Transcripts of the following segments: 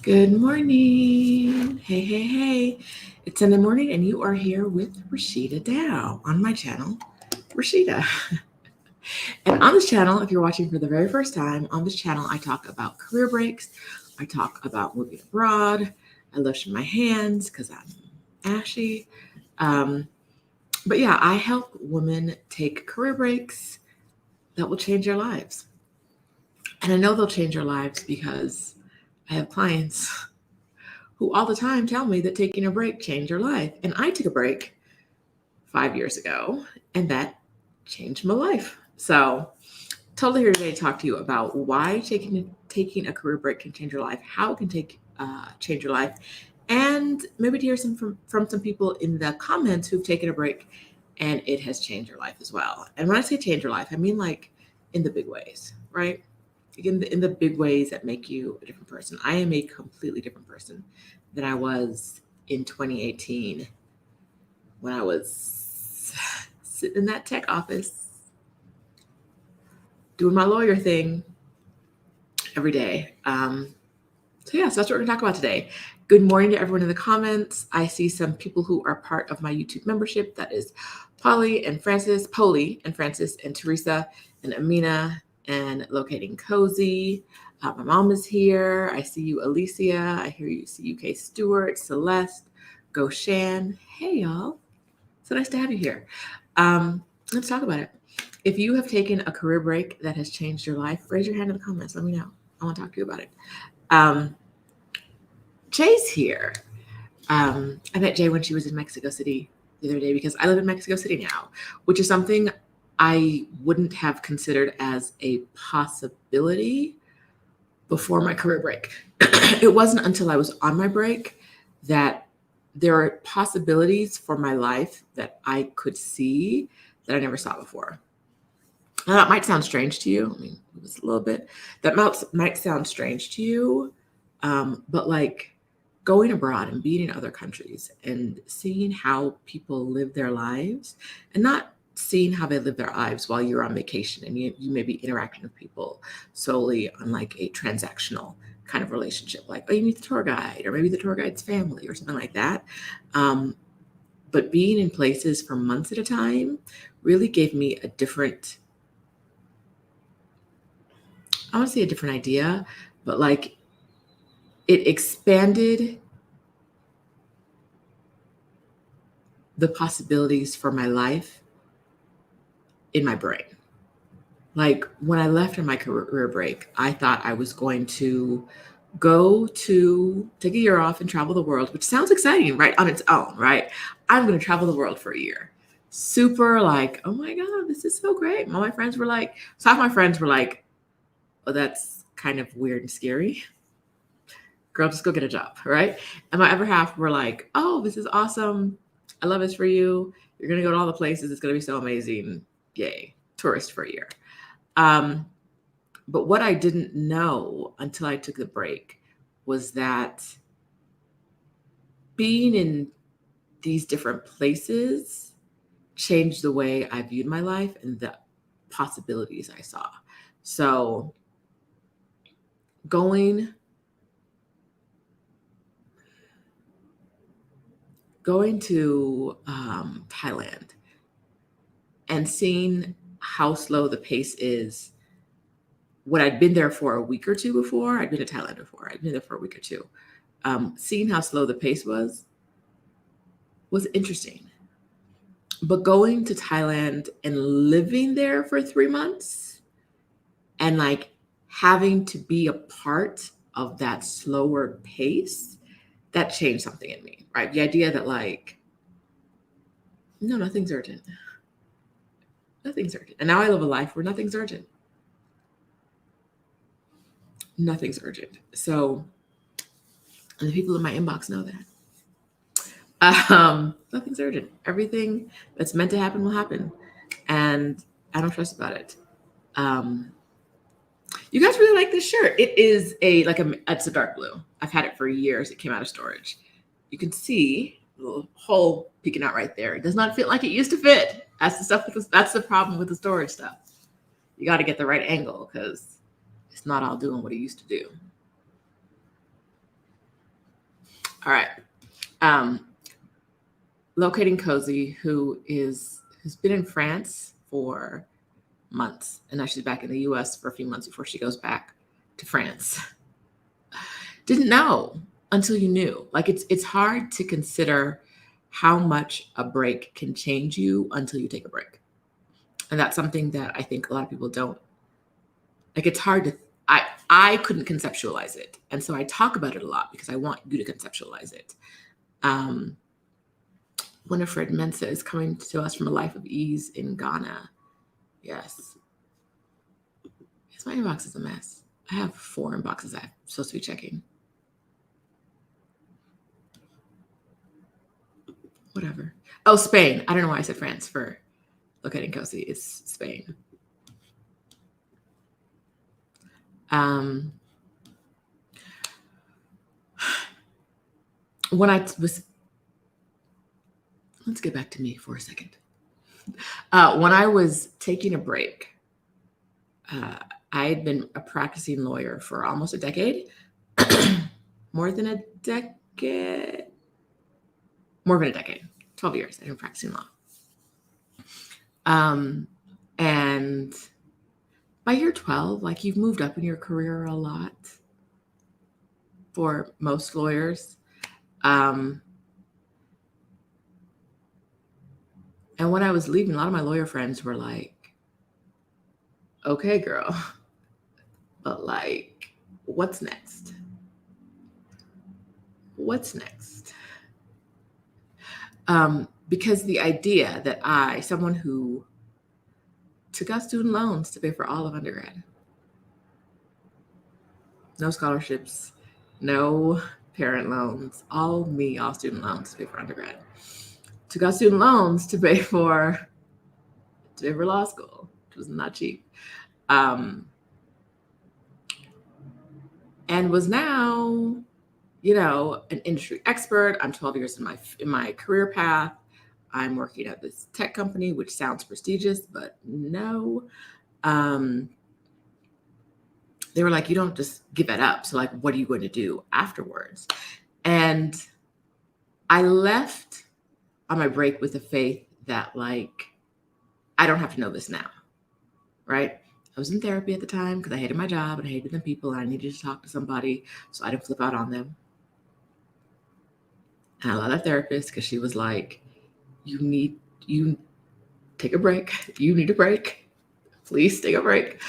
Good morning. Hey. It's Sunday morning, and you are here with Roshida Dowe on my channel, Roshida. And on this channel, if you're watching for the very first time, on this channel, I talk about career breaks. I talk about moving abroad. I lotion my hands because I'm ashy. Um, but yeah, I help women take career breaks that will change their lives. And I know they'll change their lives because I have clients who all the time tell me that taking a break changed their life. And I took a break 5 years ago, and that changed my life. So, totally here today to talk to you about why taking a career break can change your life, how it can change your life, and maybe to hear from some people in the comments who've taken a break and it has changed your life as well. And when I say change your life, I mean like in the big ways, right? In the big ways that make you a different person. I am a completely different person than I was in 2018 when I was sitting in that tech office doing my lawyer thing every day. So that's what we're going to talk about today. Good morning to everyone in the comments. I see some people who are part of my YouTube membership. That is Polly and Francis, and Teresa and Amina and Locating Cozy. My mom is here. I see you, Alicia. I hear you. See you, Kay Stewart, Celeste, Goshan. Hey, y'all. So nice to have you here. Let's talk about it. If you have taken a career break that has changed your life, raise your hand in the comments. Let me know. I want to talk to you about it. Jay's here. I met Jay when she was in Mexico City the other day because I live in Mexico City now, which is something I wouldn't have considered as a possibility before my career break. It wasn't until I was on my break that there are possibilities for my life that I could see that I never saw before. Now, that might sound strange to you. I mean, it was a little bit. That might sound strange to you, but like going abroad and being in other countries and seeing how people live their lives, and not seeing how they live their lives while you're on vacation and you may be interacting with people solely on like a transactional kind of relationship, like, oh, you meet the tour guide or maybe the tour guide's family or something like that. But being in places for months at a time really gave me a different, I want to say a different idea, but like it expanded the possibilities for my life in my brain. Like when I left on my career break, I thought I was going to go to take a year off and travel the world, which sounds exciting, right? On its own, right? I'm going to travel the world for a year. Super like, oh my God, this is so great. All my friends were like, some of my friends were like, oh, that's kind of weird and scary. Girl, just go get a job, right? And my other half were like, oh, this is awesome. I love this for you. You're going to go to all the places. It's going to be so amazing. Yay. Tourist for a year. But what I didn't know until I took the break was that being in these different places changed the way I viewed my life and the possibilities I saw. So going to Thailand and seeing how slow the pace is. When I'd been there for a week or two before, I'd been to Thailand before, I'd been there for a week or two. Seeing how slow the pace was interesting. But going to Thailand and living there for 3 months and like having to be a part of that slower pace, that changed something in me, right? The idea that like, no, nothing's urgent. Nothing's urgent. And now I live a life where nothing's urgent. Nothing's urgent. So, and the people in my inbox know that. Nothing's urgent. Everything that's meant to happen will happen. And I don't stress about it. You guys really like this shirt. It is it's a dark blue. I've had it for years. It came out of storage. You can see the little hole peeking out right there. It does not fit like it used to fit. That's the problem with the storage stuff. You got to get the right angle because it's not all doing what it used to do. All right. Locating Cozy, who's been in France for months, and now she's back in the US for a few months before she goes back to France. Didn't know until you knew. Like it's hard to consider how much a break can change you until you take a break. And that's something that I think a lot of people don't. Like it's hard to I couldn't conceptualize it. And so I talk about it a lot because I want you to conceptualize it. Winifred Mensah is coming to us from a life of ease in Ghana. Yes. Yes, my inbox is a mess. I have 4 inboxes I'm supposed to be checking. Whatever. Oh, Spain. I don't know why I said France for locating Cozy. It's Spain. When I was, let's get back to me for a second. When I was taking a break, I had been a practicing lawyer for almost a decade, more than a decade, 12 years. I've been practicing law. And by year 12, like you've moved up in your career a lot for most lawyers. And when I was leaving, a lot of my lawyer friends were like, okay, girl, but like, what's next? What's next? Because the idea that someone who took out student loans to pay for all of undergrad, no scholarships, no parent loans, all student loans to pay for undergrad, took out student loans to pay for law school, which was not cheap, and was now, an industry expert. I'm 12 years in my career path. I'm working at this tech company, which sounds prestigious, but no. They were like, you don't just give that up. So like, what are you going to do afterwards? And I left on my break with the faith that like, I don't have to know this now, right? I was in therapy at the time because I hated my job and I hated the people and I needed to talk to somebody so I didn't flip out on them. And I love that therapist because she was like, you take a break. You need a break. Please take a break.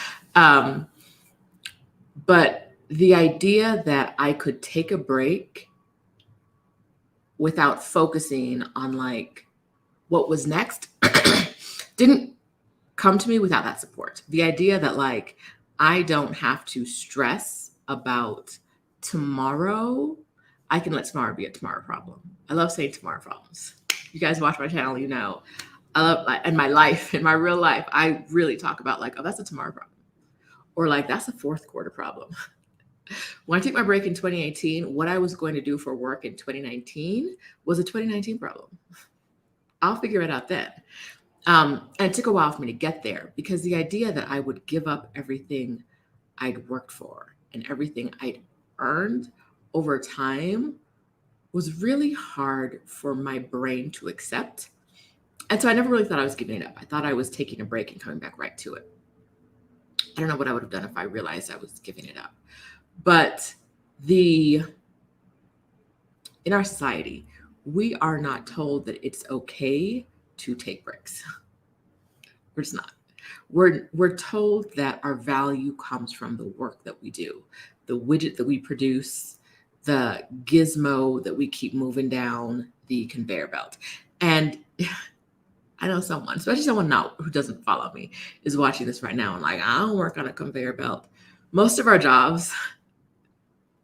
But the idea that I could take a break without focusing on like what was next didn't come to me without that support. The idea that like, I don't have to stress about tomorrow. I can let tomorrow be a tomorrow problem. I love saying tomorrow problems. You guys watch my channel, I love, in my life, in my real life, I really talk about like, oh, that's a tomorrow problem. Or like, that's a 4th quarter problem. When I took my break in 2018, what I was going to do for work in 2019 was a 2019 problem. I'll figure it out then. And it took a while for me to get there because the idea that I would give up everything I'd worked for and everything I'd earned over time was really hard for my brain to accept. And so I never really thought I was giving it up. I thought I was taking a break and coming back right to it. I don't know what I would have done if I realized I was giving it up. But in our society, we are not told that it's okay to take breaks. We're just not. We're told that our value comes from the work that we do, the widget that we produce, the gizmo that we keep moving down the conveyor belt. And I know someone, especially someone who doesn't follow me, is watching this right now and like, I don't work on a conveyor belt. Most of our jobs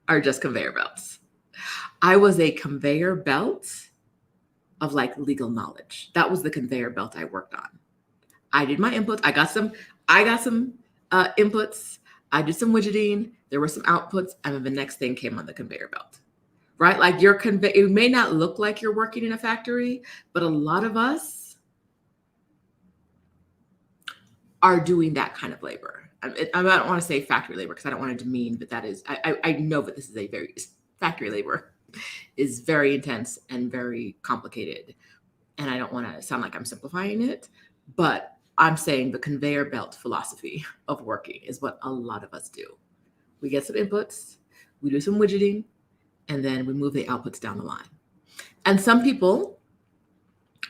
are just conveyor belts. I was a conveyor belt of like legal knowledge. That was the conveyor belt I worked on. I did my inputs. I got some inputs. I did some widgeting. There were some outputs, and then the next thing came on the conveyor belt, right? Like it may not look like you're working in a factory, but a lot of us are doing that kind of labor. I don't want to say factory labor because I don't want to demean, but that is, I know that this is a very factory labor. is very intense and very complicated. And I don't want to sound like I'm simplifying it, but I'm saying the conveyor belt philosophy of working is what a lot of us do. We get some inputs, we do some widgeting, and then we move the outputs down the line. And some people's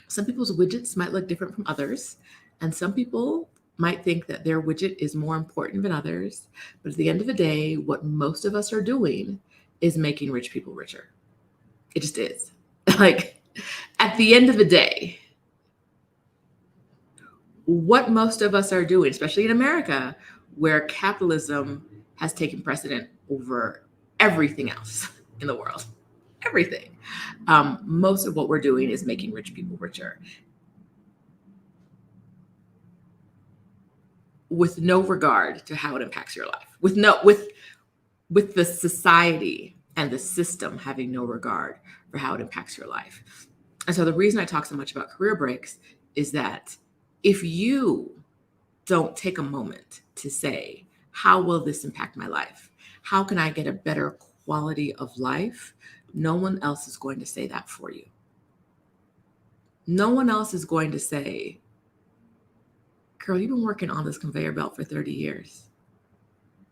widgets might look different from others. And some people might think that their widget is more important than others. But at the end of the day, what most of us are doing is making rich people richer. It just is. Like, at the end of the day, what most of us are doing, especially in America, where capitalism has taken precedent over everything else in the world, everything. Most of what we're doing is making rich people richer, with no regard to how it impacts your life, with the society and the system having no regard for how it impacts your life. And so the reason I talk so much about career breaks is that if you don't take a moment to say, how will this impact my life? How can I get a better quality of life? No one else is going to say that for you. No one else is going to say, girl, you've been working on this conveyor belt for 30 years.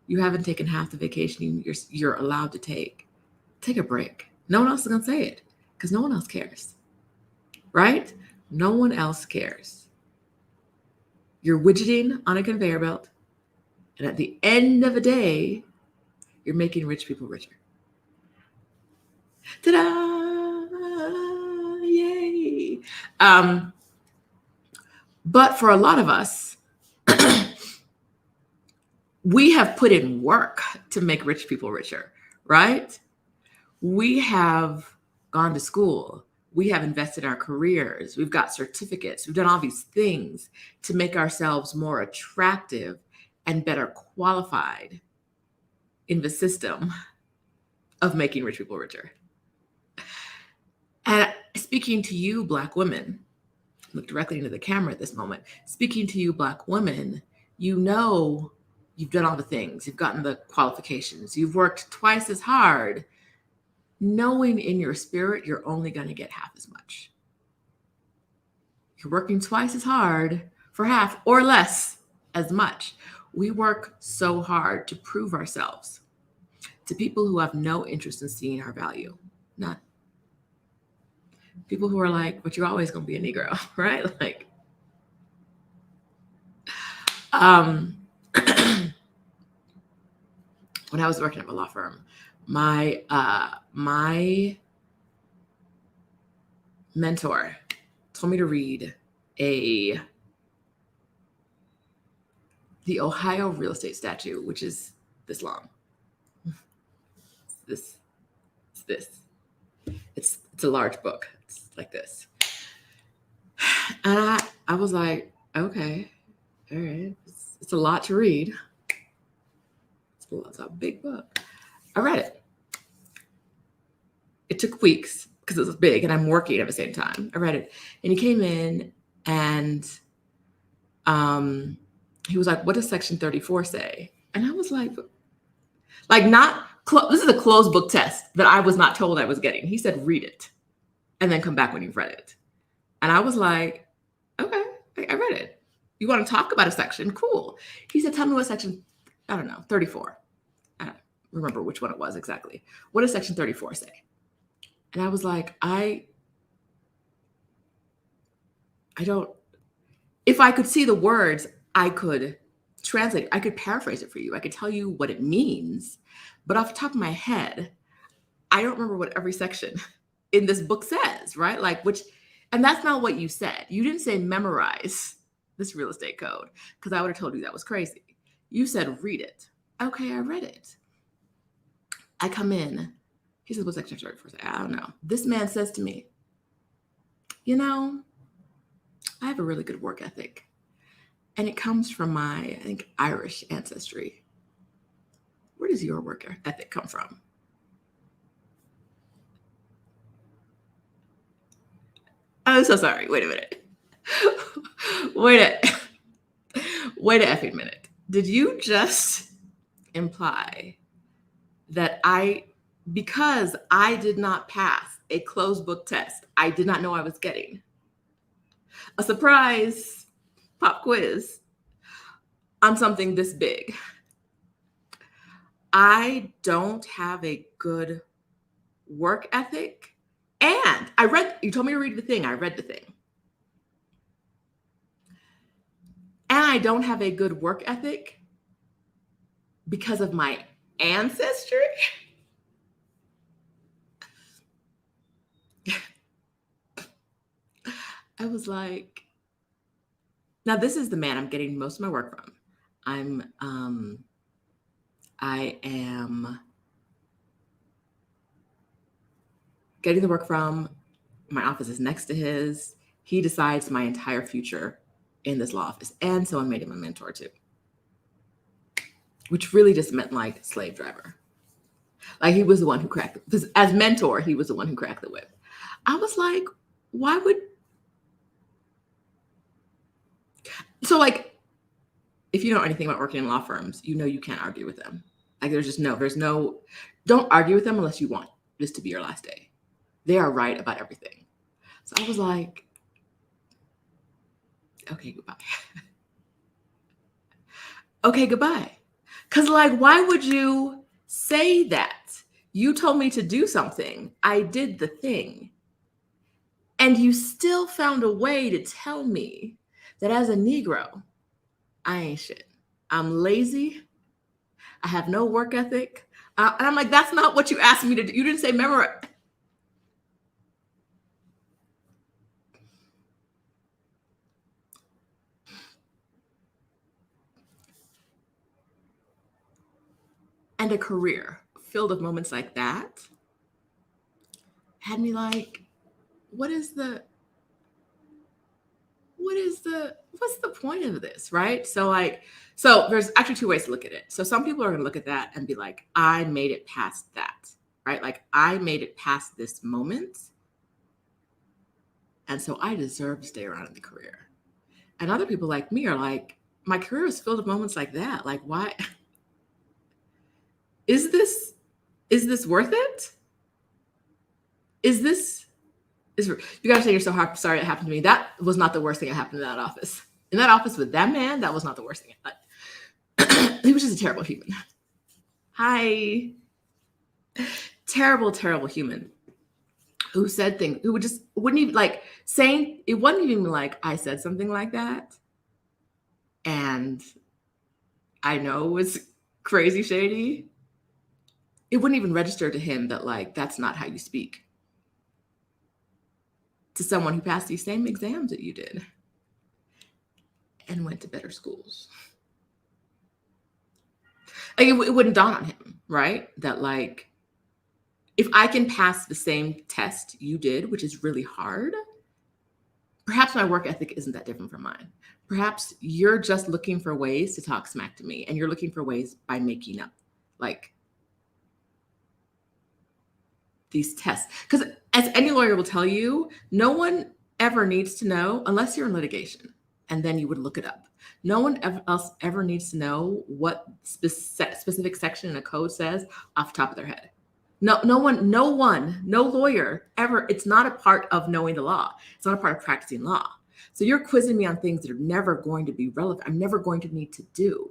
You haven't taken half the vacation you're allowed to take. Take a break. No one else is going to say it because no one else cares, right? No one else cares. You're widgeting on a conveyor belt, and at the end of the day, you're making rich people richer. Ta-da! Yay! But for a lot of us, we have put in work to make rich people richer, right? We have gone to school. We have invested in our careers. We've got certificates. We've done all these things to make ourselves more attractive and better qualified in the system of making rich people richer. And speaking to you, Black women, look directly into the camera at this moment. Speaking to you, Black women, you know you've done all the things. You've gotten the qualifications. You've worked twice as hard, knowing in your spirit you're only going to get half as much. You're working twice as hard for half or less as much. We work so hard to prove ourselves to people who have no interest in seeing our value. None. People who are like, but you're always going to be a Negro, right? Like, when I was working at my law firm, my mentor told me to read the Ohio real estate statute, which is this long. It's a large book. It's like this. And I was like, okay, all right. It's a lot to read. It's a big book. I read it. It took weeks because it was big and I'm working at the same time. I read it. And he came in and he was like, what does section 34 say? And I was like this is a closed book test that I was not told I was getting. He said, read it and then come back when you've read it. And I was like, okay, I read it. You want to talk about a section? Cool. He said, tell me what section, I don't know, 34. I don't remember which one it was exactly. What does section 34 say? And I was like, I don't, if I could see the words, I could translate, I could paraphrase it for you. I could tell you what it means, but off the top of my head, I don't remember what every section in this book says, right? Like and that's not what you said. You didn't say memorize this real estate code because I would have told you that was crazy. You said read it. Okay, I read it. I come in. He says, what's section 34? I don't know. This man says to me, you know, I have a really good work ethic. And it comes from my, I think, Irish ancestry. Where does your work ethic come from? I'm so sorry. Wait a minute. Wait a effing minute. Did you just imply that I because I did not pass a closed book test. I did not know I was getting a surprise pop quiz on something this big. I don't have a good work ethic. And you told me to read the thing. I read the thing. And I don't have a good work ethic because of my ancestry. I was like, now this is the man I'm getting most of my work from. I am getting the work from. My office is next to his. He decides my entire future in this law office. And someone made him a mentor too. Which really just meant like slave driver. Like he was the one who cracked it. Because as mentor, he was the one who cracked the whip. I was like, why would... So like, if you know anything about working in law firms, you know you can't argue with them. Like there's no, don't argue with them unless you want this to be your last day. They are right about everything. So I was like, okay, goodbye. Okay, goodbye. Because like, why would you say that? You told me to do something. I did the thing. And you still found a way to tell me that as a Negro, I ain't shit. I'm lazy. I have no work ethic. And I'm like, that's not what you asked me to do. You didn't say memorize. And a career filled with moments like that had me like, what's the point of this, right? So there's actually two ways to look at it. So some people are going to look at that and be like, I made it past that, right? Like I made it past this moment. And so I deserve to stay around in the career. And other people like me are like, my career is filled with moments like that. Like, why? Is this worth it? You gotta say you're so sorry it happened to me. That was not the worst thing that happened in that office. In that office with that man, that was not the worst thing. He was just a terrible human. Hi. Terrible, terrible human who said things, who wouldn't even like saying, it wasn't even like I said something like that. And I know it was crazy shady. It wouldn't even register to him that like, that's not how you speak to someone who passed these same exams that you did and went to better schools. Like it wouldn't dawn on him, right? That like, if I can pass the same test you did, which is really hard, perhaps my work ethic isn't that different from mine. Perhaps you're just looking for ways to talk smack to me, and you're looking for ways by making up like these tests. Because as any lawyer will tell you, no one ever needs to know, unless you're in litigation, and then you would look it up. No one else ever needs to know what specific section in a code says off the top of their head. No lawyer ever. It's not a part of knowing the law. It's not a part of practicing law. So you're quizzing me on things that are never going to be relevant. I'm never going to need to do.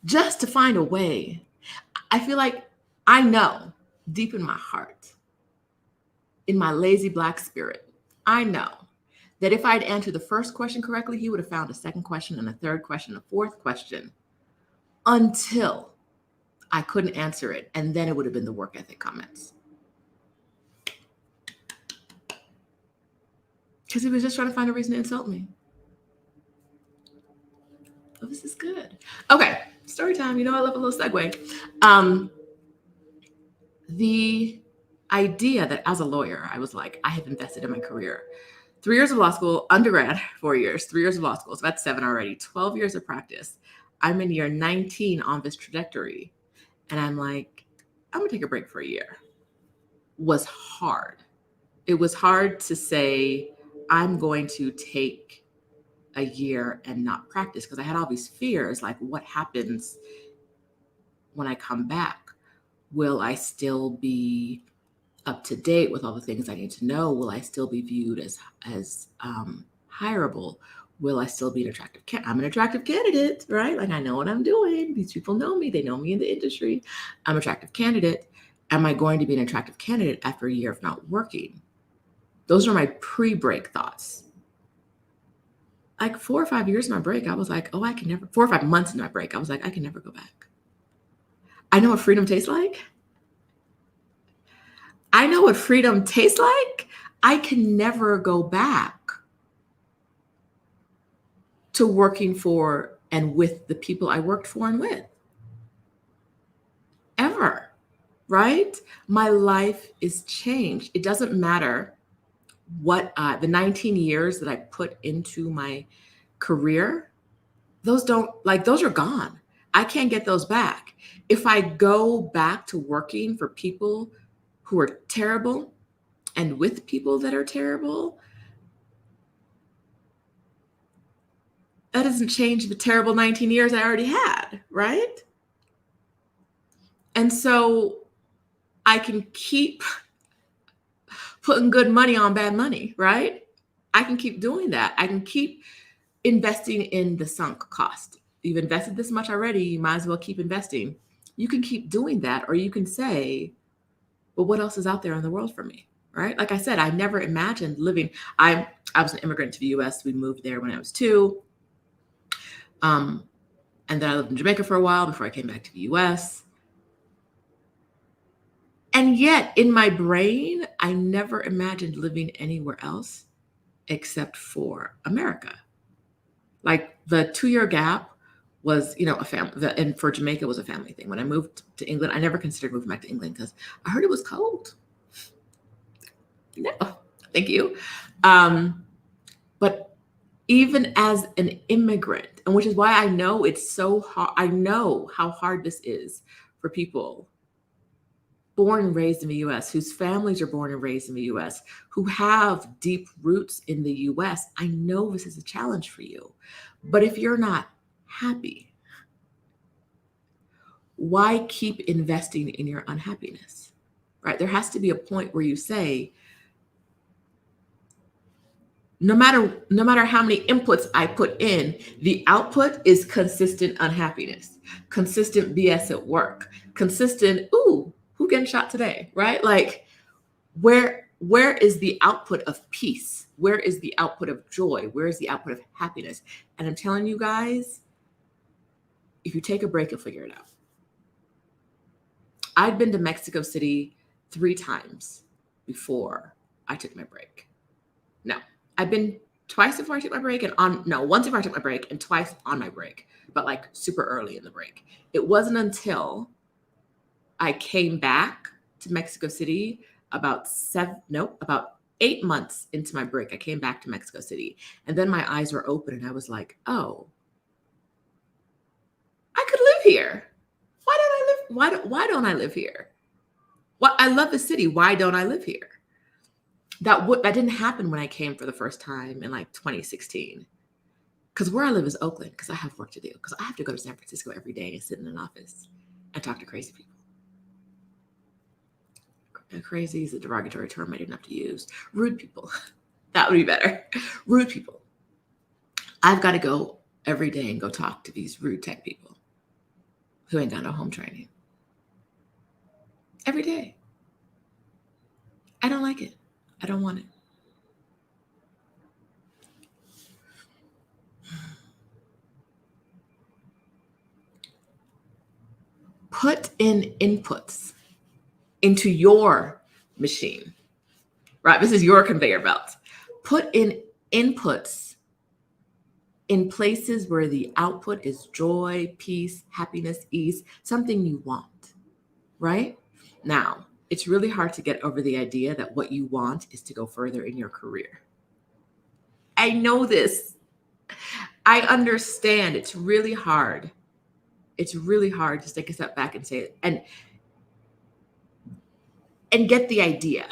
Just to find a way. I feel like I know deep in my heart, in my lazy Black spirit, I know that if I'd answered the first question correctly, he would have found a second question and a third question, a fourth question, until I couldn't answer it. And then it would have been the work ethic comments. Because he was just trying to find a reason to insult me. Oh, this is good. Okay, story time. You know, I love a little segue. The idea that as a lawyer, I was like, I have invested in my career. 3 years of law school, undergrad, 4 years, 3 years of law school. So that's 7 already, 12 years of practice. I'm in year 19 on this trajectory. And I'm like, I'm gonna take a break for a year. Was hard. It was hard to say, I'm going to take a year and not practice, because I had all these fears, like what happens when I come back, will I still be up to date with all the things I need to know? Will I still be viewed as hireable? Will I still be an attractive I'm an attractive candidate, right? Like I know what I'm doing. These people know me. They know me in the industry. I'm an attractive candidate. Am I going to be an attractive candidate after a year of not working? Those are my pre-break thoughts. Like 4 or 5 years in my break, I was like, oh, I can never, 4 or 5 months in my break, I was like, I can never go back. I know what freedom tastes like. I know what freedom tastes like. I can never go back to working for and with the people I worked for and with. Ever, right? My life is changed. It doesn't matter what the 19 years that I put into my career, those are gone. I can't get those back. If I go back to working for people who are terrible and with people that are terrible, that doesn't change the terrible 19 years I already had, right? And so I can keep putting good money on bad money, right? I can keep doing that. I can keep investing in the sunk cost. You've invested this much already, you might as well keep investing. You can keep doing that, or you can say, well, what else is out there in the world for me, right? Like I said, I never imagined living. I was an immigrant to the U.S. We moved there when I was 2. And then I lived in Jamaica for a while before I came back to the U.S. And yet in my brain, I never imagined living anywhere else except for America. Like the 2-year gap was, a family, and for Jamaica was a family thing. When I moved to England, I never considered moving back to England because I heard it was cold. No, thank you. But even as an immigrant, and which is why I know it's so hard, I know how hard this is for people born and raised in the US, whose families are born and raised in the US, who have deep roots in the US. I know this is a challenge for you. But if you're not happy, why keep investing in your unhappiness? Right? There has to be a point where you say, no matter how many inputs I put in, the output is consistent unhappiness, consistent BS at work, consistent, ooh, who getting shot today, right? Like, where is the output of peace? Where is the output of joy? Where is the output of happiness? And I'm telling you guys, if you take a break, you'll figure it out. I'd been to Mexico City 3 times before I took my break. No, I've been twice before I took my break once before I took my break and twice on my break, but like super early in the break. It wasn't until I came back to Mexico City about 8 months into my break. I came back to Mexico City and then my eyes were open and I was like, oh, I could live here. Why don't I live here? I love the city. Why don't I live here? That didn't happen when I came for the first time in like 2016. Because where I live is Oakland, because I have work to do, because I have to go to San Francisco every day and sit in an office and talk to crazy people. Crazy is a derogatory term I didn't have to use. Rude people. That would be better. Rude people. I've got to go every day and go talk to these rude tech people who ain't got no home training. Every day. I don't like it. I don't want it. Put in inputs into your machine, right? This is your conveyor belt. Put in inputs in places where the output is joy, peace, happiness, ease, something you want, right? Now, it's really hard to get over the idea that what you want is to go further in your career. I know this. I understand. It's really hard. It's really hard to take a step back and say it and get the idea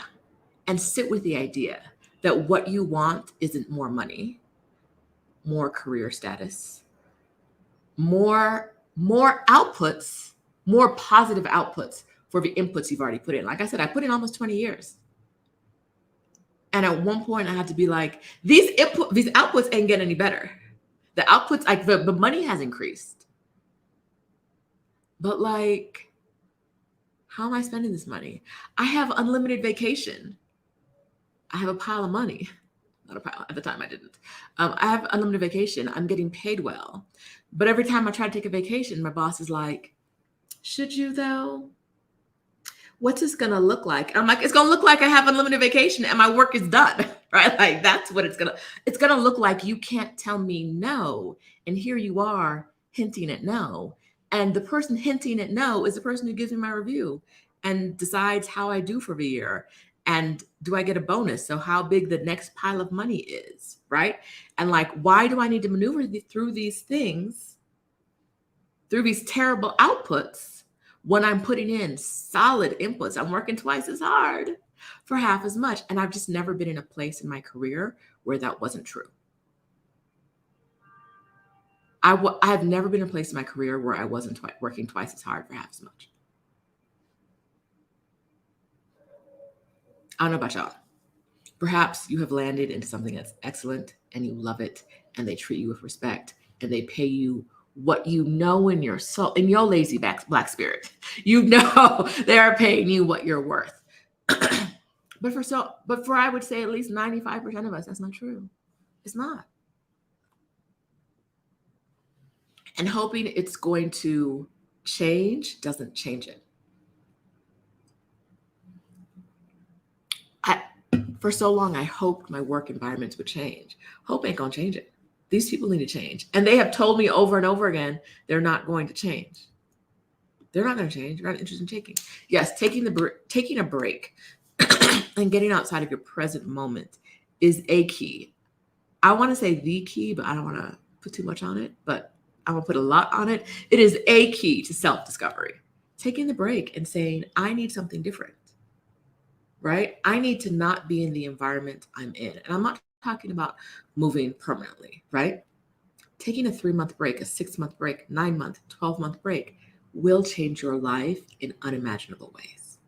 and sit with the idea that what you want isn't more money, more career status, more outputs, more positive outputs for the inputs you've already put in. Like I said, I put in almost 20 years. And at one point I had to be like, these outputs ain't getting any better. The outputs, like the money has increased. But like, how am I spending this money? I have unlimited vacation. I have a pile of money. Not a pile. At the time I didn't. I have unlimited vacation. I'm getting paid well. But every time I try to take a vacation, my boss is like, should you though? What's this gonna look like? And I'm like, it's gonna look like I have unlimited vacation and my work is done, right? Like that's what it's gonna look like. You can't tell me no. And here you are hinting at no. And the person hinting at no is the person who gives me my review and decides how I do for the year. And do I get a bonus? So how big the next pile of money is, right? And like, why do I need to maneuver through these things, through these terrible outputs, when I'm putting in solid inputs? I'm working twice as hard for half as much. And I've just never been in a place in my career where that wasn't true. I've never been in a place in my career where I wasn't working twice as hard for half as much. I don't know about y'all. Perhaps you have landed into something that's excellent and you love it and they treat you with respect and they pay you what you know in your soul, in your lazy black spirit. You know they are paying you what you're worth. But for I would say at least 95% of us, that's not true. It's not. And hoping it's going to change doesn't change it. For so long, I hoped my work environments would change. Hope ain't gonna change it. These people need to change. And they have told me over and over again, they're not going to change. They're not going to change. They're not interested in taking. Yes, taking a break and getting outside of your present moment is a key. I want to say the key, but I don't want to put too much on it, but I'm going to put a lot on it. It is a key to self-discovery. Taking the break and saying, I need something different, right? I need to not be in the environment I'm in. And I'm not talking about moving permanently, right? Taking a 3-month break, a 6-month break, 9-month, 12-month break will change your life in unimaginable ways,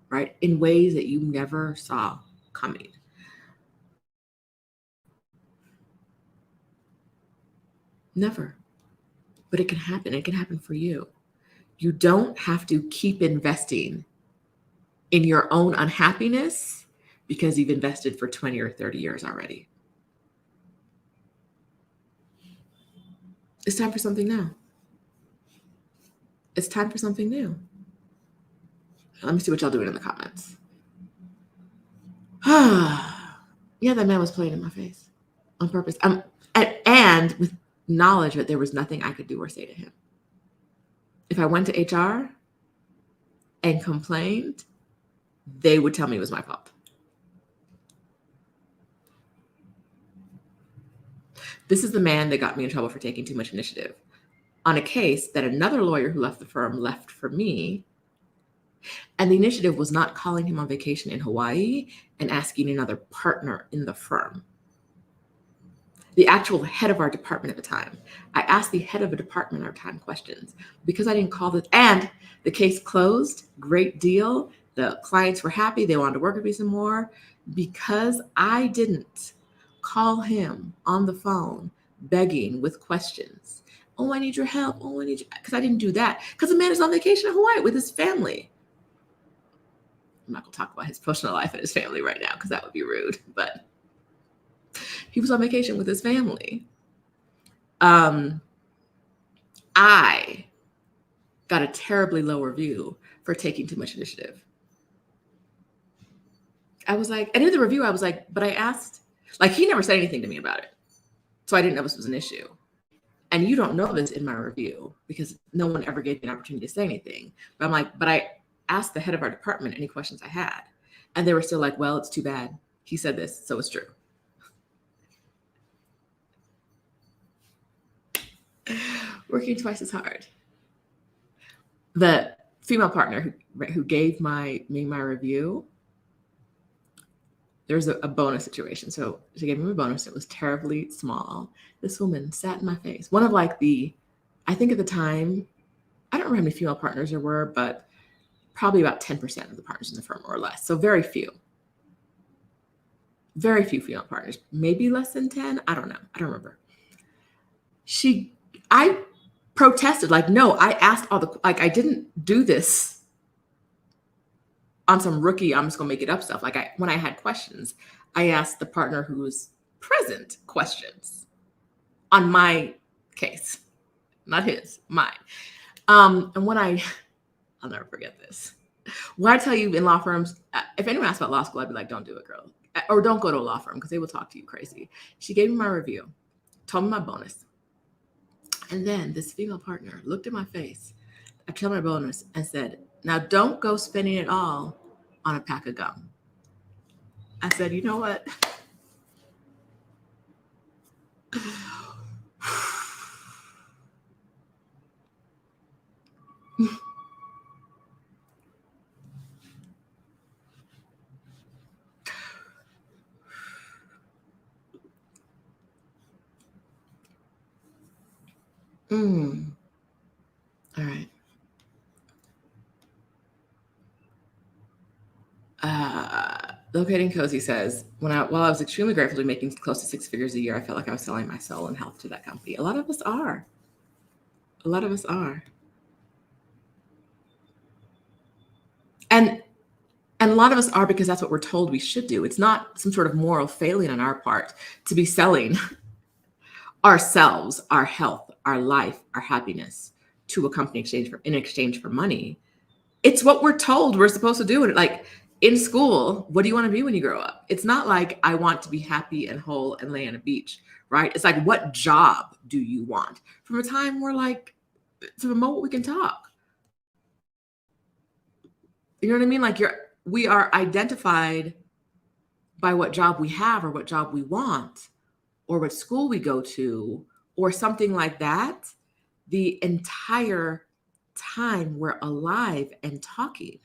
right? In ways that you never saw coming. Never. But it can happen. It can happen for you. You don't have to keep investing in your own unhappiness because you've invested for 20 or 30 years already. It's time for something new. It's time for something new. Let me see what y'all doing in the comments. Yeah, that man was playing in my face on purpose. And with knowledge that there was nothing I could do or say to him. If I went to HR and complained, they would tell me it was my fault. This is the man that got me in trouble for taking too much initiative on a case that another lawyer who left the firm left for me. And the initiative was not calling him on vacation in Hawaii and asking another partner in the firm. The actual head of our department at the time. I asked the head of a department our time questions because I didn't call this, and the case closed. Great deal. The clients were happy. They wanted to work with me some more because I didn't call him on the phone begging with questions. Oh, I need your help. Oh, I need you. Because I didn't do that because the man is on vacation in Hawaii with his family. I'm not going to talk about his personal life and his family right now because that would be rude, but he was on vacation with his family. I got a terribly low review for taking too much initiative. I was like, and in the review, I was like, but I asked, like, he never said anything to me about it. So I didn't know this was an issue. And you don't know this in my review because no one ever gave me an opportunity to say anything. But I'm like, but I asked the head of our department any questions I had. And they were still like, well, it's too bad. He said this, so it's true. Working twice as hard. The female partner who gave me my review, there's a bonus situation. So she gave me a bonus. It was terribly small. This woman sat in my face. One of like I think at the time, I don't remember how many female partners there were, but probably about 10% of the partners in the firm or less. So very few female partners, maybe less than 10. I don't know. I don't remember. I protested, like, no, I asked I didn't do this on some rookie, I'm just gonna make it up stuff. When I had questions, I asked the partner who was present questions on my case, not his, mine. And I'll never forget this. When I tell you in law firms, if anyone asks about law school, I'd be like, don't do it, girl. Or don't go to a law firm because they will talk to you crazy. She gave me my review, told me my bonus. And then this female partner looked at my face, I told my bonus and said, now don't go spending it all on a pack of gum. I said, you know what? All right. Locating Cozy says, while I was extremely grateful to be making close to 6 figures a year, I felt like I was selling my soul and health to that company. A lot of us are. And a lot of us are because that's what we're told we should do. It's not some sort of moral failing on our part to be selling ourselves, our health, our life, our happiness to a company in exchange for money. It's what we're told we're supposed to do. And like in school, what do you want to be when you grow up? It's not like I want to be happy and whole and lay on a beach, right? It's like, what job do you want? From a time where to the moment we can talk. You know what I mean? Like we are identified by what job we have or what job we want or what school we go to or something like that. The entire time we're alive and talking.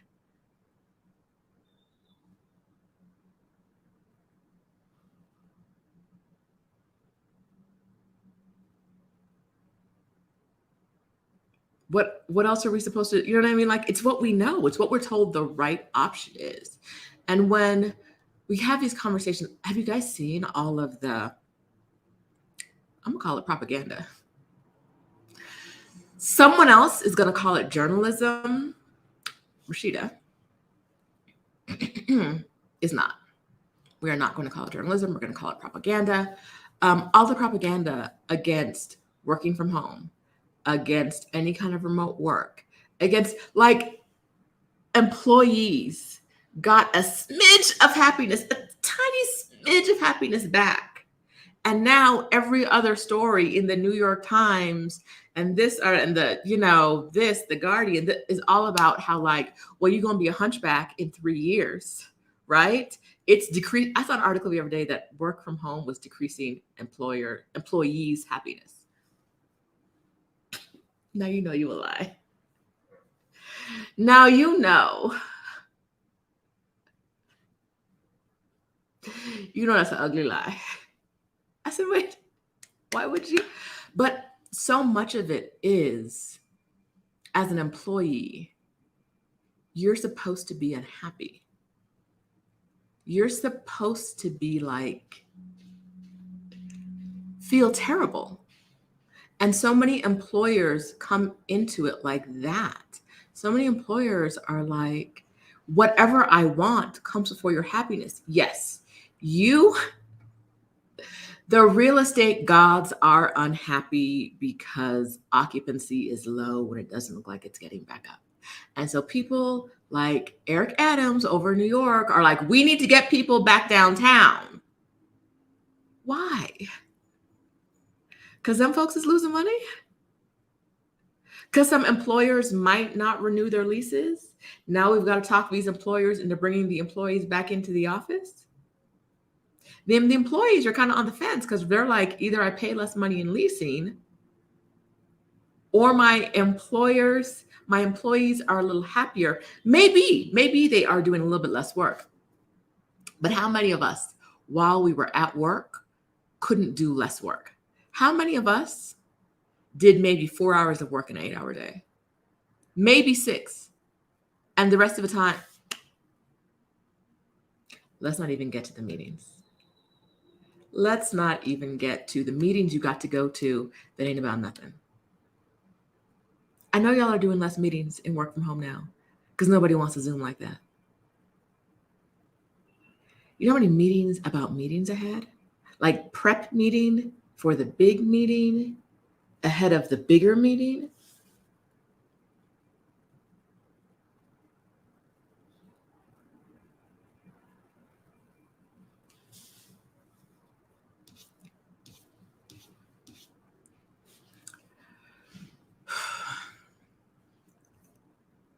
What else are we supposed to, you know what I mean? Like, it's what we know. It's what we're told the right option is. And when we have these conversations, have you guys seen all of the, I'm gonna call it propaganda. Someone else is gonna call it journalism. Roshida is not. We are not going to call it journalism. We're going to call it propaganda. All the propaganda against working from home, against any kind of remote work, against employees got a smidge of happiness, a tiny smidge of happiness back. And now every other story in the New York Times and the Guardian is all about how you're going to be a hunchback in 3 years, right? It's decreased. I saw an article the other day that work from home was decreasing employees' happiness. Now you know you a lie. Now you know. You know that's an ugly lie. I said, wait, why would you? But so much of it is, as an employee, you're supposed to be unhappy. You're supposed to be feel terrible. And so many employers come into it like that. So many employers are like, whatever I want comes before your happiness. Yes, the real estate gods are unhappy because occupancy is low when it doesn't look like it's getting back up. And so people like Eric Adams over in New York are like, we need to get people back downtown. Why? Because them folks is losing money? Because some employers might not renew their leases? Now we've got to talk these employers into bringing the employees back into the office? The employees are kind of on the fence because they're like, either I pay less money in leasing or my employees are a little happier. Maybe they are doing a little bit less work. But how many of us, while we were at work, couldn't do less work? How many of us did maybe 4 hours of work in an 8-hour day? maybe 6. And the rest of the time, let's not even get to the meetings. Let's not even get to the meetings you got to go to that ain't about nothing. I know y'all are doing less meetings and work from home now because nobody wants to Zoom like that. You know how many meetings about meetings I had? Like prep meeting for the big meeting ahead of the bigger meeting.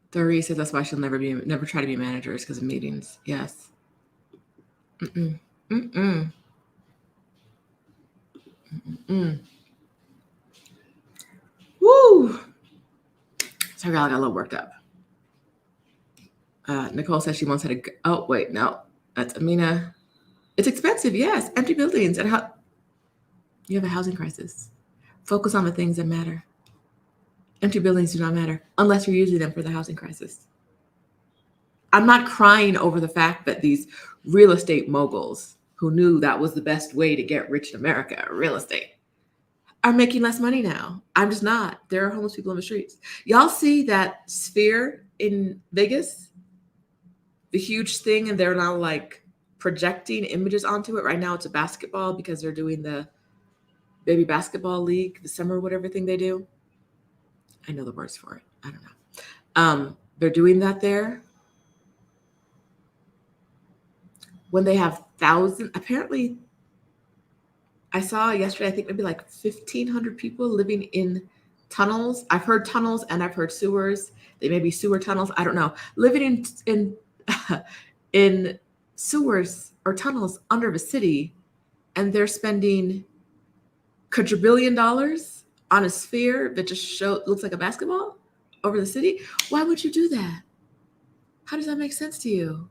Dory says that's why she'll never try to be managers because of meetings. Yes. Mm-mm. Mm-mm. Mm-mm. Woo! Sorry, I got a little worked up. Nicole says she once had oh, wait, no. That's Amina. It's expensive, yes. Empty buildings. And you have a housing crisis. Focus on the things that matter. Empty buildings do not matter unless you're using them for the housing crisis. I'm not crying over the fact that these real estate moguls who knew that was the best way to get rich in America, real estate, are making less money now. I'm just not. There are homeless people on the streets. Y'all see that sphere in Vegas? The huge thing, and they're now like projecting images onto it. Right now it's a basketball because they're doing the baby basketball league, the summer whatever thing they do. I know the words for it. I don't know. They're doing that there. When they have apparently I saw yesterday, I think maybe like 1,500 people living in tunnels. I've heard tunnels and I've heard sewers. They may be sewer tunnels. I don't know. Living in in sewers or tunnels under the city, and they're spending quadrillion dollars on a sphere that just looks like a basketball over the city. Why would you do that? How does that make sense to you?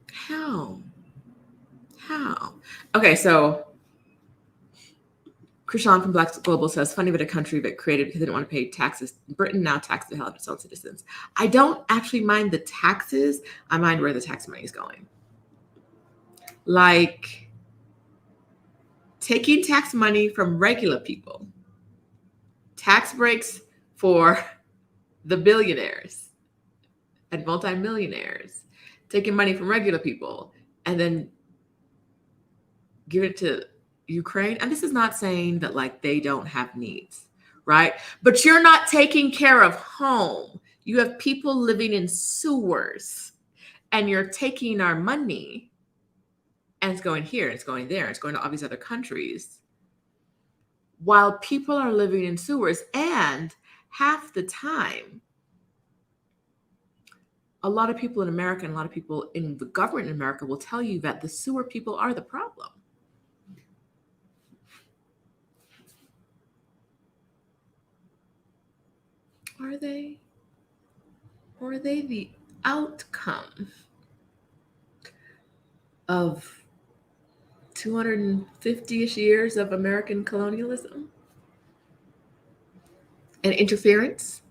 How? Okay, so Krishan from Black Global says, funny, but a country that created because they didn't want to pay taxes. Britain now taxes the hell out of its own citizens. I don't actually mind the taxes. I mind where the tax money is going. Like taking tax money from regular people, tax breaks for the billionaires and multimillionaires, taking money from regular people and then give it to Ukraine. And this is not saying that like they don't have needs, right? But you're not taking care of home. You have people living in sewers and you're taking our money and it's going here, it's going there, it's going to all these other countries while people are living in sewers. And half the time, a lot of people in America and a lot of people in the government in America will tell you that the sewer people are the problem. Are they? Or are they the outcome of 250-ish years of American colonialism and interference?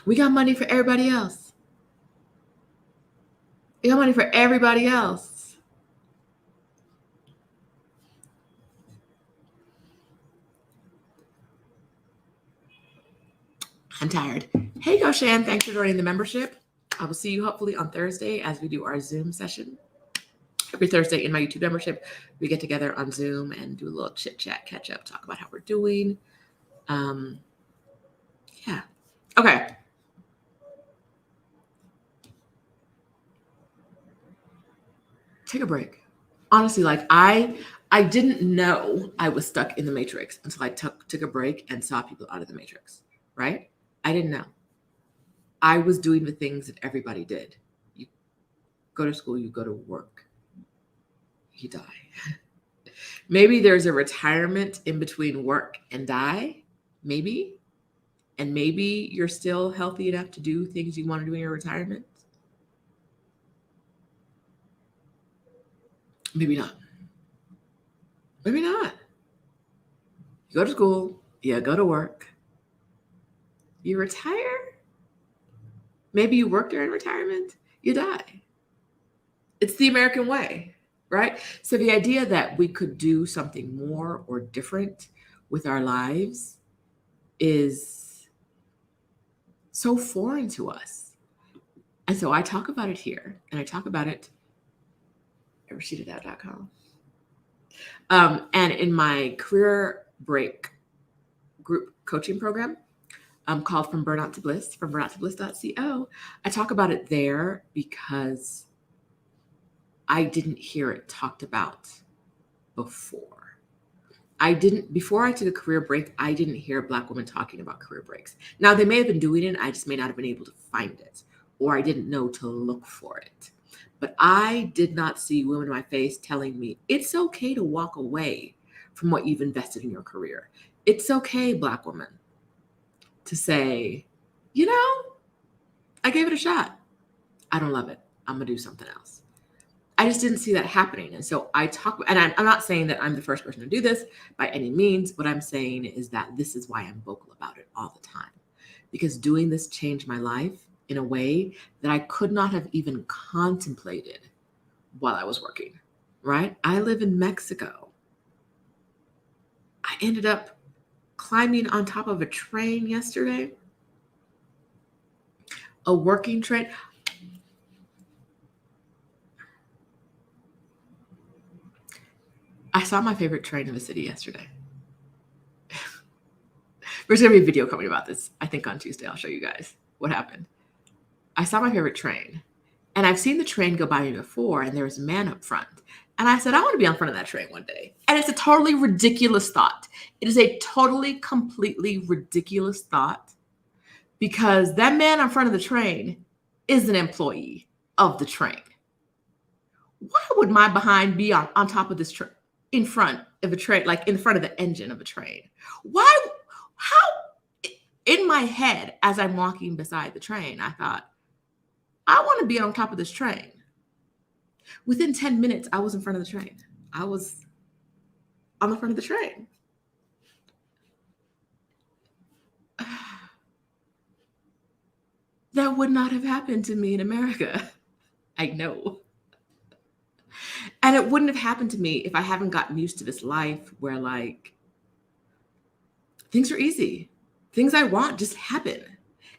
We got money for everybody else. We got money for everybody else. I'm tired. Hey, Goshan, thanks for joining the membership. I will see you hopefully on Thursday as we do our Zoom session. Every Thursday in my YouTube membership, we get together on Zoom and do a little chit chat, catch up, talk about how we're doing. Yeah. Okay. Take a break. Honestly, like I didn't know I was stuck in the matrix until I took a break and saw people out of the matrix, right? I didn't know. I was doing the things that everybody did. You go to school, you go to work, you die. Maybe there's a retirement in between work and die, maybe. And maybe you're still healthy enough to do things you want to do in your retirement. Maybe not. Maybe not. You go to school, you go to work, you retire. Maybe you work during retirement, you die. It's the American way, right? So the idea that we could do something more or different with our lives is so foreign to us. And so I talk about it here, and I talk about it at RoshidaDowe.com. And in my career break group coaching program, called From Burnout to Bliss, from burnouttobliss.co, I talk about it there because I didn't hear it talked about before. Before I took a career break, I didn't hear Black women talking about career breaks. Now, they may have been doing it, I just may not have been able to find it, or I didn't know to look for it. But I did not see women in my face telling me, it's okay to walk away from what you've invested in your career. It's okay, Black woman, to say, you know, I gave it a shot. I don't love it. I'm going to do something else. I just didn't see that happening. And so I talk, and I'm not saying that I'm the first person to do this by any means. What I'm saying is that this is why I'm vocal about it all the time, because doing this changed my life in a way that I could not have even contemplated while I was working, right? I live in Mexico. I ended up climbing on top of a train yesterday, a working train. I saw my favorite train in the city yesterday. There's going to be a video coming about this, I think on Tuesday. I'll show you guys what happened. I saw my favorite train, and I've seen the train go by me before, and there was a man up front. And I said, I want to be on front of that train one day. And it's a totally ridiculous thought. It is a totally, completely ridiculous thought, because that man in front of the train is an employee of the train. Why would my behind be on top of this train, in front of a train, like in front of the engine of a train? Why? How? In my head, as I'm walking beside the train, I thought, I want to be on top of this train. Within 10 minutes, I was in front of the train. I was on the front of the train. That would not have happened to me in America. I know. And it wouldn't have happened to me if I haven't gotten used to this life where, like, things are easy. Things I want just happen.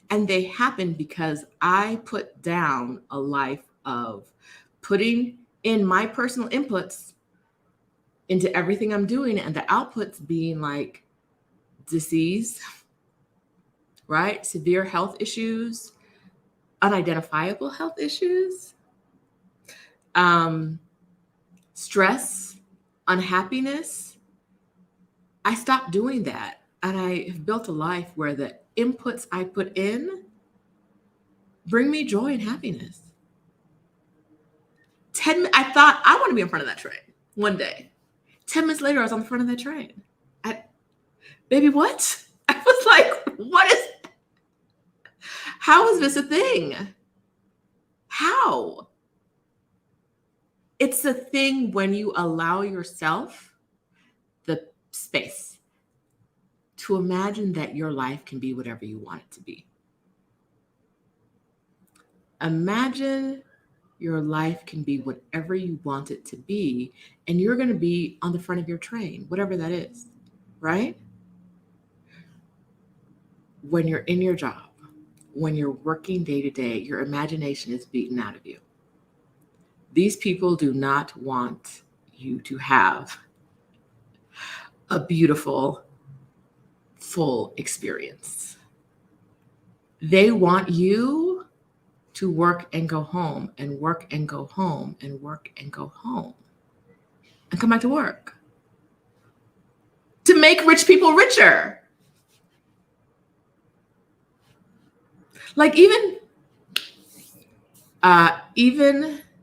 And they happen because I put down a life of putting in my personal inputs into everything I'm doing, and the outputs being like disease, right? Severe health issues, unidentifiable health issues, stress, unhappiness. I stopped doing that. And I have built a life where the inputs I put in bring me joy and happiness. I thought I want to be in front of that train one day. 10 minutes later, I was on the front of that train. Baby, what? I was like, how is this a thing? How? It's a thing when you allow yourself the space to imagine that your life can be whatever you want it to be. Imagine your life can be whatever you want it to be, and you're going to be on the front of your train, whatever that is, right? When you're in your job, when you're working day to day, your imagination is beaten out of you. These people do not want you to have a beautiful, full experience. They want you to work and go home and work and go home and work and go home and come back to work to make rich people richer. Like even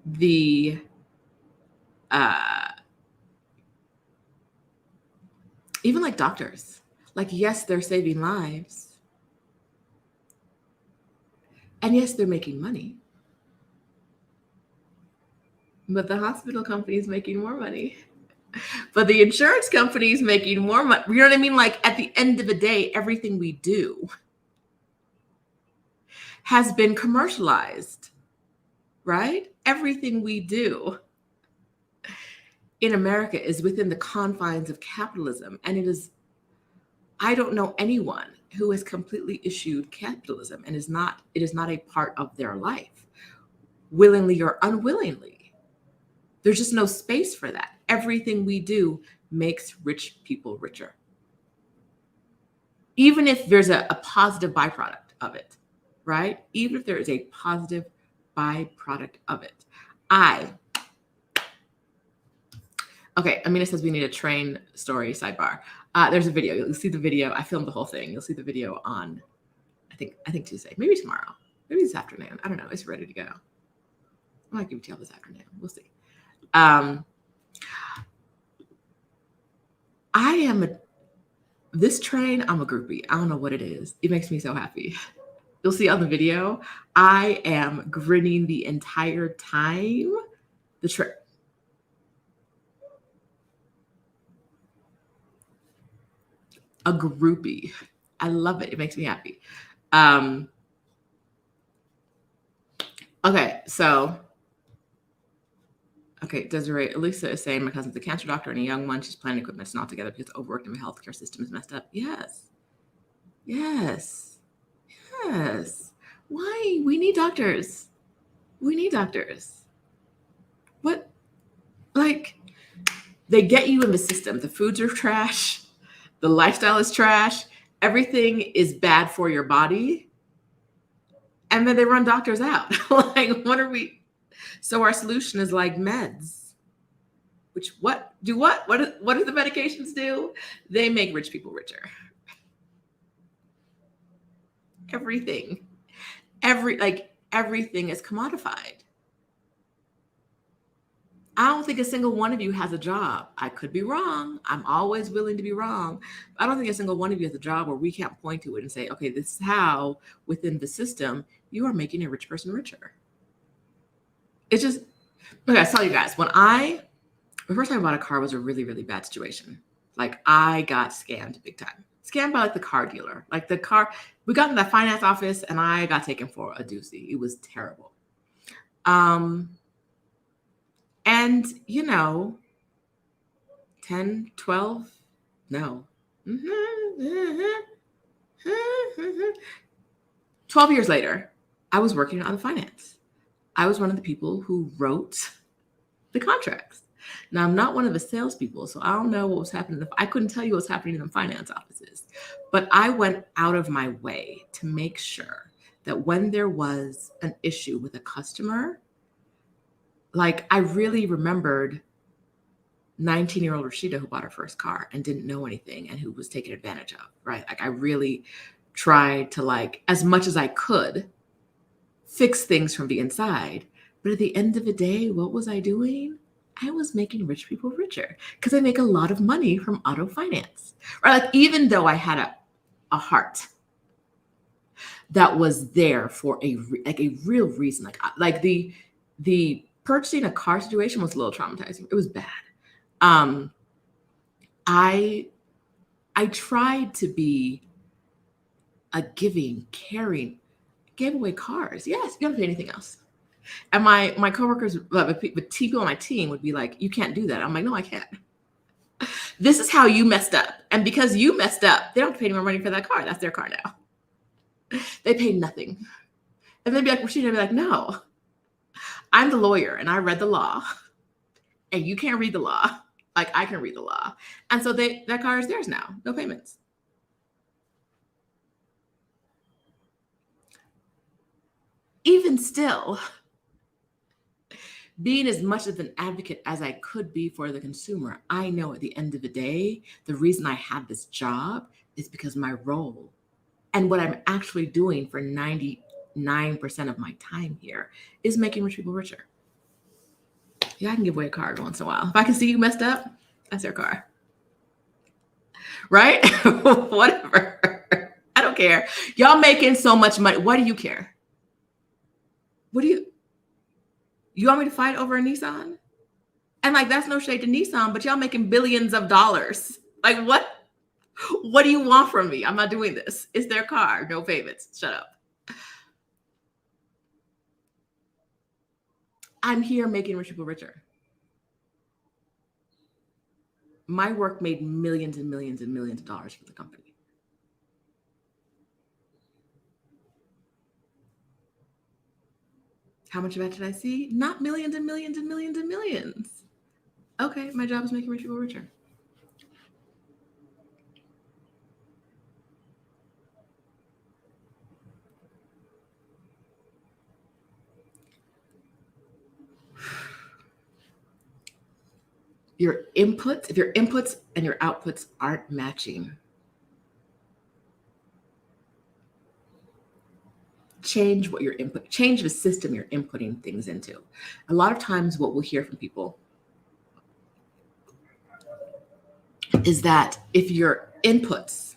the even like doctors, like, yes, they're saving lives. And yes, they're making money. But the hospital company is making more money. But the insurance company's making more money. You know what I mean? Like at the end of the day, everything we do has been commercialized, right? Everything we do in America is within the confines of capitalism. And I don't know anyone who has completely eschewed capitalism and it is not a part of their life, willingly or unwillingly. There's just no space for that. Everything we do makes rich people richer. Even if there's a positive byproduct of it, right? Even if there is a positive byproduct of it. Okay, Amina says we need a train story sidebar. There's a video. You'll see the video. I filmed the whole thing. You'll see the video on, I think Tuesday, maybe tomorrow, maybe this afternoon. I don't know. It's ready to go. I might give it to you this afternoon. We'll see. This train, I'm a groupie. I don't know what it is. It makes me so happy. You'll see on the video, I am grinning the entire time. The train. A groupie. I love it. It makes me happy. Okay, Desiree, Elisa is saying my cousin's a cancer doctor and a young one. She's planning equipment's not together because overworked and the healthcare system is messed up. Yes. Why? We need doctors. What? Like, they get you in the system. The foods are trash. The lifestyle is trash. Everything is bad for your body. And then they run doctors out. Like, what are we? So our solution is like meds. What do the medications do? They make rich people richer. Everything is commodified. I don't think a single one of you has a job. I could be wrong. I'm always willing to be wrong. I don't think a single one of you has a job where we can't point to it and say, okay, this is how within the system you are making a rich person richer. It's just, okay, I'll tell you guys, the first time I bought a car was a really, really bad situation. Like, I got scammed big time. Scammed by like the car dealer. Like the car, we got in the finance office and I got taken for a doozy. It was terrible. And, 10, 12, no. 12 years later, I was working on the finance. I was one of the people who wrote the contracts. Now, I'm not one of the salespeople, so I don't know what was happening. I couldn't tell you what was happening in the finance offices. But I went out of my way to make sure that when there was an issue with a customer, like, I really remembered 19-year-old Roshida who bought her first car and didn't know anything and who was taken advantage of, right? Like, I really tried to, like, as much as I could, fix things from the inside. But at the end of the day, what was I doing? I was making rich people richer because I make a lot of money from auto finance, right? Like, even though I had a heart that was there for a real reason, like the purchasing a car situation was a little traumatizing. It was bad. I tried to be a giving, caring, gave away cars. Yes, you don't pay anything else. And my coworkers, the people on my team would be like, you can't do that. I'm like, no, I can't. This is how you messed up. And because you messed up, they don't have to pay any more money for that car. That's their car now. They paid nothing. And they'd be like, Roshida, I'd be like, no, I'm the lawyer and I read the law and you can't read the law. Like, I can read the law. And so that car is theirs now. No payments. Even still, being as much of an advocate as I could be for the consumer, I know at the end of the day, the reason I have this job is because my role and what I'm actually doing for 99% of my time here is making rich people richer. Yeah, I can give away a car every once in a while. If I can see you messed up, that's their car. Right? Whatever. I don't care. Y'all making so much money. Why do you care? You want me to fight over a Nissan? And like, that's no shade to Nissan, but y'all making billions of dollars. Like, what do you want from me? I'm not doing this. It's their car. No payments. Shut up. I'm here making rich people richer. My work made millions and millions and millions of dollars for the company. How much of that did I see? Not millions and millions and millions and millions. Okay, my job is making rich people richer. Your inputs, if your inputs and your outputs aren't matching, change the system you're inputting things into. A lot of times what we'll hear from people is that if your inputs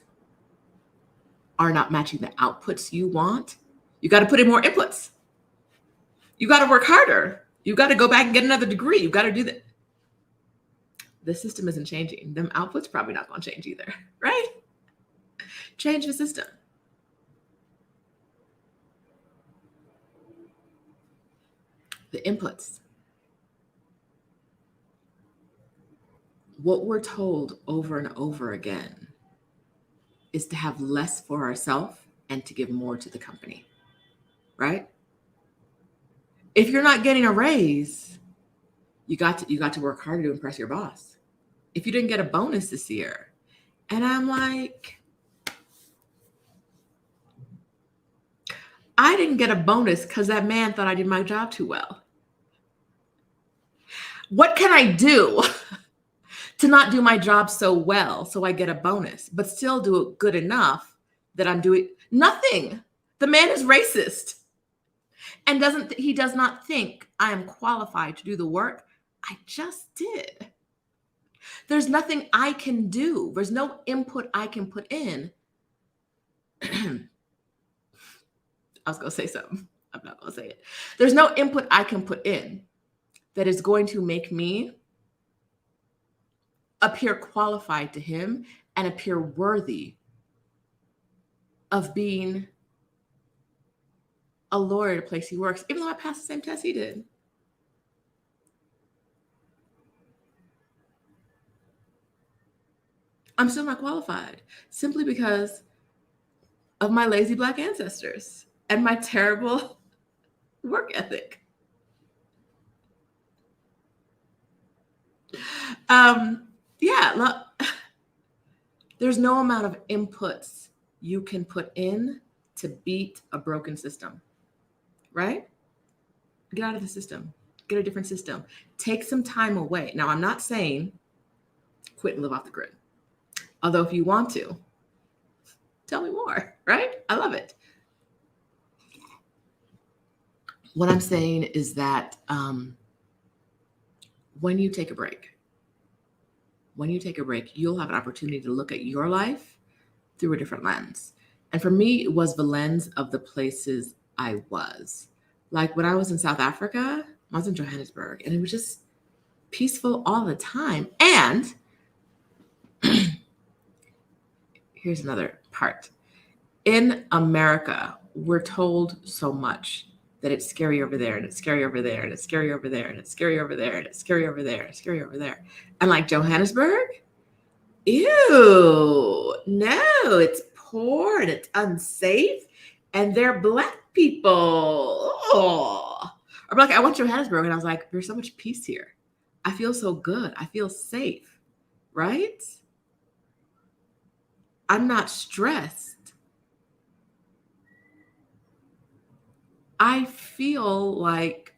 are not matching the outputs you want, you got to put in more inputs. You got to work harder. You got to go back and get another degree. You got to do that. The system isn't changing. Them outputs probably not going to change either, right? Change the system. The inputs. What we're told over and over again is to have less for ourselves and to give more to the company, right? If you're not getting a raise, you got to work harder to impress your boss. If you didn't get a bonus this year, and I'm like, I didn't get a bonus because that man thought I did my job too well. What can I do to not do my job so well so I get a bonus, but still do it good enough that I'm doing nothing? The man is racist and he does not think I am qualified to do the work I just did. There's nothing I can do. There's no input I can put in. I was going to say something. I'm not going to say it. There's no input I can put in that is going to make me appear qualified to him and appear worthy of being a lawyer at a place he works, even though I passed the same test he did. I'm still not qualified simply because of my lazy Black ancestors and my terrible work ethic. There's no amount of inputs you can put in to beat a broken system, right? Get out of the system. Get a different system. Take some time away. Now, I'm not saying quit and live off the grid. Although if you want to, tell me more, right? I love it. What I'm saying is that when you take a break, you'll have an opportunity to look at your life through a different lens. And for me, it was the lens of the places I was. Like when I was in South Africa, I was in Johannesburg, and it was just peaceful all the time. And here's another part. In America, we're told so much that it's scary over there, and it's scary over there, and it's scary over there, and it's scary over there, and it's scary over there, and it's scary over there. And like Johannesburg, ew, no, it's poor and it's unsafe, and they're Black people. Oh. Or like I went to Johannesburg and I was like, there's so much peace here. I feel so good. I feel safe, right? I'm not stressed. I feel like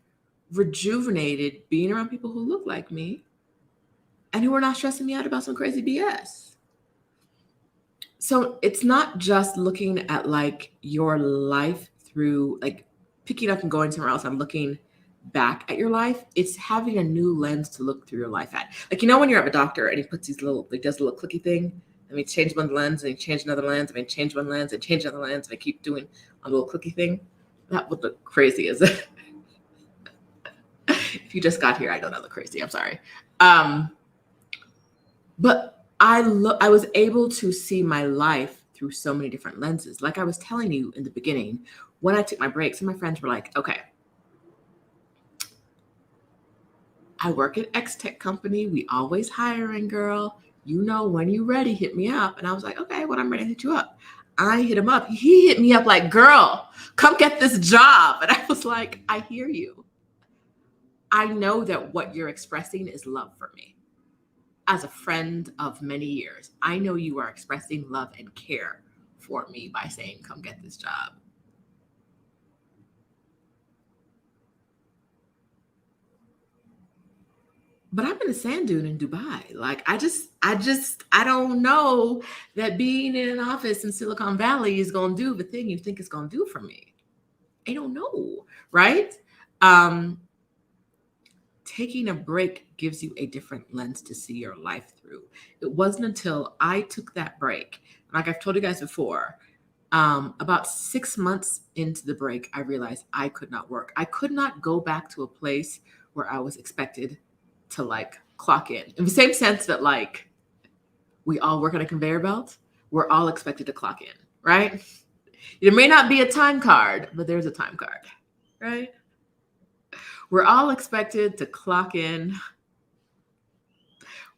rejuvenated being around people who look like me and who are not stressing me out about some crazy BS. So it's not just looking at like your life through like picking up and going somewhere else. I'm looking back at your life. It's having a new lens to look through your life at. Like, you know, when you're at a doctor and he puts these little, like does a little clicky thing. I mean, change one lens and change another lens. I mean, change one lens and change another lens. And I keep doing a little clicky thing. That would look crazy, is it? If you just got here, I know that look crazy. I'm sorry. But I was able to see my life through so many different lenses. Like I was telling you in the beginning, when I took my breaks, and my friends were like, okay, I work at X Tech company. We always hiring, girl. You know, when you ready, hit me up. And I was like, okay, when I'm ready to hit you up. I hit him up. He hit me up like, girl, come get this job. And I was like, I hear you. I know that what you're expressing is love for me. As a friend of many years, I know you are expressing love and care for me by saying, come get this job. But I'm in a sand dune in Dubai. Like, I don't know that being in an office in Silicon Valley is going to do the thing you think it's going to do for me. I don't know, right? Taking a break gives you a different lens to see your life through. It wasn't until I took that break, like I've told you guys before, about 6 months into the break, I realized I could not work. I could not go back to a place where I was expected to like clock in the same sense that like we all work on a conveyor belt. We're all expected to clock in, right? There may not be a time card, but there's a time card, right? We're all expected to clock in.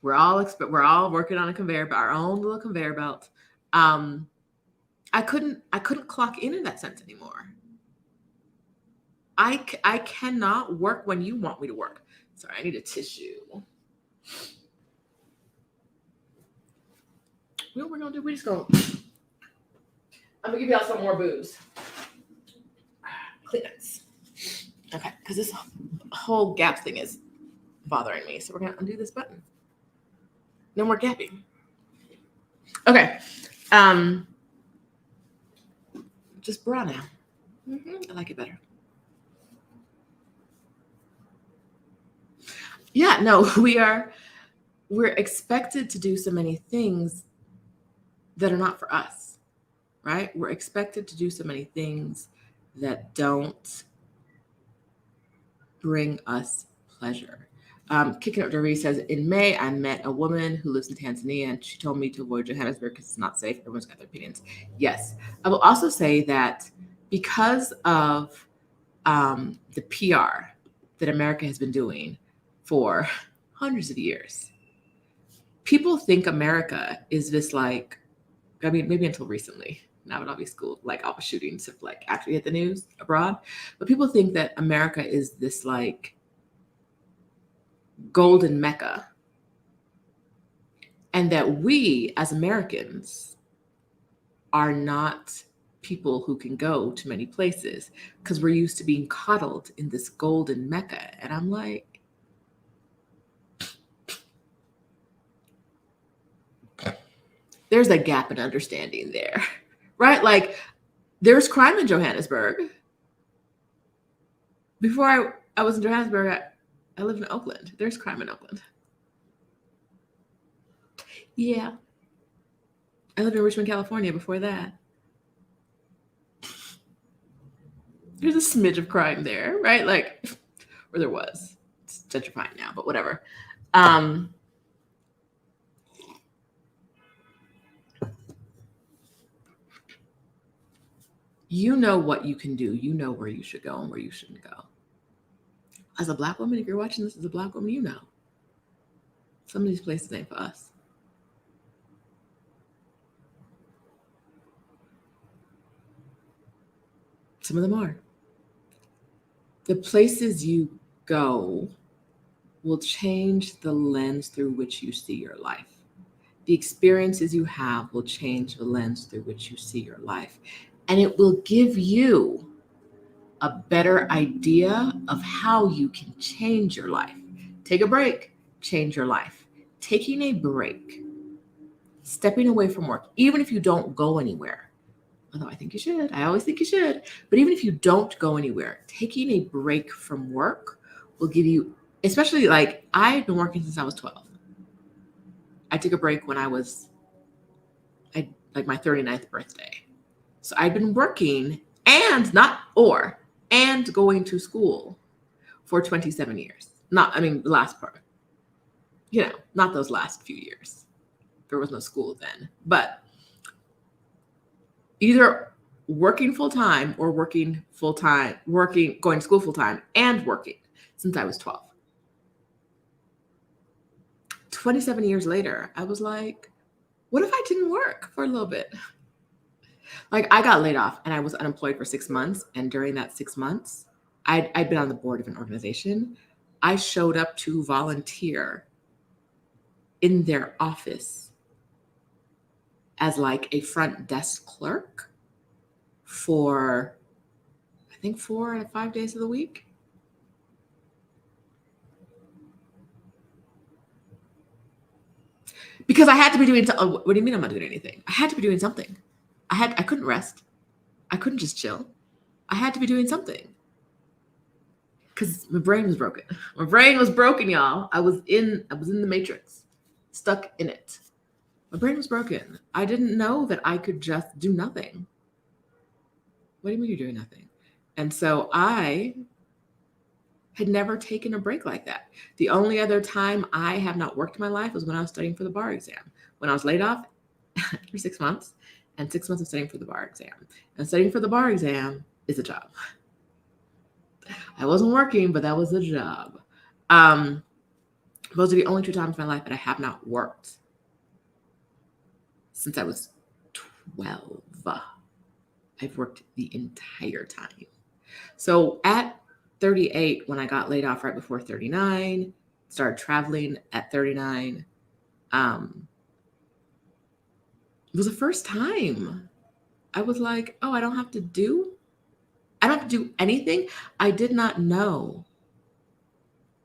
We're all working on a conveyor belt, our own little conveyor belt. I couldn't clock in that sense anymore. I cannot work when you want me to work. Sorry, I need a tissue. You know what we're gonna do? I'm gonna give y'all some more booze. Kleenex. Okay, because this whole gap thing is bothering me. So we're gonna undo this button. No more gapping. Okay. Just bra now. I like it better. Yeah, no, we're expected to do so many things that are not for us, right? We're expected to do so many things that don't bring us pleasure. Kicking Up Dory says, in May, I met a woman who lives in Tanzania, and she told me to avoid Johannesburg because it's not safe. Everyone's got their opinions. Yes. I will also say that because of the PR that America has been doing for hundreds of years, people think America is this like, I mean, maybe until recently. Now it all be school, like all the shootings have like actually hit the news abroad. But people think that America is this like golden Mecca. And that we as Americans are not people who can go to many places because we're used to being coddled in this golden Mecca. And I'm like, there's a gap in understanding there, right? Like there's crime in Johannesburg. Before I was in Johannesburg, I lived in Oakland. There's crime in Oakland. Yeah. I lived in Richmond, California before that. There's a smidge of crime there, right? Like, or there was. It's gentrifying now, but whatever. You know what you can do. You know where you should go and where you shouldn't go. As a Black woman, if you're watching this as a Black woman, you know. Some of these places ain't for us. Some of them are. The places you go will change the lens through which you see your life. The experiences you have will change the lens through which you see your life. And it will give you a better idea of how you can change your life. Take a break, change your life. Taking a break, stepping away from work, even if you don't go anywhere, although I think you should, I always think you should, but even if you don't go anywhere, taking a break from work will give you, especially like I've been working since I was 12. I took a break when I was like my 39th birthday. So I'd been working and going to school for 27 years. The last part, not those last few years. There was no school then, but either working full-time or going to school full-time and working since I was 12. 27 years later, I was like, what if I didn't work for a little bit? Like, I got laid off and I was unemployed for 6 months. And during that 6 months, I'd been on the board of an organization. I showed up to volunteer in their office as like a front desk clerk for, I think, 4 out of 5 days of the week. Because I had to be doing something. What do you mean I'm not doing anything? I had to be doing something. I couldn't rest. I couldn't just chill. I had to be doing something. Because my brain was broken. My brain was broken, y'all. I was in the matrix, stuck in it. My brain was broken. I didn't know that I could just do nothing. What do you mean you're doing nothing? And so I had never taken a break like that. The only other time I have not worked in my life was when I was studying for the bar exam. When I was laid off for 6 months, and 6 months of studying for the bar exam. And studying for the bar exam is a job. I wasn't working, but that was a job. Those are the only 2 times in my life that I have not worked since I was 12. I've worked the entire time. So at 38, when I got laid off right before 39, started traveling at 39, it was the first time I was like, oh, I don't have to do anything. I did not know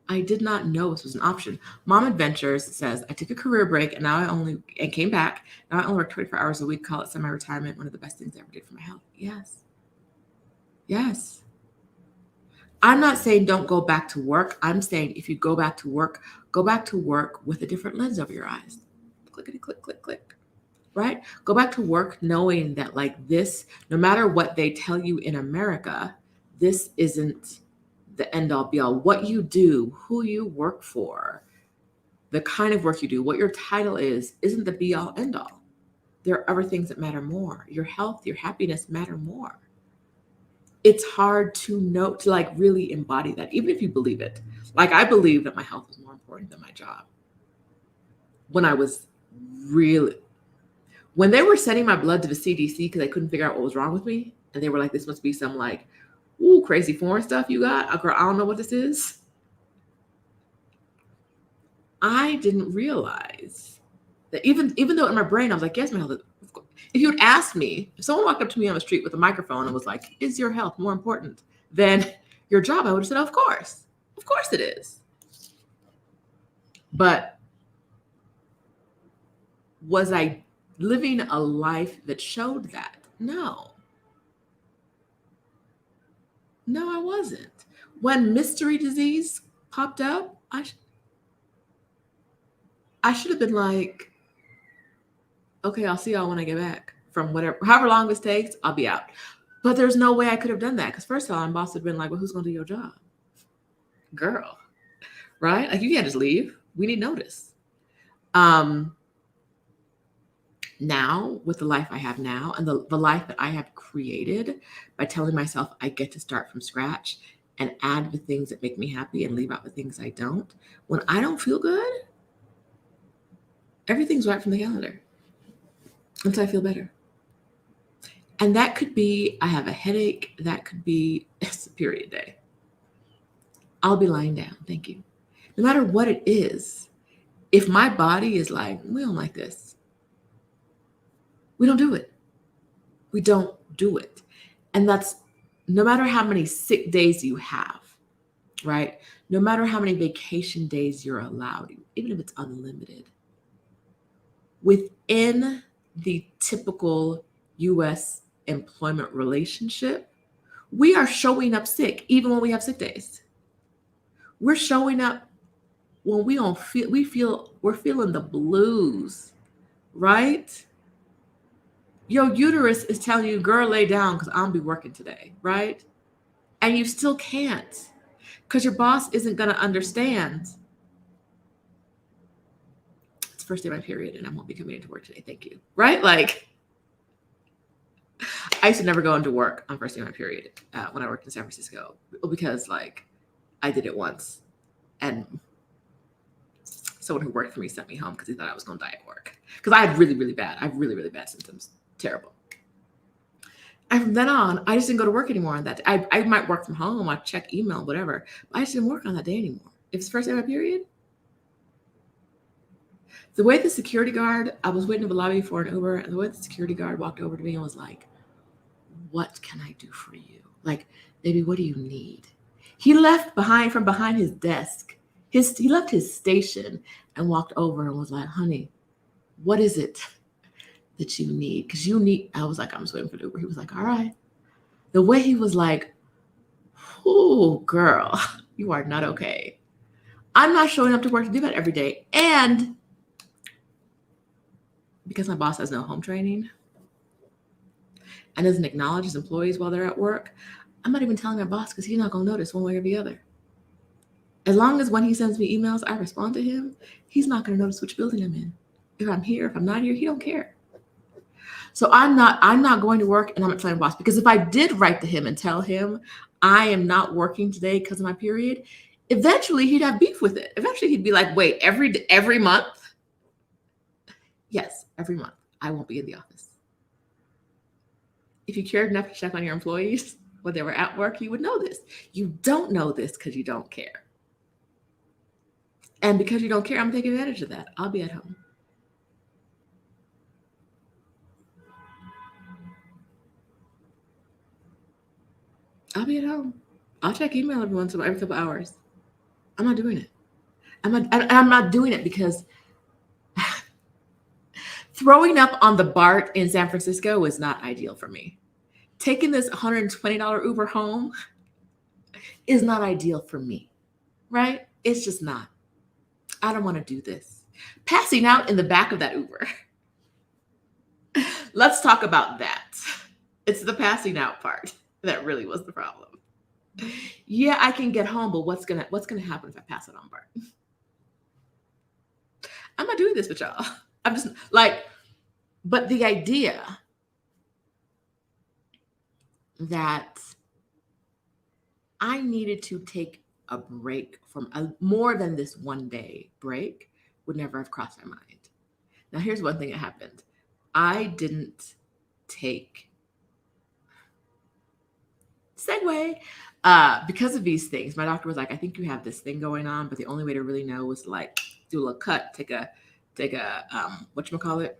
this was an option. Mom Adventures says, I took a career break and came back. Now I only work 24 hours a week, call it semi-retirement. One of the best things I ever did for my health. Yes. I'm not saying don't go back to work. I'm saying if you go back to work with a different lens over your eyes. Clickety, click, click, click. Right? Go back to work knowing that like this, no matter what they tell you in America, this isn't the end all be all. What you do, who you work for, the kind of work you do, what your title is, isn't the be all end all. There are other things that matter more. Your health, your happiness matter more. It's hard to like really embody that, even if you believe it. Like I believe that my health is more important than my job. When they were sending my blood to the CDC because they couldn't figure out what was wrong with me, and they were like, this must be some like, ooh, crazy foreign stuff you got. Girl, I don't know what this is. I didn't realize that even though in my brain I was like, yes, my health. If you had asked me, if someone walked up to me on the street with a microphone and was like, is your health more important than your job? I would have said, of course it is. But was I living a life that showed that? No, I wasn't. When mystery disease popped up, I should have been like, okay, I'll see y'all when I get back from however long this takes, I'll be out. But there's no way I could have done that. Because first of all, my boss would have been like, well, who's going to do your job? Girl, right? Like you can't just leave. We need notice. Now, with the life I have now and the life that I have created by telling myself I get to start from scratch and add the things that make me happy and leave out the things I don't. When I don't feel good, everything's right from the calendar until I feel better. And that could be, I have a headache. That could be, it's a period day. I'll be lying down. Thank you. No matter what it is, if my body is like, we don't like this, we don't do it. We don't do it. And that's no matter how many sick days you have, right? No matter how many vacation days you're allowed, even if it's unlimited, within the typical U.S. employment relationship, we are showing up sick even when we have sick days. We're showing up when we're feeling the blues, right? Your uterus is telling you, girl, lay down because I'll be working today, right? And you still can't. because your boss isn't going to understand. It's the first day of my period and I won't be coming into work today. Thank you. Right? Like, I used to never go into work on first day of my period when I worked in San Francisco because like I did it once and someone who worked for me sent me home because he thought I was going to die at work because I have really really bad symptoms. Terrible. And from then on, I just didn't go to work anymore on that day. I might work from home, I check email, whatever, but I just didn't work on that day anymore. If it's the first day of my period, the way the security guard, I was waiting in the lobby for an Uber, and the way the security guard walked over to me and was like, "What can I do for you? Like, baby, what do you need?" He left from behind his desk. He left his station and walked over and was like, "Honey, what is it that you need?" Because you need, I was like, I'm just waiting for the Uber. He was like, all right. The way he was like, oh, girl, you are not okay. I'm not showing up to work to do that every day. And because my boss has no home training and doesn't acknowledge his employees while they're at work, I'm not even telling my boss because he's not going to notice one way or the other. As long as when he sends me emails, I respond to him, he's not going to notice which building I'm in. If I'm here, if I'm not here, he don't care. So I'm not going to work and I'm not telling my boss, because if I did write to him and tell him I am not working today because of my period, eventually he'd have beef with it. Eventually he'd be like, wait, every month? Yes, every month. I won't be in the office. If you cared enough to check on your employees when they were at work, you would know this. You don't know this because you don't care. And because you don't care, I'm taking advantage of that. I'll be at home. I'll be at home. I'll check email every couple hours. I'm not doing it. I'm not doing it because throwing up on the BART in San Francisco was not ideal for me. Taking this $120 Uber home is not ideal for me, right? It's just not. I don't want to do this. Passing out in the back of that Uber. Let's talk about that. It's the passing out part that really was the problem. Yeah, I can get home, but what's gonna happen if I pass it on BART? I'm not doing this with y'all. I'm just like, but the idea that I needed to take a break from more than this one day break would never have crossed my mind. Now, here's one thing that happened. I didn't take segue because of these things. My doctor was like, I think you have this thing going on, but the only way to really know was to like do a little cut, take a whatchamacallit,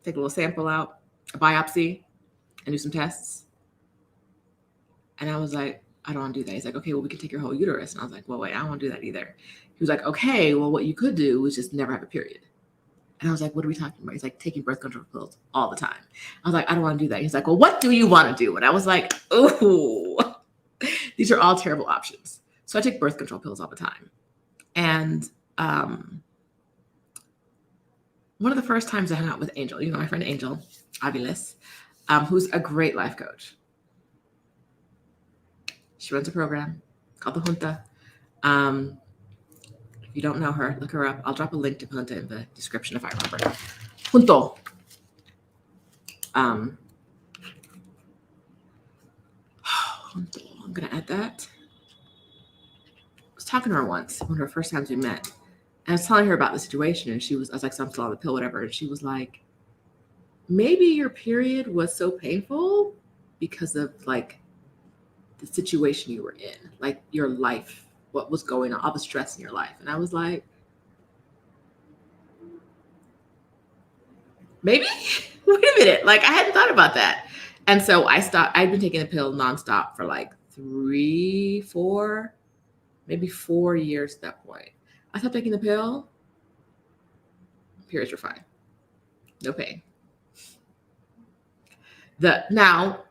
take a little sample out, a biopsy, and do some tests. And I was like, I don't want to do that. He's like, okay, well, we can take your whole uterus. And I was like, well, wait, I don't want to do that either. He was like, okay, well, what you could do is just never have a period. And I was like, what are we talking about? He's like, taking birth control pills all the time. I was like, I don't want to do that. He's like, well, what do you want to do? And I was like, ooh, these are all terrible options. So I take birth control pills all the time. And one of the first times I hung out with Angel, my friend Angel Aviles, who's a great life coach. She runs a program called the Junta. If you don't know her, look her up. I'll drop a link to Junta in the description if I remember. Junto. I'm going to add that. I was talking to her once, one of her first times we met. And I was telling her about the situation, and I was like, so I'm still on the pill, whatever. And she was like, maybe your period was so painful because of like the situation you were in, like your life, what was going on, all the stress in your life. And I was like, maybe? Wait a minute. Like I hadn't thought about that. And so I stopped. I'd been taking the pill nonstop for like 3, 4, maybe 4 years at that point. I stopped taking the pill. Periods were fine. No pain. Now,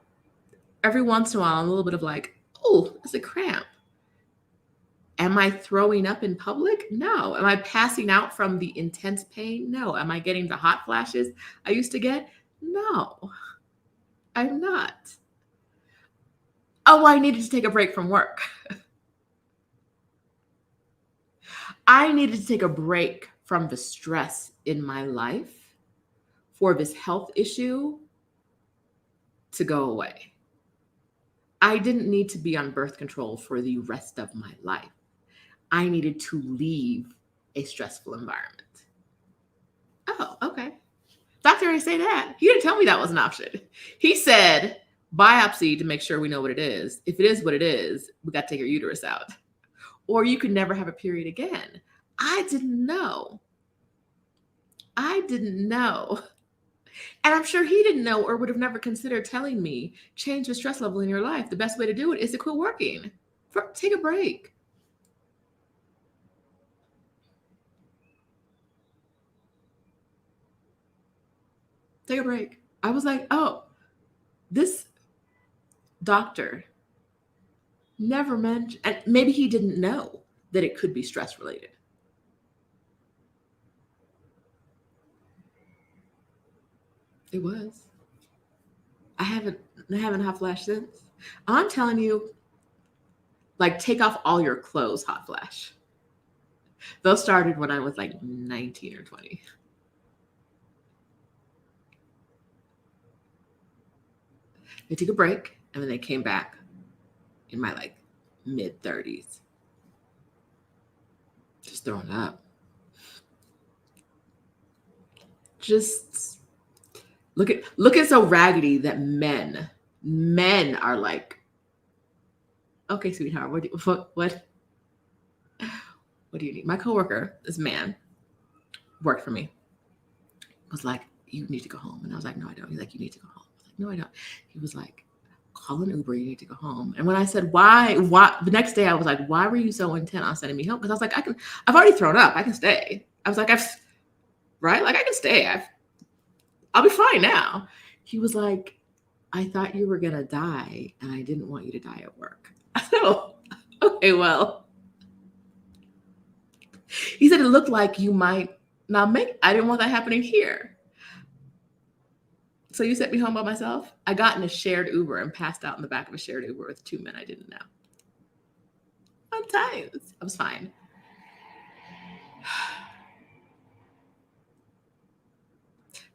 every once in a while, I'm a little bit of like, oh, it's a cramp. Am I throwing up in public? No. Am I passing out from the intense pain? No. Am I getting the hot flashes I used to get? No, I'm not. Oh, I needed to take a break from work. I needed to take a break from the stress in my life for this health issue to go away. I didn't need to be on birth control for the rest of my life. I needed to leave a stressful environment. Oh, okay. Doctor already say that. He didn't tell me that was an option. He said biopsy to make sure we know what it is. If it is what it is, we got to take your uterus out. Or you could never have a period again. I didn't know. And I'm sure he didn't know or would have never considered telling me, change the stress level in your life. The best way to do it is to quit working. Take a break. Take a break. I was like, oh, this doctor never mentioned, and maybe he didn't know that it could be stress related. It was. I haven't hot flash since. I'm telling you, like, take off all your clothes, hot flash. Those started when I was like 19 or 20. They took a break and then they came back in my like mid 30s. Just throwing up. Just look at so raggedy that men are like, okay, sweetheart, what do you need? My coworker, this man, worked for me, was like, you need to go home. And I was like, no, I don't. He's like, you need to go home. I was like, no, I don't. He was like, call an Uber, you need to go home. And when I said, why, the next day I was like, why were you so intent on sending me home? Because I was like, I've already thrown up. I can stay. I was like, right? Like, I can stay. I'll be fine now. He was like, I thought you were going to die and I didn't want you to die at work. I said, oh, okay, well. He said, it looked like you might not make, I didn't want that happening here. So you sent me home by myself? I got in a shared Uber and passed out in the back of a shared Uber with two men I didn't know. Fun times. I was fine.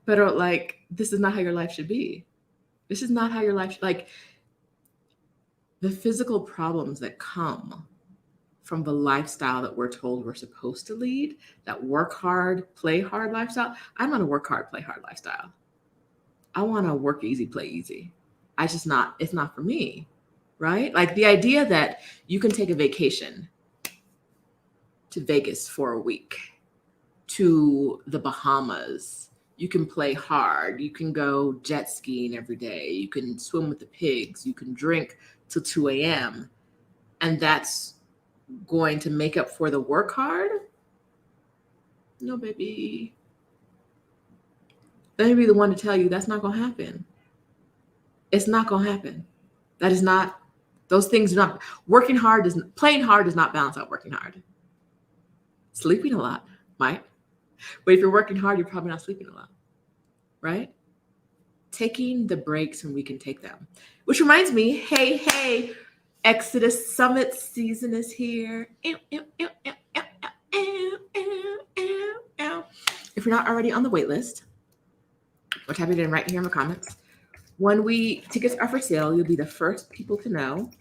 But like, this is not how your life should be. This is not how your life should, like, the physical problems that come from the lifestyle that we're told we're supposed to lead, that work hard, play hard lifestyle. I'm on a work hard, play hard lifestyle. I want to work easy, play easy. It's not for me, right? Like the idea that you can take a vacation to Vegas for a week, to the Bahamas. You can play hard. You can go jet skiing every day. You can swim with the pigs. You can drink till 2 a.m. And that's going to make up for the work hard? No, baby. Let me be the one to tell you that's not going to happen. It's not going to happen. That is not, those things do not, playing hard does not balance out working hard. Sleeping a lot might. But if you're working hard, you're probably not sleeping a lot, right? Taking the breaks when we can take them. Which reminds me, hey, Exodus Summit season is here. If you're not already on the wait list, or type it in right here in the comments. When tickets are for sale, you'll be the first people to know.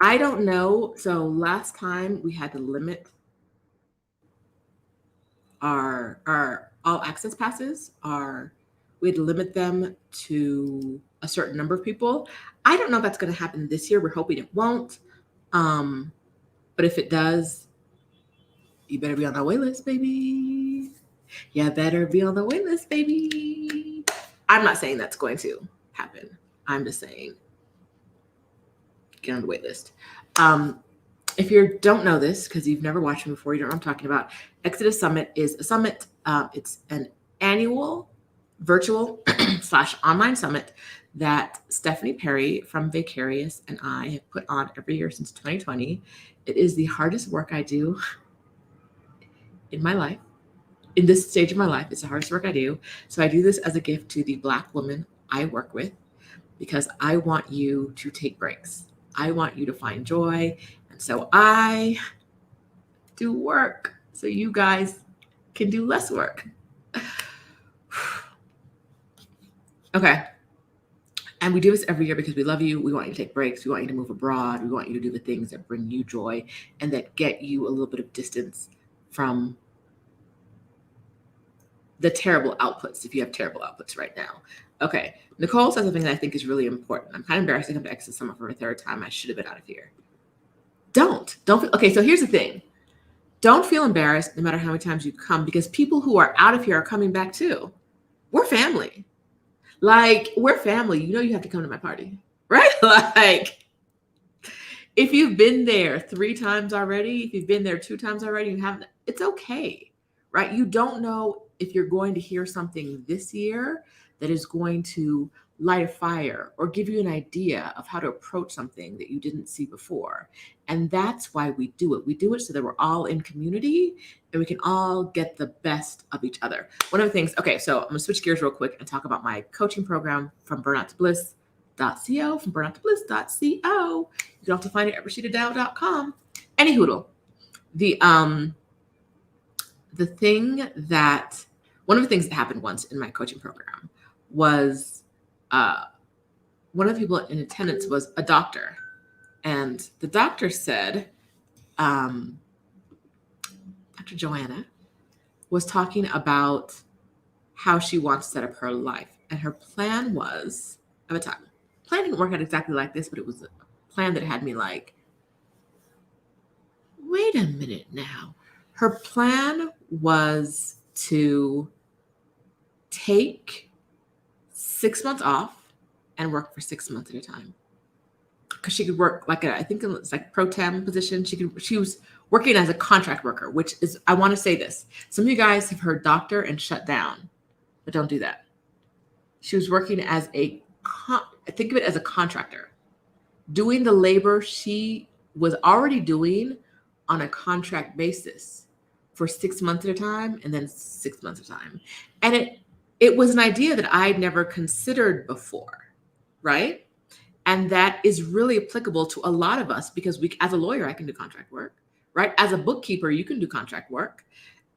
I don't know. So last time we had to limit our all access passes. We had to limit them to a certain number of people. I don't know if that's going to happen this year. We're hoping it won't. But if it does, you better be on the wait list, baby. You better be on the wait list, baby. I'm not saying that's going to happen. I'm just saying get on the wait list. If you don't know this, because you've never watched me before, you don't know what I'm talking about, Exodus Summit is a summit. It's an annual virtual / online summit that Stephanie Perry from Vicarious and I have put on every year since 2020. It is the hardest work I do in my life. In this stage of my life, it's the hardest work I do. So I do this as a gift to the Black women I work with, because I want you to take breaks. I want you to find joy. And so I do work so you guys can do less work. Okay. And we do this every year because we love you. We want you to take breaks. We want you to move abroad. We want you to do the things that bring you joy and that get you a little bit of distance from the terrible outputs, if you have terrible outputs right now. Okay. Nicole says something that I think is really important. I'm kind of embarrassed to come to Exit Summit for a third time. I should have been out of here. Don't feel, okay. So here's the thing. Don't feel embarrassed no matter how many times you come, because people who are out of here are coming back too. We're family. Like, we're family. You know, you have to come to my party, right? Like, if you've been there 3 times already, if you've been there 2 times already, you haven't, it's okay, right? You don't know if you're going to hear something this year that is going to light a fire or give you an idea of how to approach something that you didn't see before. And that's why we do it. We do it so that we're all in community and we can all get the best of each other. One of the things, okay, so I'm gonna switch gears real quick and talk about my coaching program from burnouttobliss.co, from burnouttobliss.co. You can also find it at RoshidaDowe.com. Any hoodle. The thing that, one of the things that happened once in my coaching program was one of the people in attendance was a doctor. And the doctor said, Dr. Joanna was talking about how she wants to set up her life. And her plan was, at the time, plan didn't work out exactly like this, but it was a plan that had me like, wait a minute now. Her plan was to take 6 months off and work for 6 months at a time. Because she could work like I think it's like pro tem position. She was working as a contract worker, which is, I want to say this. Some of you guys have heard doctor and shut down, but don't do that. She was working as think of it as a contractor, doing the labor she was already doing on a contract basis for 6 months at a time and then 6 months at a time. And it was an idea that I'd never considered before, right? And that is really applicable to a lot of us because as a lawyer, I can do contract work, right? As a bookkeeper, you can do contract work.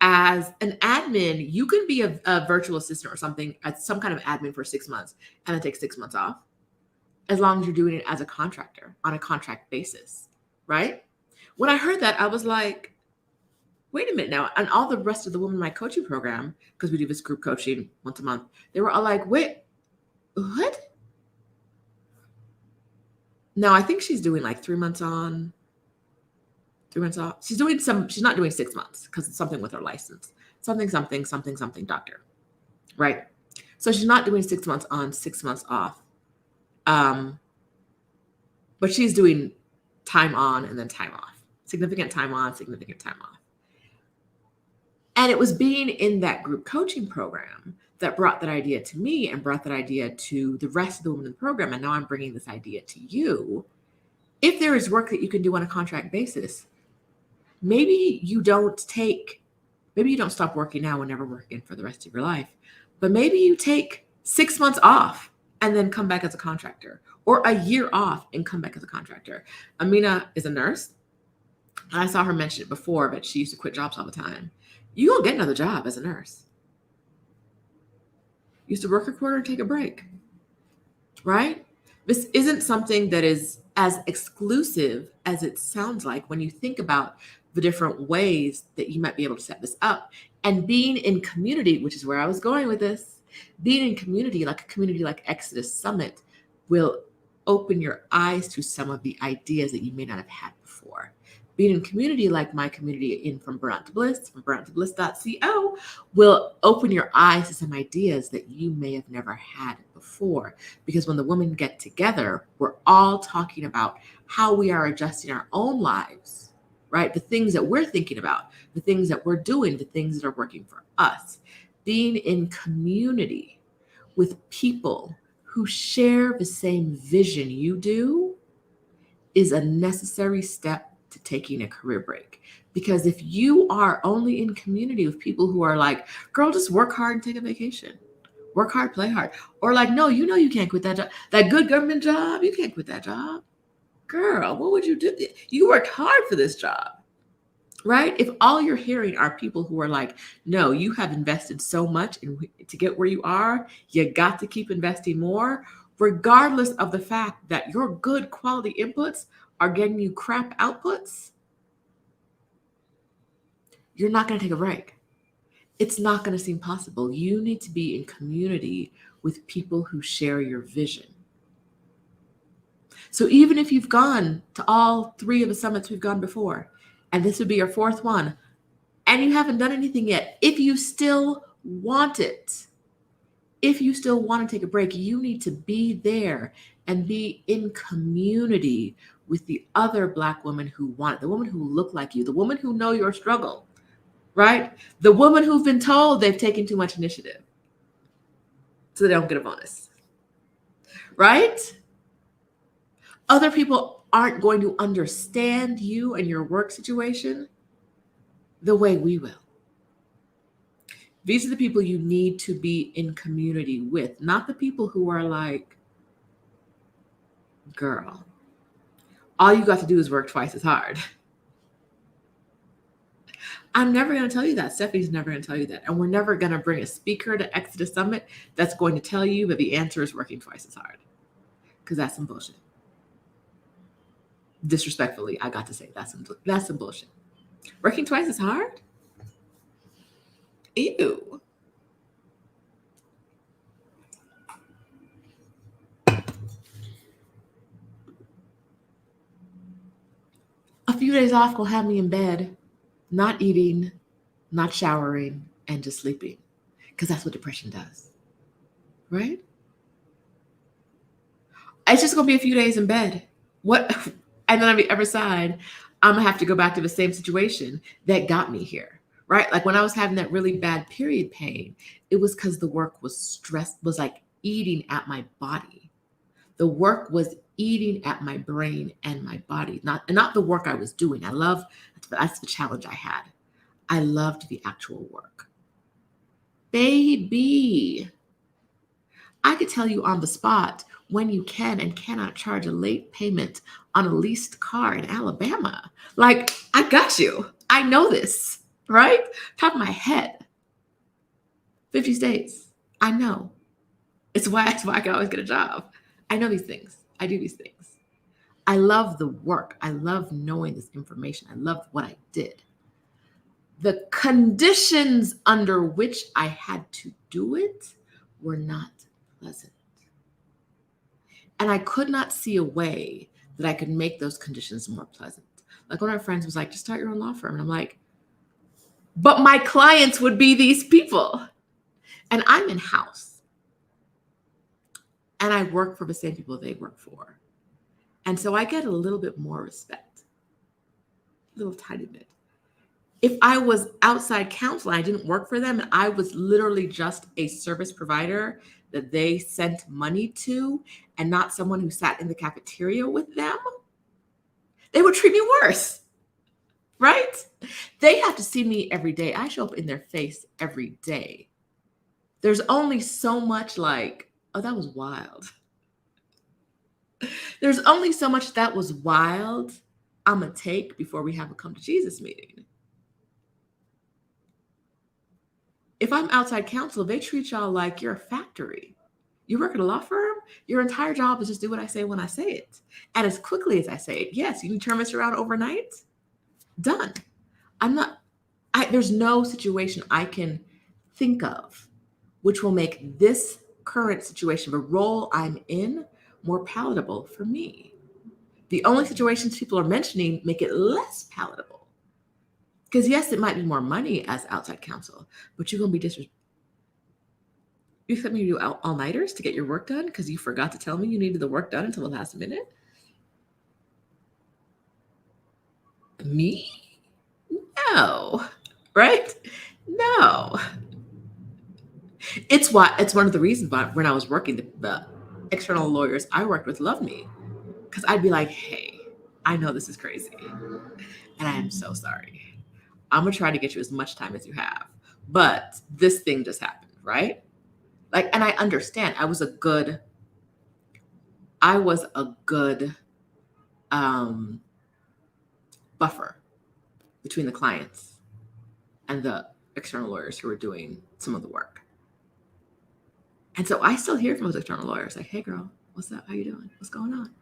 As an admin, you can be a virtual assistant or something, some kind of admin for 6 months and then take 6 months off, as long as you're doing it as a contractor on a contract basis, right? When I heard that, I was like, wait a minute now. And all the rest of the women in my coaching program, because we do this group coaching once a month, they were all like, wait, what? No, I think she's doing like 3 months on, 3 months off. She's not doing 6 months because it's something with her license. Something, doctor, right? So she's not doing 6 months on, 6 months off. But she's doing time on and then time off. Significant time on, significant time off. And it was being in that group coaching program that brought that idea to me and brought that idea to the rest of the women in the program. And now I'm bringing this idea to you. If there is work that you can do on a contract basis, maybe you don't stop working now and never work again for the rest of your life, but maybe you take 6 months off and then come back as a contractor, or a year off and come back as a contractor. Amina is a nurse. I saw her mention it before, but she used to quit jobs all the time. You don't get another job as a nurse. You used to work a quarter and take a break, right? This isn't something that is as exclusive as it sounds like when you think about the different ways that you might be able to set this up. And being in community, which is where I was going with this, being in community, like a community like Exodus Summit, will open your eyes to some of the ideas that you may not have had before. Being in community like my community from Burnout to Bliss, from burnouttobliss.co, will open your eyes to some ideas that you may have never had before. Because when the women get together, we're all talking about how we are adjusting our own lives, right? The things that we're thinking about, the things that we're doing, the things that are working for us. Being in community with people who share the same vision you do is a necessary step to taking a career break. Because if you are only in community with people who are like, girl, just work hard and take a vacation. Work hard, play hard. Or like, no, you know you can't quit that job. That good government job, you can't quit that job. girl, what would you do? You worked hard for this job, right? If all you're hearing are people who are like, no, you have invested so much to get where you are, you got to keep investing more, regardless of the fact that your good quality inputs are getting you crap outputs, you're not going to take a break. It's not going to seem possible. You need to be in community with people who share your vision. So even if you've gone to all 3 of the summits we've gone before, and this would be your 4th one, and you haven't done anything yet, if you still want it, if you still want to take a break, you need to be there and be in community with the other Black women who want it, the women who look like you, the women who know your struggle, right? The women who've been told they've taken too much initiative so they don't get a bonus, right? Other people aren't going to understand you and your work situation the way we will. These are the people you need to be in community with, not the people who are like, girl, all you got to do is work twice as hard. I'm never going to tell you that. Stephanie's never going to tell you that. And we're never going to bring a speaker to Exodus Summit that's going to tell you that the answer is working twice as hard. Because that's some bullshit. Disrespectfully, I got to say that's some bullshit. Working twice as hard? Ew. A few days off will have me in bed, not eating, not showering, and just sleeping. Because that's what depression does. Right? It's just going to be a few days in bed. What? And then on the other side, I'm going to have to go back to the same situation that got me here. Right? Like when I was having that really bad period pain, it was because the work was like eating at my body. The work was eating at my brain and my body, not the work I was doing. That's the challenge I had. I loved the actual work. Baby, I could tell you on the spot when you can and cannot charge a late payment on a leased car in Alabama. Like, I got you. I know this, right? Top of my head. 50 states. I know. It's why I can always get a job. I know these things. I do these things. I love the work. I love knowing this information. I love what I did. The conditions under which I had to do it were not pleasant. And I could not see a way that I could make those conditions more pleasant. Like one of our friends was like, just start your own law firm. And I'm like, but my clients would be these people. And I'm in-house. And I work for the same people they work for. And so I get a little bit more respect. A little tiny bit. If I was outside counsel, I didn't work for them, and I was literally just a service provider that they sent money to and not someone who sat in the cafeteria with them, they would treat me worse, right? They have to see me every day. I show up in their face every day. There's only so much like, oh, that was wild. There's only so much that was wild I'm going to take before we have a come to Jesus meeting. If I'm outside counsel, they treat y'all like you're a factory. You work at a law firm, your entire job is just do what I say when I say it. And as quickly as I say it. Yes, you can turn this around overnight. Done. There's no situation I can think of which will make this current situation, the role I'm in, more palatable for me. The only situations people are mentioning make it less palatable. Because yes, it might be more money as outside counsel, but you're going to be disrespectful. You expect me to do all-nighters to get your work done because you forgot to tell me you needed the work done until the last minute? Me? No. Right? No. It's one of the reasons why when I was working, the external lawyers I worked with loved me. Because I'd be like, hey, I know this is crazy. And I am so sorry. I'm going to try to get you as much time as you have. But this thing just happened, right? Like, and I understand. I was a good buffer between the clients and the external lawyers who were doing some of the work. And so I still hear from those external lawyers like, hey girl, what's up? How you doing? What's going on?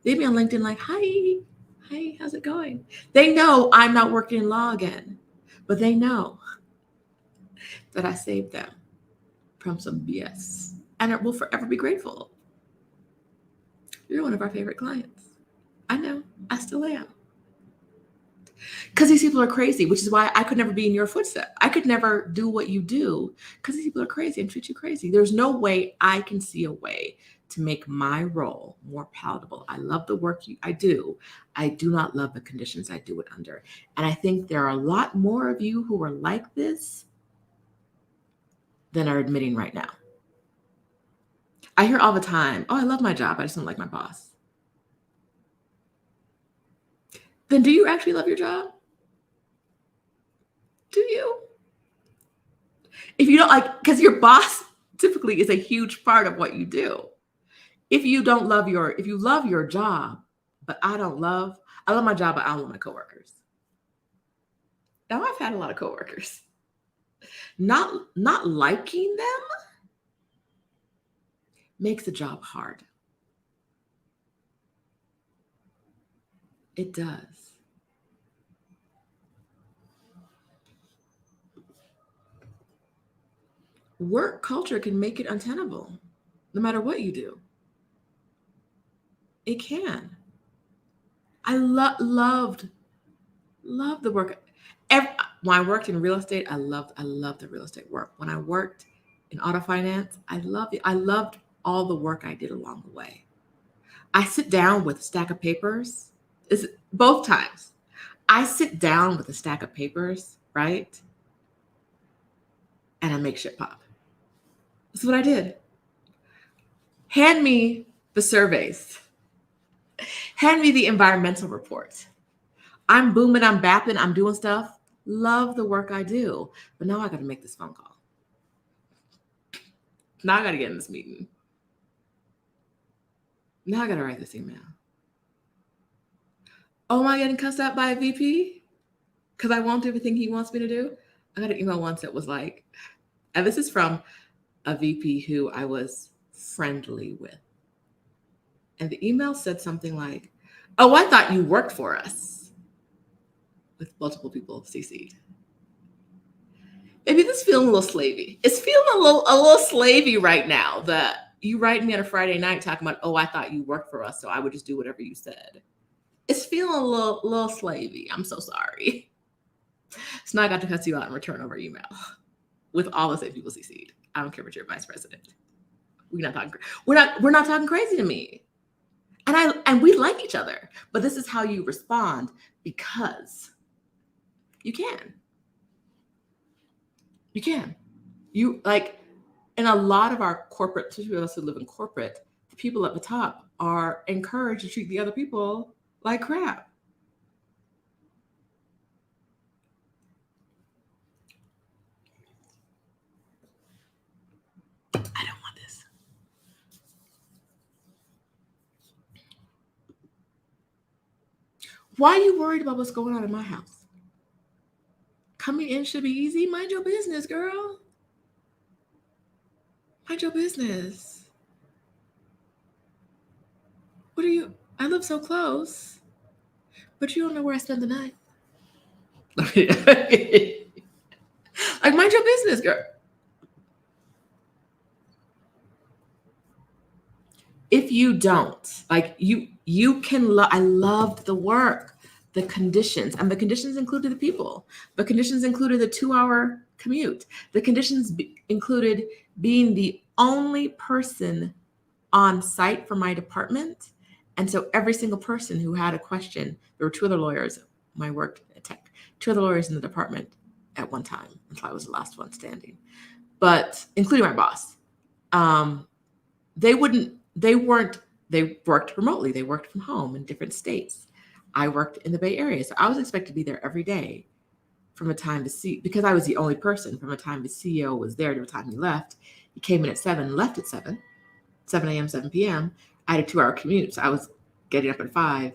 They'd be on LinkedIn like, hi, how's it going? They know I'm not working in law again, but they know that I saved them from some BS. And I will forever be grateful. You're one of our favorite clients. I know, I still am. Because these people are crazy, which is why I could never be in your footsteps. I could never do what you do because these people are crazy and treat you crazy. There's no way I can see a way to make my role more palatable. I love the work I do. I do not love the conditions I do it under. And I think there are a lot more of you who are like this than are admitting right now. I hear all the time, oh, I love my job. I just don't like my boss. Then do you actually love your job? Do you? If you don't because your boss typically is a huge part of what you do. If you love your job, but I love my job, but I don't love my coworkers. Now I've had a lot of coworkers. Not liking them makes the job hard. It does. Work culture can make it untenable, no matter what you do. It can. I loved the work. When I worked in real estate, I loved the real estate work. When I worked in auto finance, I loved all the work I did along the way. I sit down with a stack of papers. Both times. I sit down with a stack of papers, right? And I make shit pop. This is what I did. Hand me the surveys. Hand me the environmental reports. I'm booming, I'm bapping, I'm doing stuff. Love the work I do. But now I got to make this phone call. Now I got to get in this meeting. Now I got to write this email. Oh, am I getting cussed out by a VP? Because I won't do everything he wants me to do? I got an email once that was like, and this is from a VP who I was friendly with. And the email said something like, oh, I thought you worked for us. With multiple people CC'd. Maybe this is feeling a little slavey. It's feeling a little slavey right now that you write me on a Friday night talking about, oh, I thought you worked for us, so I would just do whatever you said. It's feeling a little slavey. I'm so sorry. So now I got to cuss you out and return over email with all the same people CC'd. I don't care what you're vice president. We're not talking crazy to me. And we like each other, but this is how you respond because you can. You can. You like in a lot of our corporate, especially of us who live in corporate, the people at the top are encouraged to treat the other people like crap. I don't want this. Why are you worried about what's going on in my house? Coming in should be easy. Mind your business, girl. Mind your business. I live so close, but you don't know where I spend the night. Like, mind your business, girl. If you don't, like you can I loved the work, the conditions, and the conditions included the people. The conditions included the 2-hour commute. The conditions included being the only person on site for my department. And so every single person who had a question, there were 2 other lawyers when I worked at tech, 2 other lawyers in the department at one time until I was the last one standing, but including my boss. They worked remotely. They worked from home in different states. I worked in the Bay Area. So I was expected to be there every day from the time because I was the only person from the time the CEO was there to the time he left. He came in at 7, left at 7 a.m., 7 p.m. I had a 2-hour commute. So I was getting up at 5,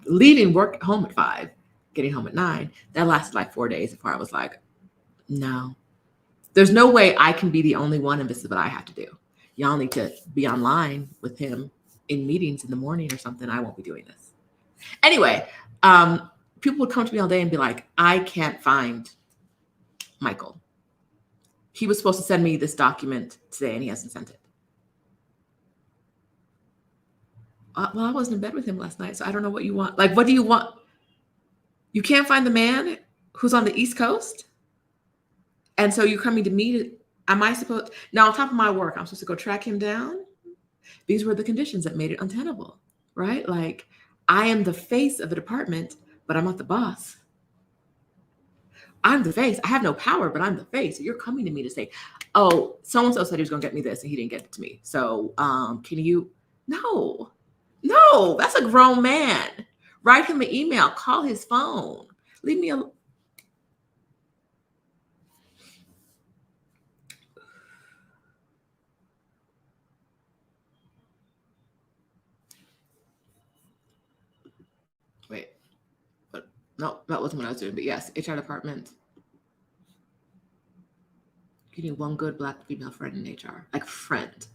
leaving work home at 5, getting home at 9. That lasted like 4 days before I was like, no, there's no way I can be the only one and this is what I have to do. Y'all need to be online with him in meetings in the morning or something. I won't be doing this. Anyway, people would come to me all day and be like, I can't find Michael. He was supposed to send me this document today and he hasn't sent it. Well, I wasn't in bed with him last night, so I don't know what you want. Like, what do you want? You can't find the man who's on the East Coast? And so you're coming to me. Am I supposed, now on top of my work, I'm supposed to go track him down? These were the conditions that made it untenable, right? Like, I am the face of the department, but I'm not the boss. I'm the face. I have no power, but I'm the face. So you're coming to me to say, oh, so-and-so said he was going to get me this and he didn't get it to me. So can you? No, that's a grown man. Write him an email, call his phone. Leave me alone. Wait, but no, that wasn't what I was doing. But yes, HR department. You need one good Black female friend in HR, like friend,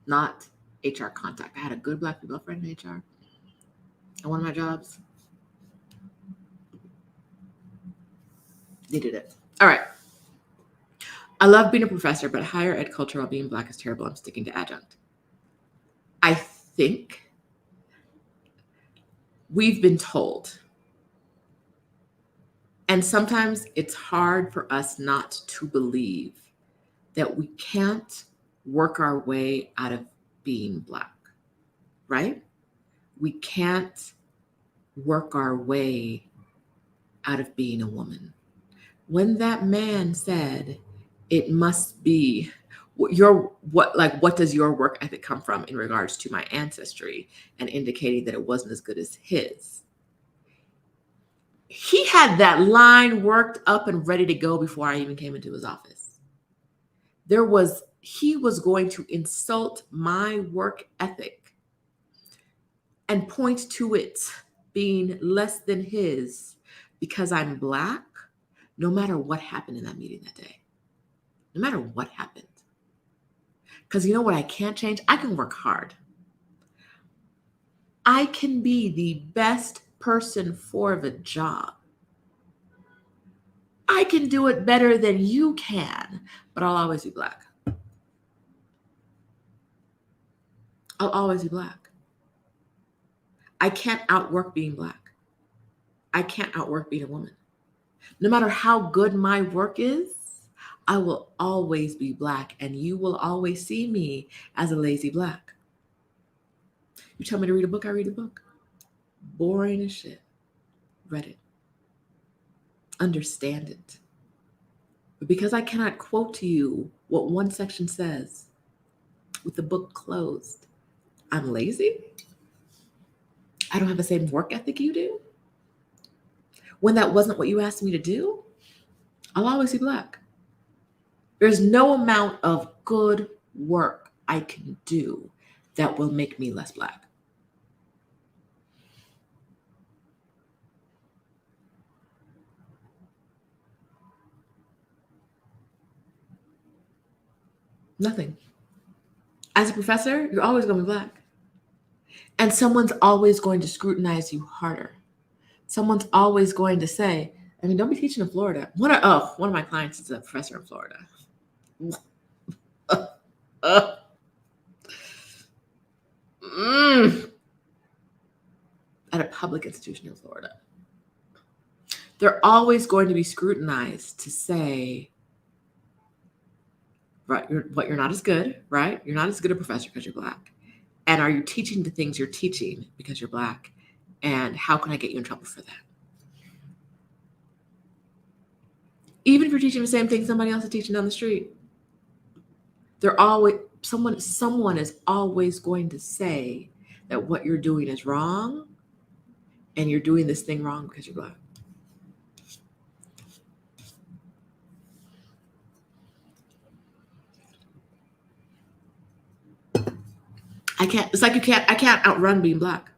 not HR contact. I had a good Black female friend in HR. And one of my jobs, they did it. All right. I love being a professor, but higher ed culture while being Black is terrible. I'm sticking to adjunct. I think we've been told, and sometimes it's hard for us not to believe that we can't work our way out of being Black, right? We can't work our way out of being a woman. When that man said, it must be what does your work ethic come from in regards to my ancestry, and indicating that it wasn't as good as his. He had that line worked up and ready to go before I even came into his office. He was going to insult my work ethic and point to it being less than his because I'm Black, no matter what happened in that meeting that day. No matter what happened. Because you know what I can't change? I can work hard. I can be the best person for the job. I can do it better than you can, but I'll always be Black. I'll always be Black. I can't outwork being Black. I can't outwork being a woman. No matter how good my work is, I will always be Black, and you will always see me as a lazy Black. You tell me to read a book, I read a book. Boring as shit. Read it. Understand it. But because I cannot quote to you what one section says with the book closed, I'm lazy? I don't have the same work ethic you do? When that wasn't what you asked me to do, I'll always be Black. There's no amount of good work I can do that will make me less Black. Nothing. As a professor, you're always going to be Black. And someone's always going to scrutinize you harder. Someone's always going to say, I mean, don't be teaching in Florida. One of my clients is a professor in Florida. At a public institution in Florida. They're always going to be scrutinized to say, right, you're not as good, right? You're not as good a professor because you're Black. And are you teaching the things you're teaching because you're Black? And how can I get you in trouble for that? Even if you're teaching the same thing somebody else is teaching down the street, someone is always going to say that what you're doing is wrong, and you're doing this thing wrong because you're Black. I can't, it's like I can't outrun being Black.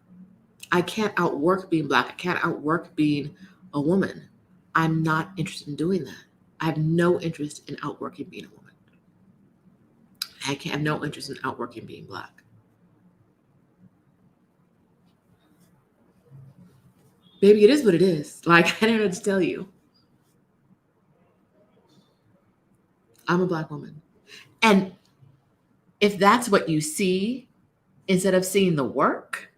I can't outwork being Black. I can't outwork being a woman. I'm not interested in doing that. I have no interest in outworking being a woman. I can't have no interest in outworking being Black. Baby, it is what it is. Like, I don't know what to tell you. I'm a Black woman. And if that's what you see, instead of seeing the work,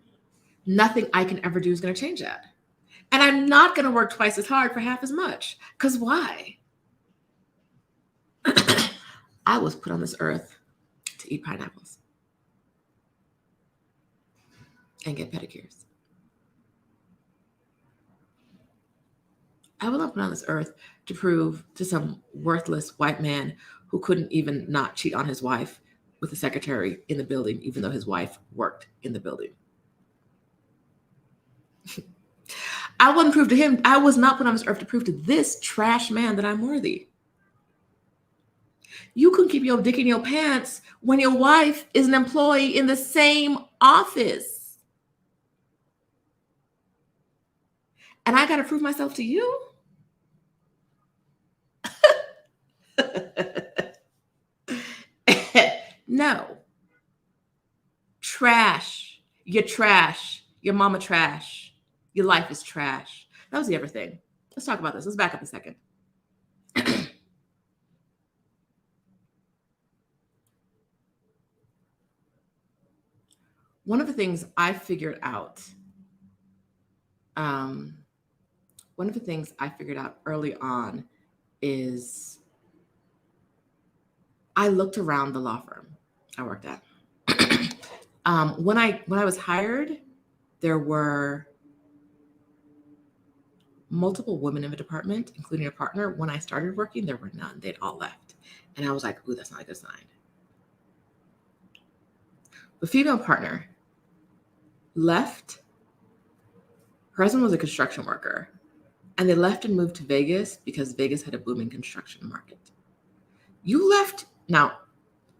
nothing I can ever do is going to change that. And I'm not going to work twice as hard for half as much. Because why? I was put on this earth to eat pineapples and get pedicures. I was not put on this earth to prove to some worthless white man who couldn't even not cheat on his wife with the secretary in the building, even though his wife worked in the building. I wasn't proved to him. I was not put on this earth to prove to this trash man that I'm worthy. You can keep your dick in your pants when your wife is an employee in the same office. And I got to prove myself to you? No. Trash. You're trash. Your mama trash. Your life is trash. That was the other thing. Let's talk about this. Let's back up a second. One of the things I figured out, early on is I looked around the law firm I worked at. When I was hired, there were multiple women in the department, including a partner. When I started working, there were none. They'd all left. And I was like, ooh, that's not a good sign. The female partner left. Her husband was a construction worker. And they left and moved to Vegas because Vegas had a booming construction market. You left. Now,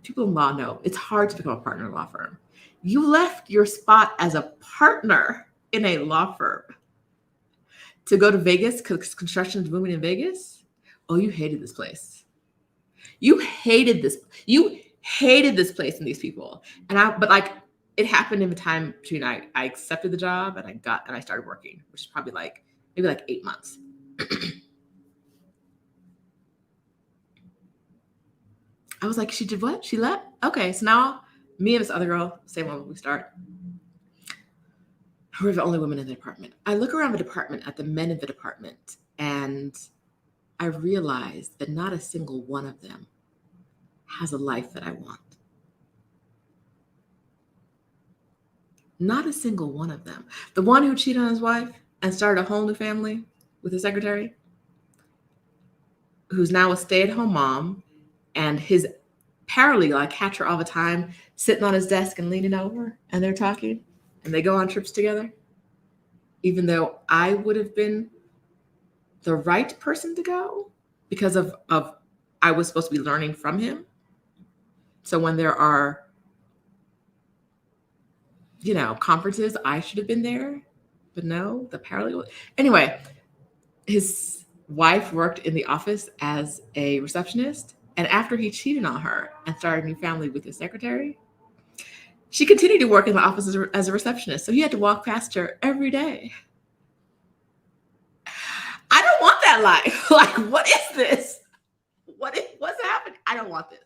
people in law know it's hard to become a partner in a law firm. You left your spot as a partner in a law firm to go to Vegas because construction is booming in Vegas. Oh, you hated this place. You hated this place and these people. But it happened in the time between I accepted the job and I started working, which is probably maybe 8 months. I was like, she did what? She left? Okay, so now me and this other girl, same one we start. We're the only women in the department. I look around the department at the men in the department, and I realize that not a single one of them has a life that I want. Not a single one of them. The one who cheated on his wife and started a whole new family with his secretary, who's now a stay-at-home mom, and his paralegal, I catch her all the time, sitting on his desk and leaning over, and they're talking, and they go on trips together, even though I would have been the right person to go because of I was supposed to be learning from him. So when there are, conferences, I should have been there, but no, the paralegal. Anyway, his wife worked in the office as a receptionist. And after he cheated on her and started a new family with his secretary, she continued to work in the office as a receptionist. So he had to walk past her every day. I don't want that life. What is this? What's happening? I don't want this.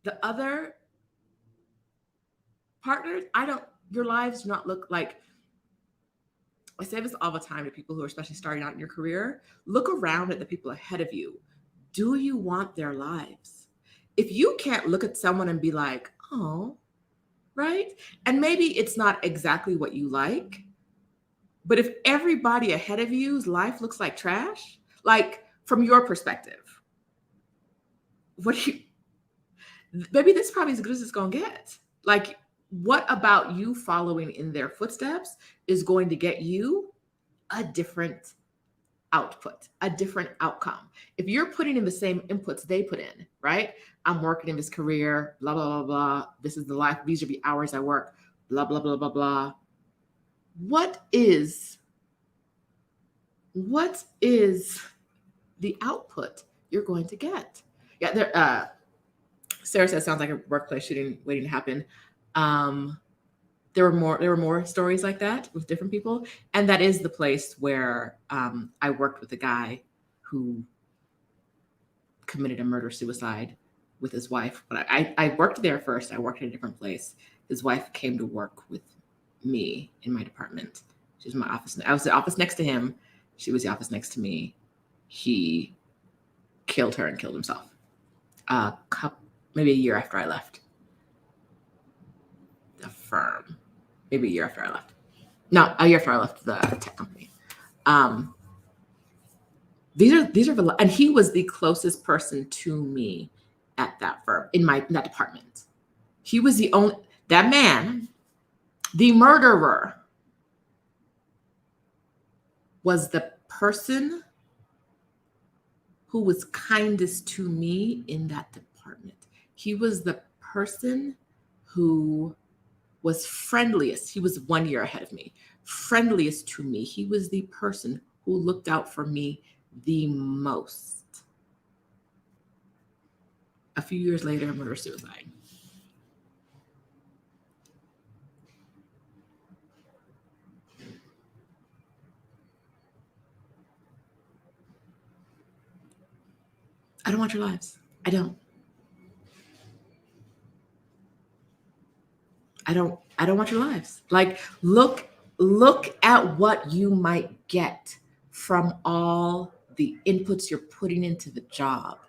The other partners, your lives do not look like, I say this all the time to people who are especially starting out in your career. Look around at the people ahead of you. Do you want their lives? If you can't look at someone and be like, oh, right? And maybe it's not exactly what you like, but if everybody ahead of you's life looks like trash, from your perspective, maybe this is probably as good as it's going to get. What about you following in their footsteps is going to get you a different output, a different outcome. If you're putting in the same inputs they put in, right? I'm working in this career, blah, blah, blah, blah. This is the life. These are the hours I work, blah, blah, blah, blah, blah. What is the output you're going to get? Yeah, Sarah says sounds like a workplace shooting waiting to happen. There were more stories like that with different people, and that is the place where I worked with a guy who committed a murder suicide with his wife. But I worked there first. I worked in a different place. His wife came to work with me in my department. She was in my office. I was the office next to him. She was the office next to me. He killed her and killed himself. Maybe a year after I left the firm. Maybe a year after I left. No, a year after I left the tech company. These are and he was the closest person to me at that firm in that department. He was that man, the murderer, was the person who was kindest to me in that department. He was the person who was friendliest. He was 1 year ahead of me, friendliest to me. He was the person who looked out for me the most. A few years later, murder suicide. I don't want your lives. I don't want your lives. Like, look at what you might get from all the inputs you're putting into the job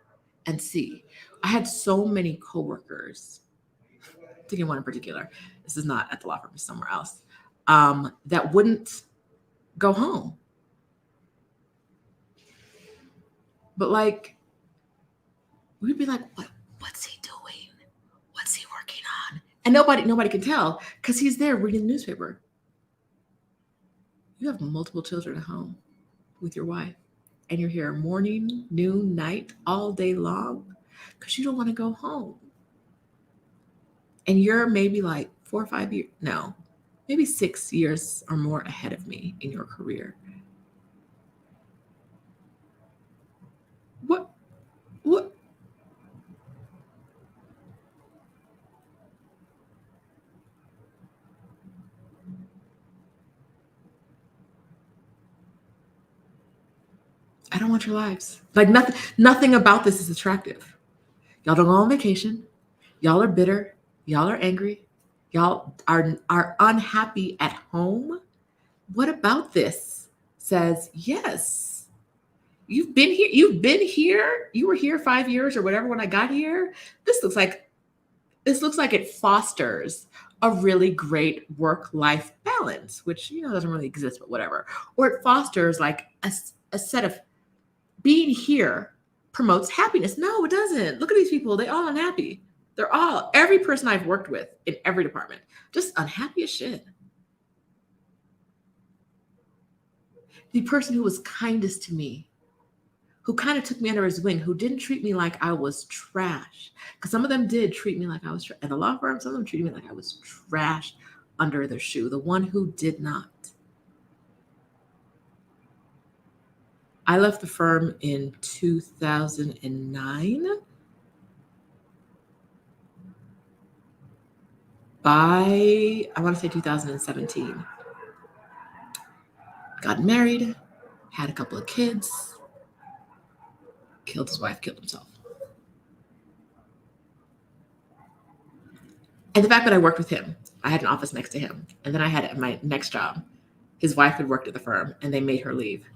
and see. I had so many coworkers, thinking one in particular, this is not at the law firm, it's somewhere else, that wouldn't go home. But like, we'd be like, what's he doing? What's he working on? And nobody can tell because he's there reading the newspaper. You have multiple children at home with your wife, and you're here morning, noon, night, all day long because you don't want to go home. And you're maybe like 4 or 5 years, no, maybe 6 years or more ahead of me in your career. What? I don't want your lives. Like nothing about this is attractive. Y'all don't go on vacation. Y'all are bitter. Y'all are angry. Y'all are unhappy at home. What about this says, yes, you've been here. You were here 5 years or whatever when I got here. This looks like it fosters a really great work-life balance, which doesn't really exist, but whatever. Or it fosters like a set of being here promotes happiness. No, it doesn't. Look at these people. They're all unhappy. Every person I've worked with in every department, just unhappy as shit. The person who was kindest to me, who kind of took me under his wing, who didn't treat me like I was trash. Because some of them did treat me like I was trash. At the law firm, some of them treated me like I was trash under their shoe. The one who did not. I left the firm in 2009. I want to say 2017. Got married, had a couple of kids, killed his wife, killed himself. And the fact that I worked with him, I had an office next to him. And then I had at my next job, his wife had worked at the firm and they made her leave.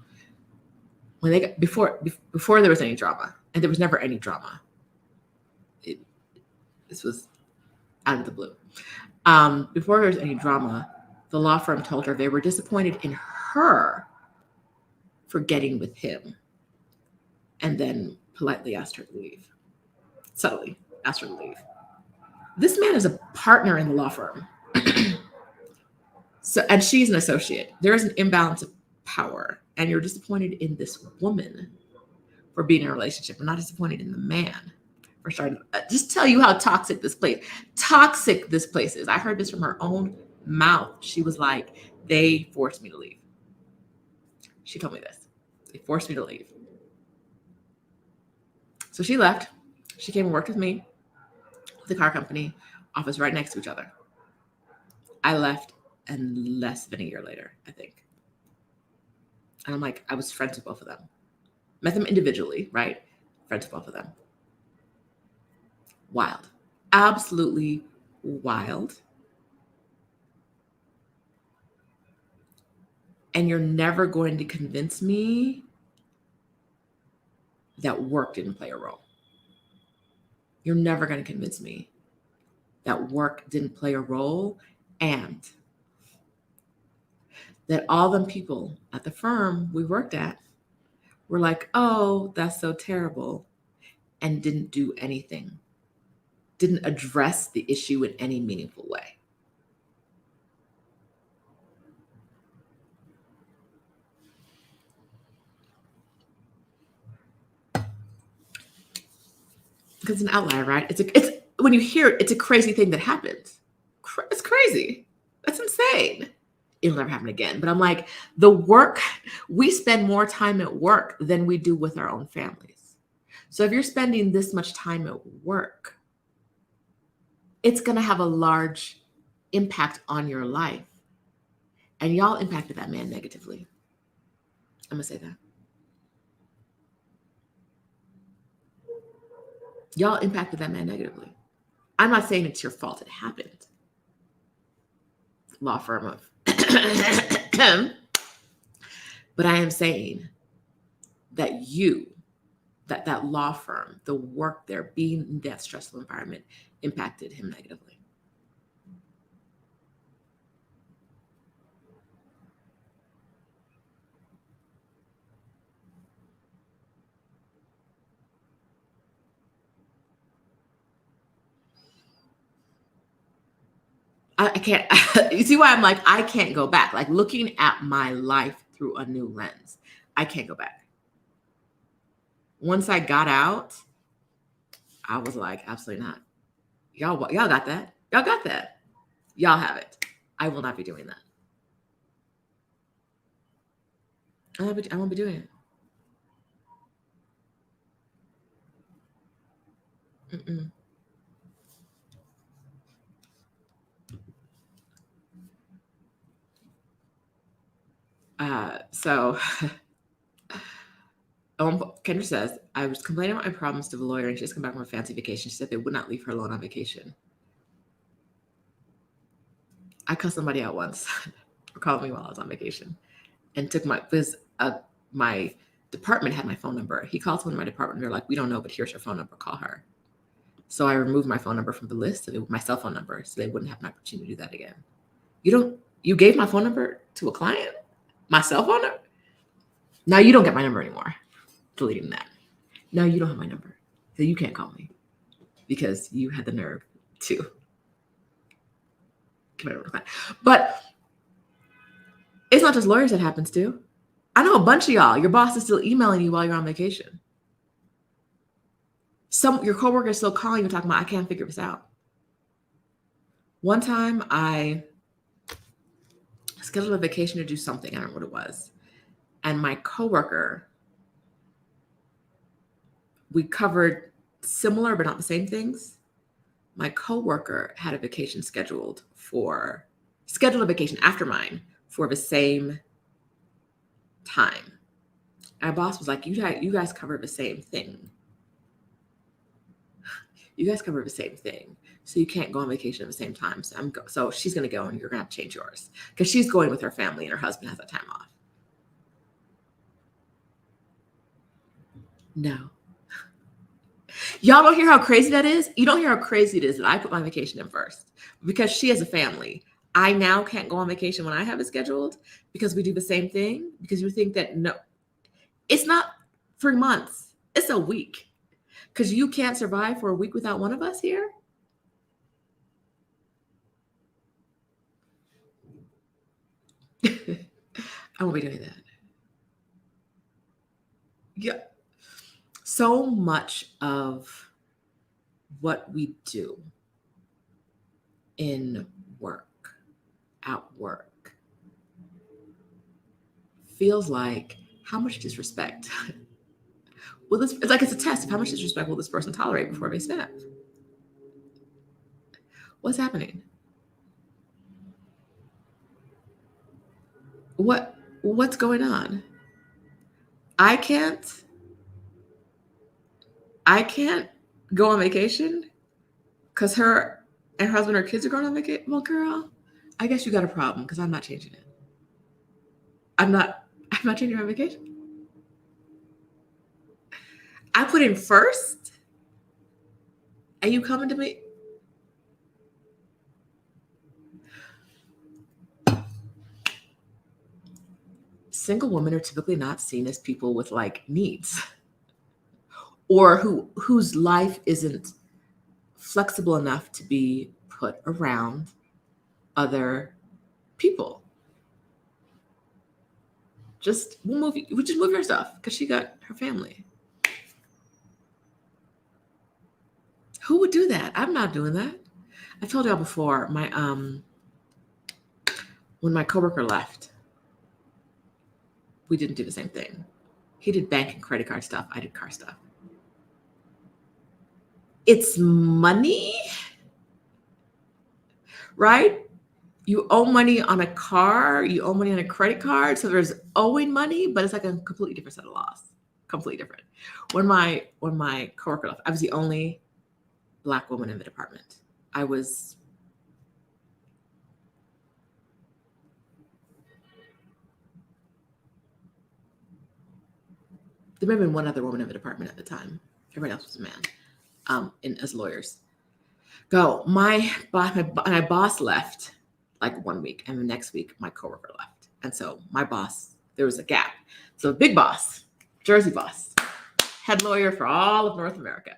When they got before there was any drama, and there was never any drama. This was out of the blue. Before there was any drama, the law firm told her they were disappointed in her for getting with him, and then politely asked her to leave. Subtly asked her to leave. This man is a partner in the law firm. And she's an associate. There is an imbalance of power and you're disappointed in this woman for being in a relationship. I'm not disappointed in the man for starting. Just tell you how toxic this place is. I heard this from her own mouth. She was like, they forced me to leave. She told me this. They forced me to leave. So she left. She came and worked with me, the car company, office right next to each other. I left, and less than a year later, I think. And I'm like, I was friends with both of them. Met them individually, right? Friends with both of them. Wild. Absolutely wild. And you're never going to convince me that work didn't play a role. You're never going to convince me that work didn't play a role, and that all them people at the firm we worked at were like, oh, that's so terrible, and didn't do anything, didn't address the issue in any meaningful way. Because it's an outlier, right? It's when you hear it, it's a crazy thing that happens. It's crazy. That's insane. It'll never happen again. But I'm like, the work, we spend more time at work than we do with our own families. So if you're spending this much time at work, it's going to have a large impact on your life. And y'all impacted that man negatively. I'm going to say that. Y'all impacted that man negatively. I'm not saying it's your fault it happened. Law firm of. But I am saying that that law firm, the work there, being in that stressful environment, impacted him negatively. I can't, you see why I'm like, I can't go back. Like looking at my life through a new lens, I can't go back. Once I got out, I was like, absolutely not. Y'all got that. Y'all got that. Y'all have it. I will not be doing that. I won't be doing it. Mm-mm. So Kendra says, I was complaining about my problems to the lawyer and she just come back from a fancy vacation. She said they would not leave her alone on vacation. I cussed somebody out once for calling me while I was on vacation and took my department had my phone number. He called someone in my department. They're like, we don't know, but here's your phone number. Call her. So I removed my phone number from the list, my cell phone number, so they wouldn't have an opportunity to do that again. You gave my phone number to a client? My cell phone number? Now you don't get my number anymore. Deleting that. Now you don't have my number. So you can't call me because you had the nerve to give my number to a client. But it's not just lawyers that happens to. I know a bunch of y'all, your boss is still emailing you while you're on vacation. Your coworker is still calling you talking about, I can't figure this out. One time I scheduled a vacation to do something. I don't know what it was. And my coworker, we covered similar but not the same things. My coworker had a vacation scheduled a vacation after mine for the same time. Our boss was like, you guys covered the same thing. You guys cover the same thing. So you can't go on vacation at the same time. So she's going to go and you're going to have to change yours because she's going with her family and her husband has that time off. No. Y'all don't hear how crazy that is? You don't hear how crazy it is that I put my vacation in first because she has a family. I now can't go on vacation when I have it scheduled because we do the same thing, because you think that no, it's not 3 months. It's a week because you can't survive for a week without one of us here. I won't be doing that. Yeah. So much of what we do in work, at work, feels like how much disrespect will this, it's like it's a test of how much disrespect will this person tolerate before they snap. What's happening? What's going on? I can't I can't go on vacation because her and her husband or kids are going on vacation. Well, girl, I guess you got a problem because I'm not changing it. I'm not changing my vacation. I put in first. Are you coming to me? Single women are typically not seen as people with like needs or whose life isn't flexible enough to be put around other people. We just move your stuff because she got her family. Who would do that? I'm not doing that. I told y'all before, when my coworker left, we didn't do the same thing. He did bank and credit card stuff. I did car stuff. It's money, right? You owe money on a car, you owe money on a credit card. So there's owing money, but it's like a completely different set of laws. Completely different. When my coworker left, I was the only Black woman in the department. There may have been one other woman in the department at the time. Everybody else was a man, as lawyers. My boss left like 1 week, and the next week my coworker left. And so my boss, there was a gap. So big boss, Jersey boss, head lawyer for all of North America.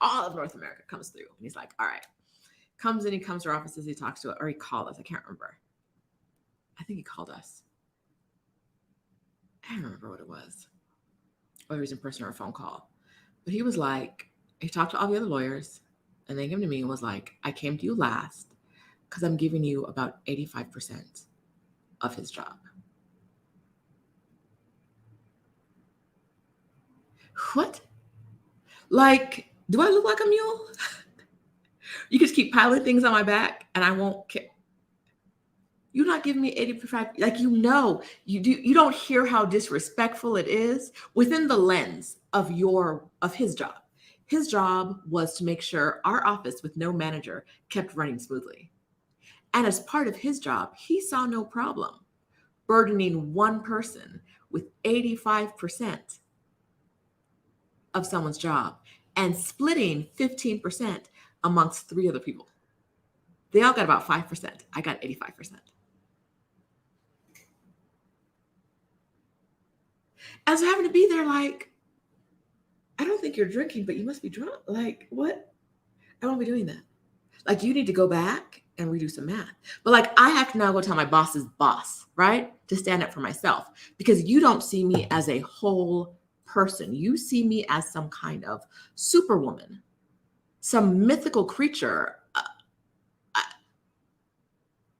All of North America comes through. And he's like, all right. Comes in, he comes to our offices, he talks to us, or he called us. I can't remember. I think he called us. I don't remember what it was. Whether he was in person or a phone call. But he was like, he talked to all the other lawyers, and then came to me and was like, I came to you last because I'm giving you about 85% of his job. What? Like, do I look like a mule? You just keep piling things on my back and I won't care. You're not giving me 85%. Like, you don't hear how disrespectful it is within the lens of his job. His job was to make sure our office with no manager kept running smoothly. And as part of his job, he saw no problem burdening one person with 85% of someone's job and splitting 15% amongst 3 other people. They all got about 5%. I got 85%. I was having to be there like, I don't think you're drinking, but you must be drunk. Like, what? I won't be doing that. Like, you need to go back and redo some math. But like, I have to now go tell my boss's boss, right? To stand up for myself, because you don't see me as a whole person. You see me as some kind of superwoman, some mythical creature.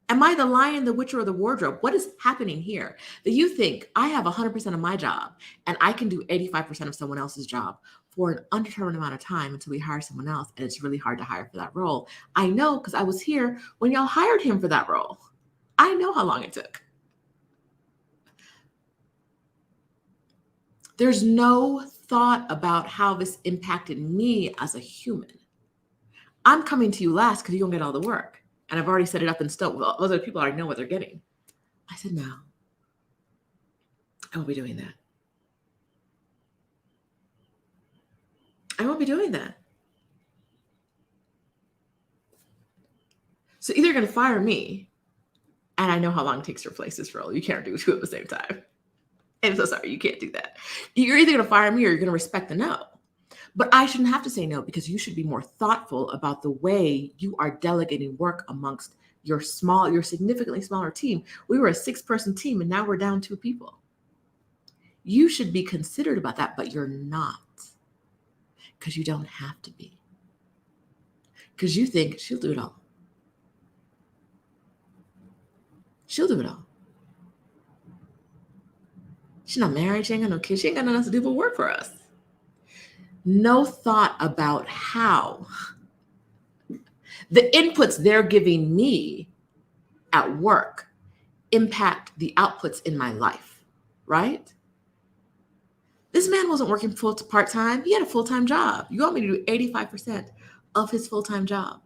Am I the lion, the witcher, or the wardrobe? What is happening here? That you think I have 100% of my job and I can do 85% of someone else's job for an undetermined amount of time until we hire someone else, and it's really hard to hire for that role. I know, because I was here when y'all hired him for that role. I know how long it took. There's no thought about how this impacted me as a human. I'm coming to you last because you don't get all the work. And I've already set it up in stone. Well, other people already know what they're getting. I said, no, I won't be doing that. I won't be doing that. So either you're going to fire me, and I know how long it takes to replace this role. You can't do 2 at the same time. I'm so sorry, you can't do that. You're either going to fire me or you're going to respect the no. But I shouldn't have to say no, because you should be more thoughtful about the way you are delegating work amongst your significantly smaller team. We were a 6-person team, and now we're down 2 people. You should be considerate about that, but you're not, because you don't have to be. Because you think she'll do it all. She'll do it all. She's not married. She ain't got no kids. She ain't got nothing else to do but work for us. No thought about how the inputs they're giving me at work impact the outputs in my life, right? This man wasn't working part-time. He had a full-time job. You want me to do 85% of his full-time job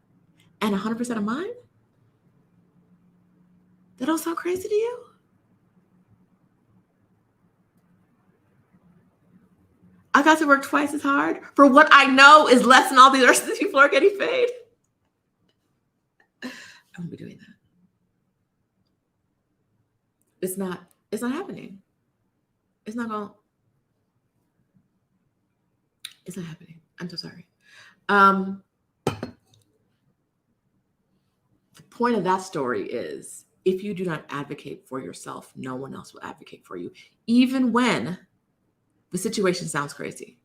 and 100% of mine? That don't sound crazy to you? I got to work twice as hard for what I know is less than all the rest of the people are getting paid. I won't be doing that. It's not happening. It's not happening. I'm so sorry. The point of that story is, if you do not advocate for yourself, no one else will advocate for you, even when the situation sounds crazy.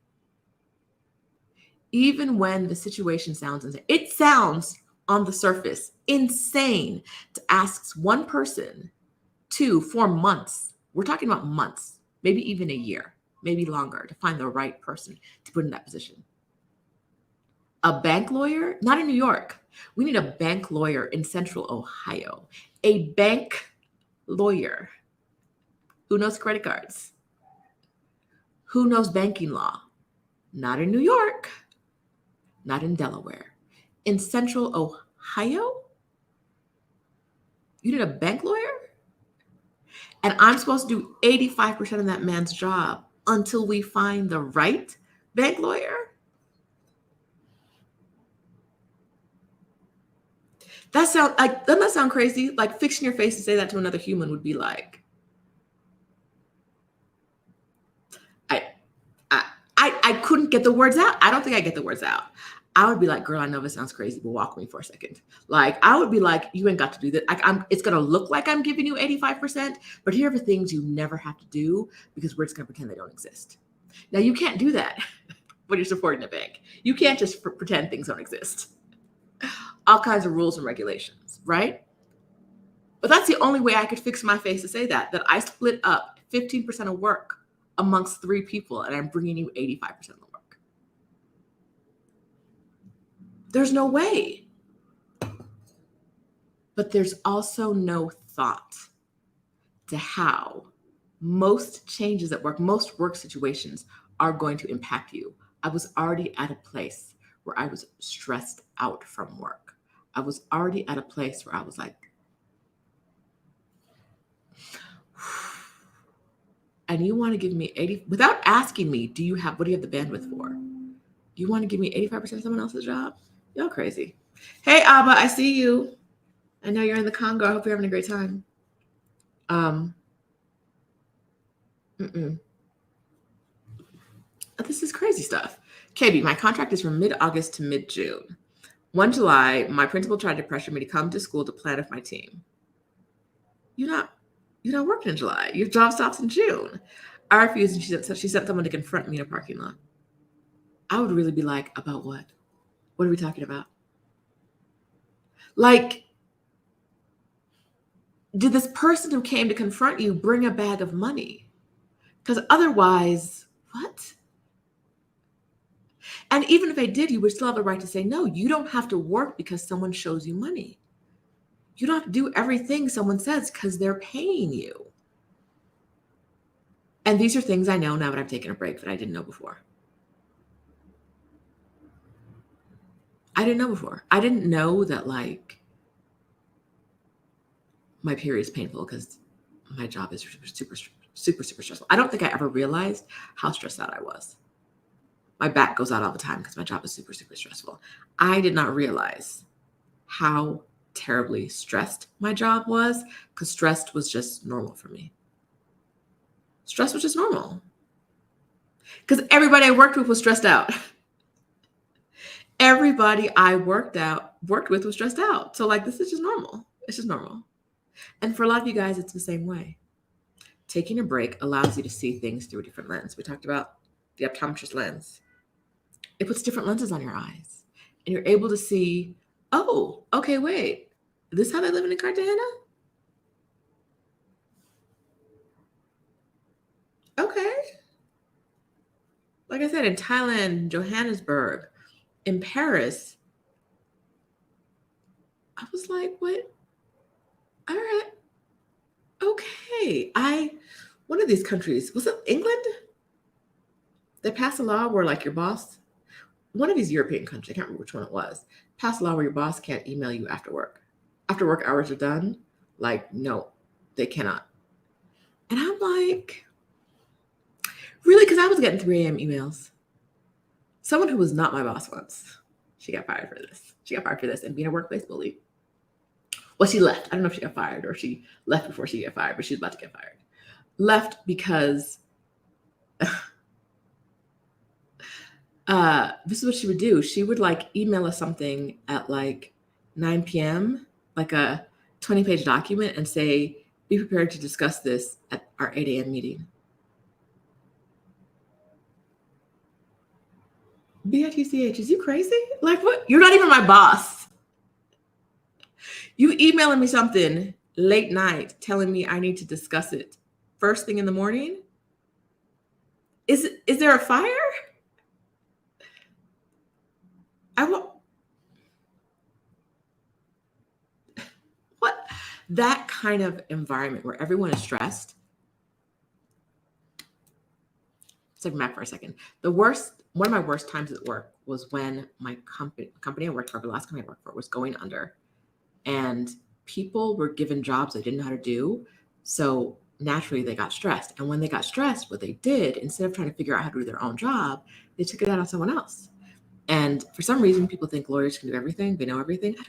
Even when the situation sounds insane. It sounds on the surface insane to ask one person for months. We're talking about months, maybe even a year, maybe longer, to find the right person to put in that position. A bank lawyer, not in New York. We need a bank lawyer in Central Ohio. A bank lawyer who knows credit cards, who knows banking law. Not in New York, not in Delaware. In Central Ohio, you need a bank lawyer? And I'm supposed to do 85% of that man's job until we find the right bank lawyer? Doesn't that sound crazy? Like, fixing your face to say that to another human would be like, I couldn't get the words out. I don't think I get the words out. I would be like, girl, I know this sounds crazy, but walk with me for a second. Like, I would be like, you ain't got to do that. It's going to look like I'm giving you 85%, but here are the things you never have to do, because we're just going to pretend they don't exist. Now, you can't do that when you're supporting a bank. You can't just pretend things don't exist. All kinds of rules and regulations, right? But that's the only way I could fix my face to say that I split up 15% of work amongst 3 people and I'm bringing you 85% of the work. There's no way. But there's also no thought to how most changes at work, most work situations are going to impact you. I was already at a place where I was stressed out from work. I was already at a place where I was like, and you want to give me 80, without asking me, what do you have the bandwidth for? You want to give me 85% of someone else's job? Y'all crazy. Hey, Abba, I see you. I know you're in the Congo. I hope you're having a great time. This is crazy stuff. KB, my contract is from mid-August to mid-June. 1 July, my principal tried to pressure me to come to school to plan with my team. You're not working in July. Your job stops in June. I refused, and she sent someone to confront me in a parking lot. I would really be like, about what? What are we talking about? Like, did this person who came to confront you bring a bag of money? Because otherwise, what? And even if they did, you would still have the right to say, no, you don't have to work because someone shows you money. You don't have to do everything someone says because they're paying you. And these are things I know now that I've taken a break that I didn't know before. I didn't know before. I didn't know that, like, my period is painful because my job is super, super, super stressful. I don't think I ever realized how stressed out I was. My back goes out all the time because my job is super, super stressful. I did not realize how terribly stressed my job was, because stressed was just normal for me. Stress was just normal. Because everybody I worked with was stressed out. Everybody I worked with was stressed out. So, like, this is just normal. It's just normal. And for a lot of you guys, it's the same way. taking a break allows you to see things through a different lens. We talked about the optometrist lens. It puts different lenses on your eyes, and you're able to see, oh, okay, wait, this is how they live in Cartagena? Okay. Like I said, in Thailand, Johannesburg, in Paris, I was like, what? All right. Okay. One of these countries, was it England? They passed a law where like your boss, one of these European countries, I can't remember which one it was, passed a law where your boss can't email you after work. After work hours are done, like, no, they cannot. And I'm like, really? Because I was getting 3 a.m. emails. Someone who was not my boss once, she got fired for this. She got fired for this and being a workplace bully. Well, she left. I don't know if she got fired or she left before she got fired, but she was about to get fired. Left because this is what she would do. She would like email us something at like 9 p.m., like a 20-page document, and say, be prepared to discuss this at our 8 a.m. meeting. BITCH, is you crazy? Like what? You're not even my boss. You emailing me something late night telling me I need to discuss it first thing in the morning? Is there a fire? What? That kind of environment where everyone is stressed. Step back for a second. One of my worst times at work was when my company I worked for, the last company I worked for, was going under, and people were given jobs they didn't know how to do. So naturally they got stressed. And when they got stressed, what they did, instead of trying to figure out how to do their own job, they took it out on someone else. And for some reason, people think lawyers can do everything. They know everything. I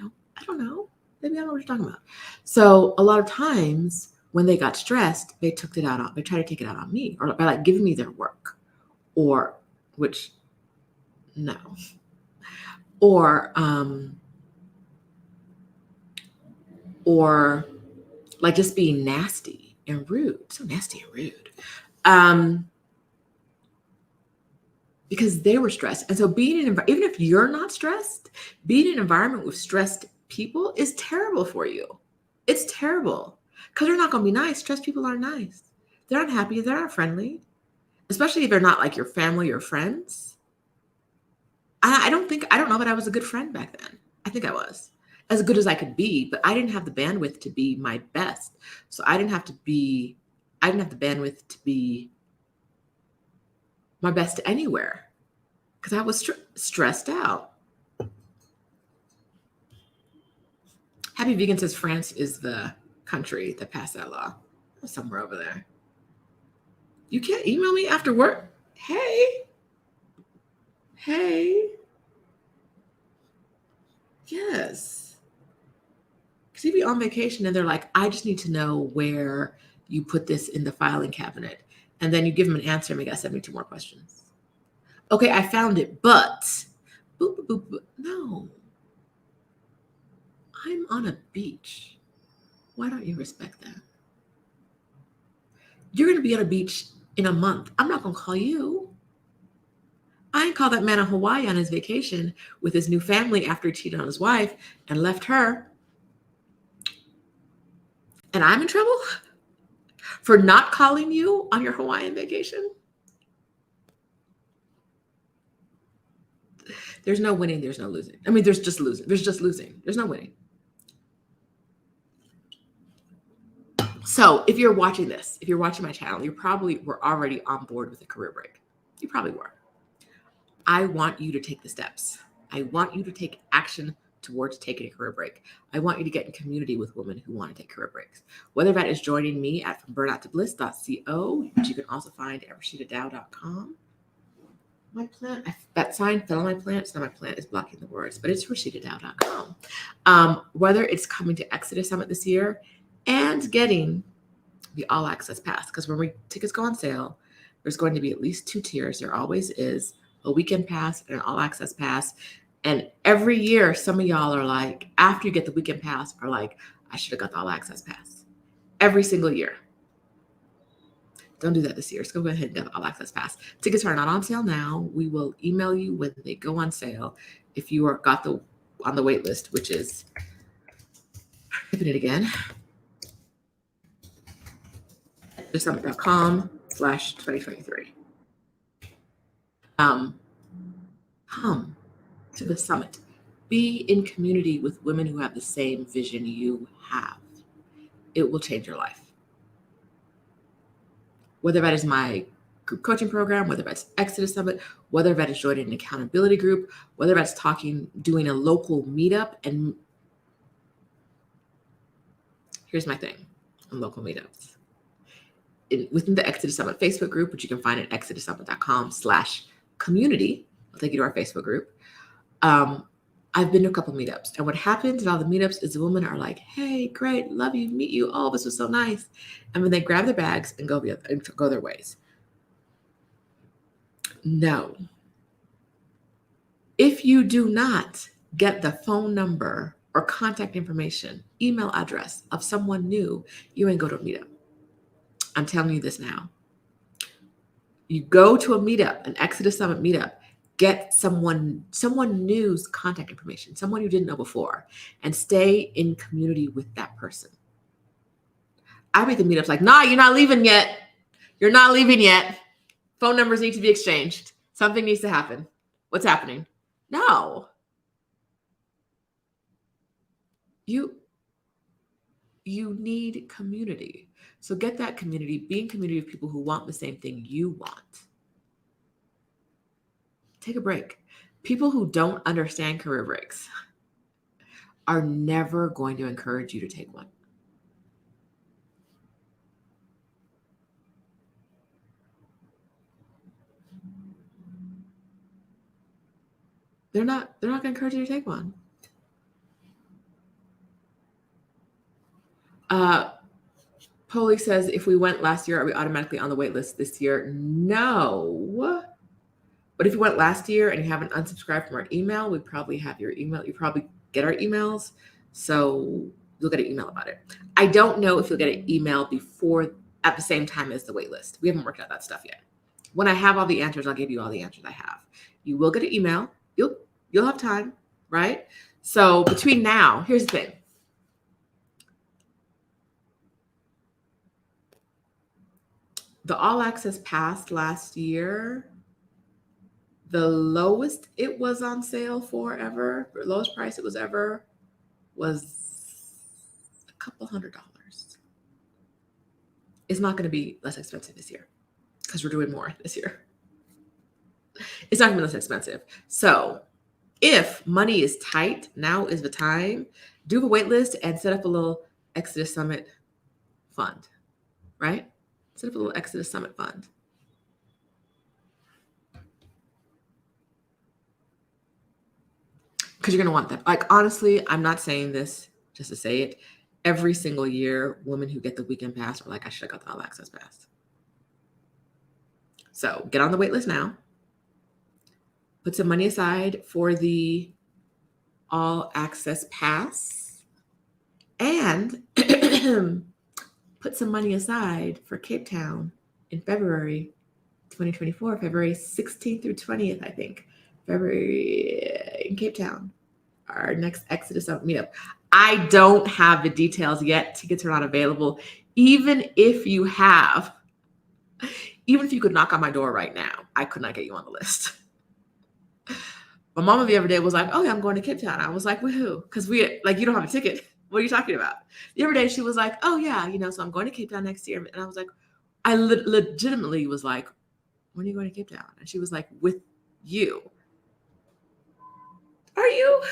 don't know. Maybe I don't know what you're talking about. So a lot of times when they got stressed, they tried to take it out on me, or by like giving me their work, or or like just being nasty and rude. So nasty and rude. Because they were stressed. And so even if you're not stressed, being in an environment with stressed people is terrible for you. It's terrible because they're not going to be nice. Stressed people aren't nice. They're not happy. They're not friendly, especially if they're not like your family or friends. I don't know that I was a good friend back then. I think I was as good as I could be, but I didn't have the bandwidth to be my best. So I didn't have the bandwidth to be my best anywhere because I was stressed out. Happy Vegan says France is the country that passed that law. Somewhere over there. You can't email me after work. Hey. Yes. Because you'd be on vacation and they're like, I just need to know where you put this in the filing cabinet. And then you give them an answer and they got 72 more questions. Okay, I found it, but boop, boop, boop, boop. No. I'm on a beach. Why don't you respect that? You're going to be on a beach in a month. I'm not going to call you. I ain't called that man in Hawaii on his vacation with his new family after he cheated on his wife and left her. And I'm in trouble for not calling you on your Hawaiian vacation? There's no winning. There's no losing. I mean, there's just losing. There's no winning. So if you're watching this, if you're watching my channel, you probably were already on board with a career break. You probably were. I want you to take the steps. I want you to take action towards taking a career break. I want you to get in community with women who want to take career breaks. Whether that is joining me at FromBurnoutToBliss.co, which you can also find at RoshidaDowe.com. My plant, that sign fell on my plant. It's not my plant, it's blocking the words, but it's RoshidaDowe.com. Whether it's coming to Exodus Summit this year and getting the all access pass, because when tickets go on sale, there's going to be at least 2 tiers. There always is a weekend pass and an all access pass. And every year, some of y'all are like, after you get the weekend pass, are like, I should have got the all access pass. Every single year. Don't do that this year. So go ahead and get All Access Pass. Tickets are not on sale now. We will email you when they go on sale. If you are on the wait list, which is, typing it again, thesummit.com/2023. Come to the summit. Be in community with women who have the same vision you have. It will change your life. Whether that is my group coaching program, whether that's Exodus Summit, whether that is joining an accountability group, whether that's doing a local meetup. And here's my thing on local meetups. Within the Exodus Summit Facebook group, which you can find at exodussummit.com/community, I'll take you to our Facebook group. I've been to a couple meetups, and what happens at all the meetups is the women are like, "Hey, great, love you, meet you. Oh, this was so nice," and then they grab their bags and go their ways. No. If you do not get the phone number or contact information, email address of someone new, you ain't go to a meetup. I'm telling you this now. You go to a meetup, an Exodus Summit meetup, get someone new's contact information, someone you didn't know before, and stay in community with that person. I be at the meetups like, nah, you're not leaving yet. You're not leaving yet. Phone numbers need to be exchanged. Something needs to happen. What's happening? No. You need community. So get that community. Be in community of people who want the same thing you want. Take a break. People who don't understand career breaks are never going to encourage you to take one. They're not going to encourage you to take one. Polly says, if we went last year, are we automatically on the wait list this year? No. But if you went last year and you haven't unsubscribed from our email, we probably have your email. You probably get our emails. So you'll get an email about it. I don't know if you'll get an email at the same time as the wait list. We haven't worked out that stuff yet. When I have all the answers, I'll give you all the answers I have. You will get an email. You'll have time, right? So between now, here's the thing. The All Access Pass last year, the lowest it was on sale for ever, the lowest price it was ever, was a couple $100. It's not going to be less expensive this year because we're doing more this year. It's not going to be less expensive. So if money is tight, now is the time. Do the wait list and set up a little Exodus Summit fund, right? Set up a little Exodus Summit fund. Because you're going to want that. Like, honestly, I'm not saying this just to say it. Every single year, women who get the weekend pass are like, I should have got the All Access Pass. So get on the wait list now. Put some money aside for the All Access Pass. And put some money aside for Cape Town in February 2024, February 16th through 20th, I think. February in Cape Town, our next Exodus Summit meetup. I don't have the details yet. Tickets are not available. Even if you could knock on my door right now, I could not get you on the list. My mama the other day was like, oh yeah, I'm going to Cape Town. I was like, woohoo. Because you don't have a ticket. What are you talking about? The other day she was like, oh yeah, so I'm going to Cape Town next year. And I was like, I legitimately was like, when are you going to Cape Town? And she was like, with you. Are you?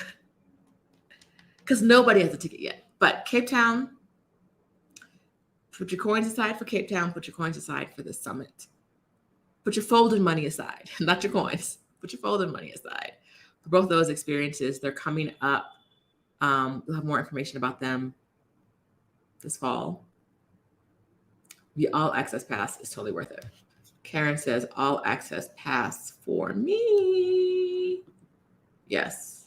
Because nobody has a ticket yet. But Cape Town, put your coins aside for Cape Town, put your coins aside for the summit. Put your folded money aside, not your coins. Put your folded money aside. For both those experiences, they're coming up. We'll have more information about them this fall. The All Access Pass is totally worth it. Karen says, All Access Pass for me. Yes.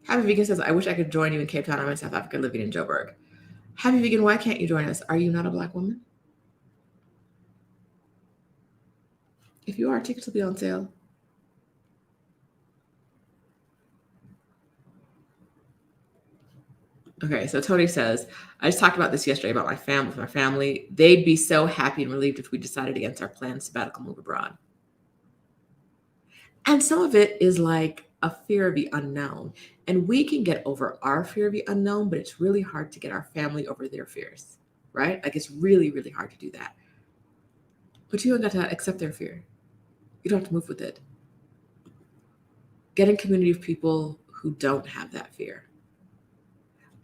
Happy Vegan says, I wish I could join you in Cape Town. I'm in South Africa living in Joburg. Happy Vegan, why can't you join us? Are you not a Black woman? If you are, tickets will be on sale. Okay, so Tony says, I just talked about this yesterday about my family. With my family, they'd be so happy and relieved if we decided against our planned sabbatical move abroad. And some of it is like a fear of the unknown. And we can get over our fear of the unknown, but it's really hard to get our family over their fears, right? Like it's really, really hard to do that. But you don't got to accept their fear. You don't have to move with it. Get in community of people who don't have that fear.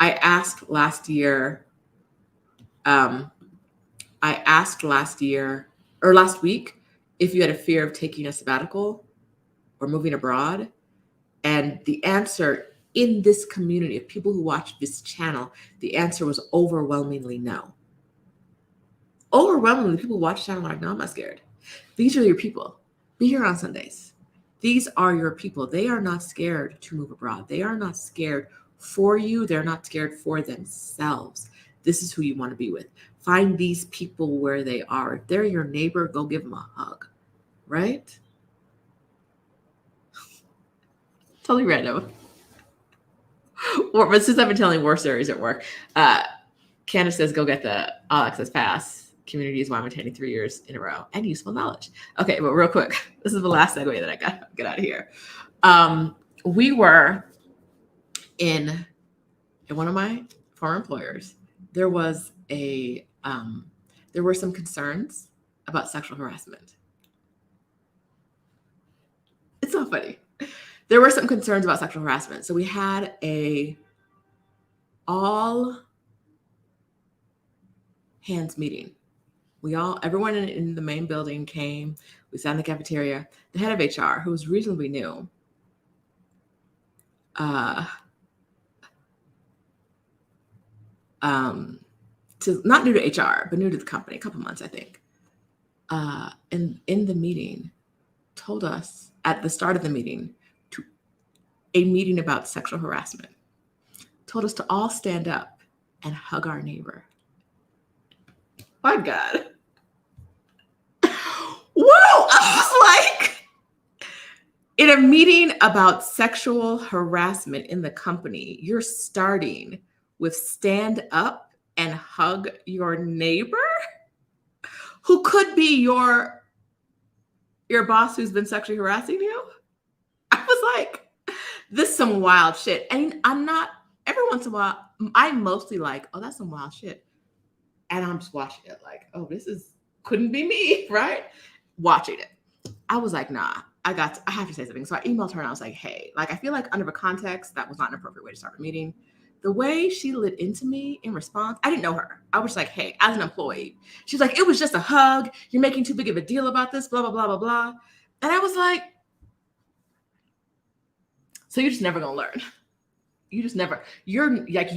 I asked last year or last week, if you had a fear of taking a sabbatical or moving abroad. And the answer in this community of people who watch this channel, the answer was overwhelmingly no. Overwhelmingly, people watch the channel are like, no, I'm not scared. These are your people. Be here on Sundays. These are your people. They are not scared to move abroad. They are not scared for you. They're not scared for themselves. This is who you want to be with. Find these people where they are. If they're your neighbor, go give them a hug, right? Totally random. But since I've been telling war stories at work, Candace says, go get the All Access Pass. Community is why I'm attending 3 years in a row, and useful knowledge. Okay, but real quick, this is the last segue that I got to get out of here. We were in one of my former employers. There were some concerns about sexual harassment. It's not funny. There were some concerns about sexual harassment. So we had a all hands meeting. Everyone in the main building came. We sat in the cafeteria. The head of HR, who was reasonably new, not new to HR, but new to the company, a couple months, I think. In the meeting, told us at the start of the meeting, a meeting about sexual harassment, told us to all stand up and hug our neighbor. My God. Whoa! I was like, in a meeting about sexual harassment in the company, you're starting with stand up and hug your neighbor who could be your boss who's been sexually harassing you. I was like, this is some wild shit. And every once in a while, I'm mostly like, oh, that's some wild shit. And I'm just watching it like, oh, couldn't be me, right? Watching it. I was like, nah, I have to say something. So I emailed her and I was like, hey, like, I feel like under the context, that was not an appropriate way to start a meeting. The way she lit into me in response, I didn't know her. I was like, hey, as an employee, she's like, it was just a hug. You're making too big of a deal about this, blah, blah, blah, blah, blah. And I was like, so you're just never going to learn. You're like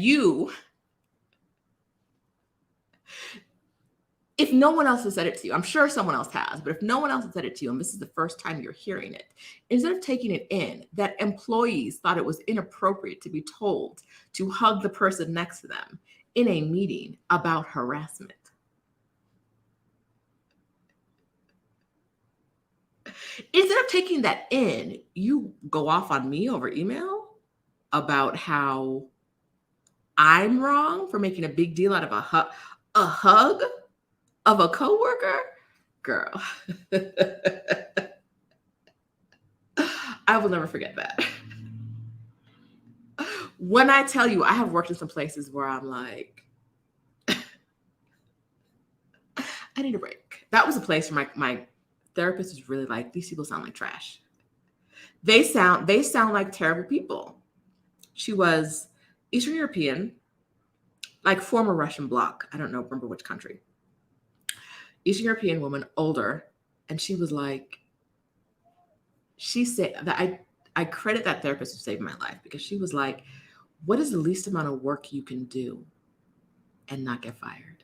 if no one else has said it to you, I'm sure someone else has, but if no one else has said it to you, and this is the first time you're hearing it, instead of taking it in, that employees thought it was inappropriate to be told to hug the person next to them in a meeting about harassment. Instead of taking that in, you go off on me over email about how I'm wrong for making a big deal out of a hug of a coworker. Girl. I will never forget that. When I tell you, I have worked in some places where I'm like, I need a break. That was a place where my therapist was really like, these people sound like trash. They sound like terrible people. She was Eastern European, like former Russian bloc. I don't know, remember which country. Eastern European woman, older. And she was like, she said that I credit that therapist for saving my life, because she was like, what is the least amount of work you can do and not get fired?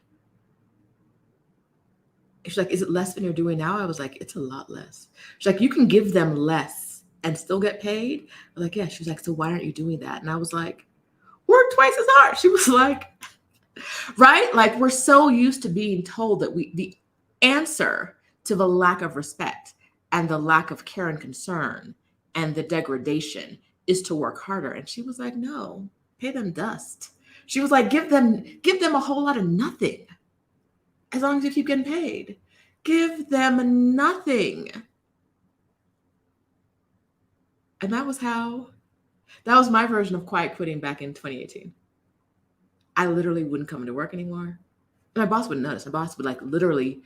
She's like, is it less than you're doing now? I was like, it's a lot less. She's like, you can give them less and still get paid? I was like, yeah. She was like, so why aren't you doing that? And I was like, work twice as hard. She was like, right? Like, we're so used to being told that the answer to the lack of respect and the lack of care and concern and the degradation is to work harder. And she was like, no, pay them dust. She was like, give them a whole lot of nothing as long as you keep getting paid. Give them nothing. And that was my version of quiet quitting back in 2018. I literally wouldn't come into work anymore. And my boss wouldn't notice. My boss would like literally,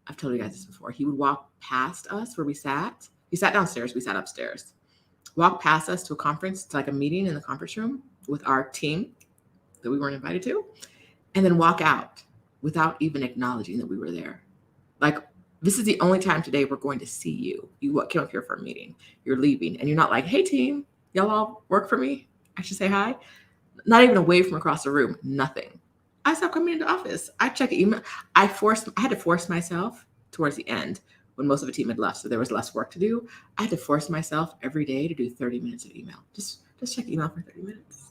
I've told you guys this before, he would walk past us where we sat. He sat downstairs, we sat upstairs. Walk past us to a conference, to like a meeting in the conference room with our team that we weren't invited to, and then walk out without even acknowledging that we were there. Like, this is the only time today we're going to see you. You came up here for a meeting. You're leaving, and you're not like, hey, team, y'all all work for me? I should say hi. Not even a wave from across the room, nothing. I stopped coming into the office. I check email. I had to force myself towards the end when most of the team had left, so there was less work to do. I had to force myself every day to do 30 minutes of email. Just check email for 30 minutes.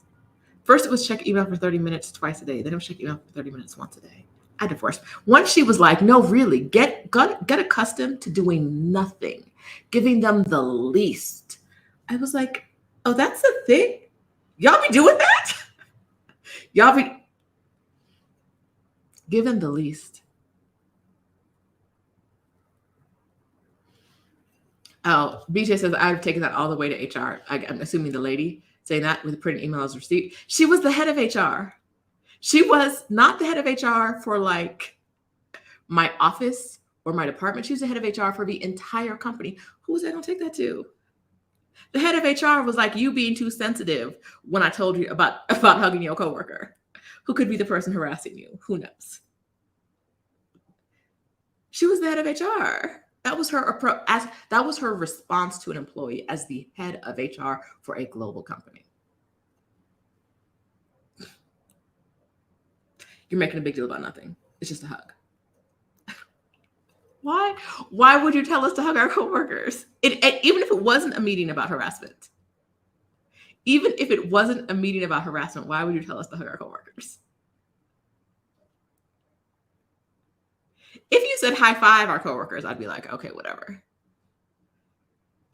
First, it was check email for 30 minutes twice a day. Then it was check email for 30 minutes once a day. I had to force. Once she was like, no, really, get accustomed to doing nothing, giving them the least. I was like, oh, that's a thing? Y'all be doing that? Y'all be giving the least. Oh, BJ says, I've taken that all the way to HR. I'm assuming the lady saying that with a printed email as receipt. She was the head of HR. She was not the head of HR for like my office or my department. She was the head of HR for the entire company. Who was I going to take that to? The head of HR was like, you being too sensitive when I told you about hugging your coworker. Who could be the person harassing you? Who knows? She was the head of HR. That was her approach. That was her response to an employee as the head of HR for a global company. You're making a big deal about nothing. It's just a hug. Why? Why would you tell us to hug our coworkers? Even if it wasn't a meeting about harassment. Even if it wasn't a meeting about harassment, why would you tell us to hug our coworkers? If you said high five our coworkers, I'd be like, okay, whatever.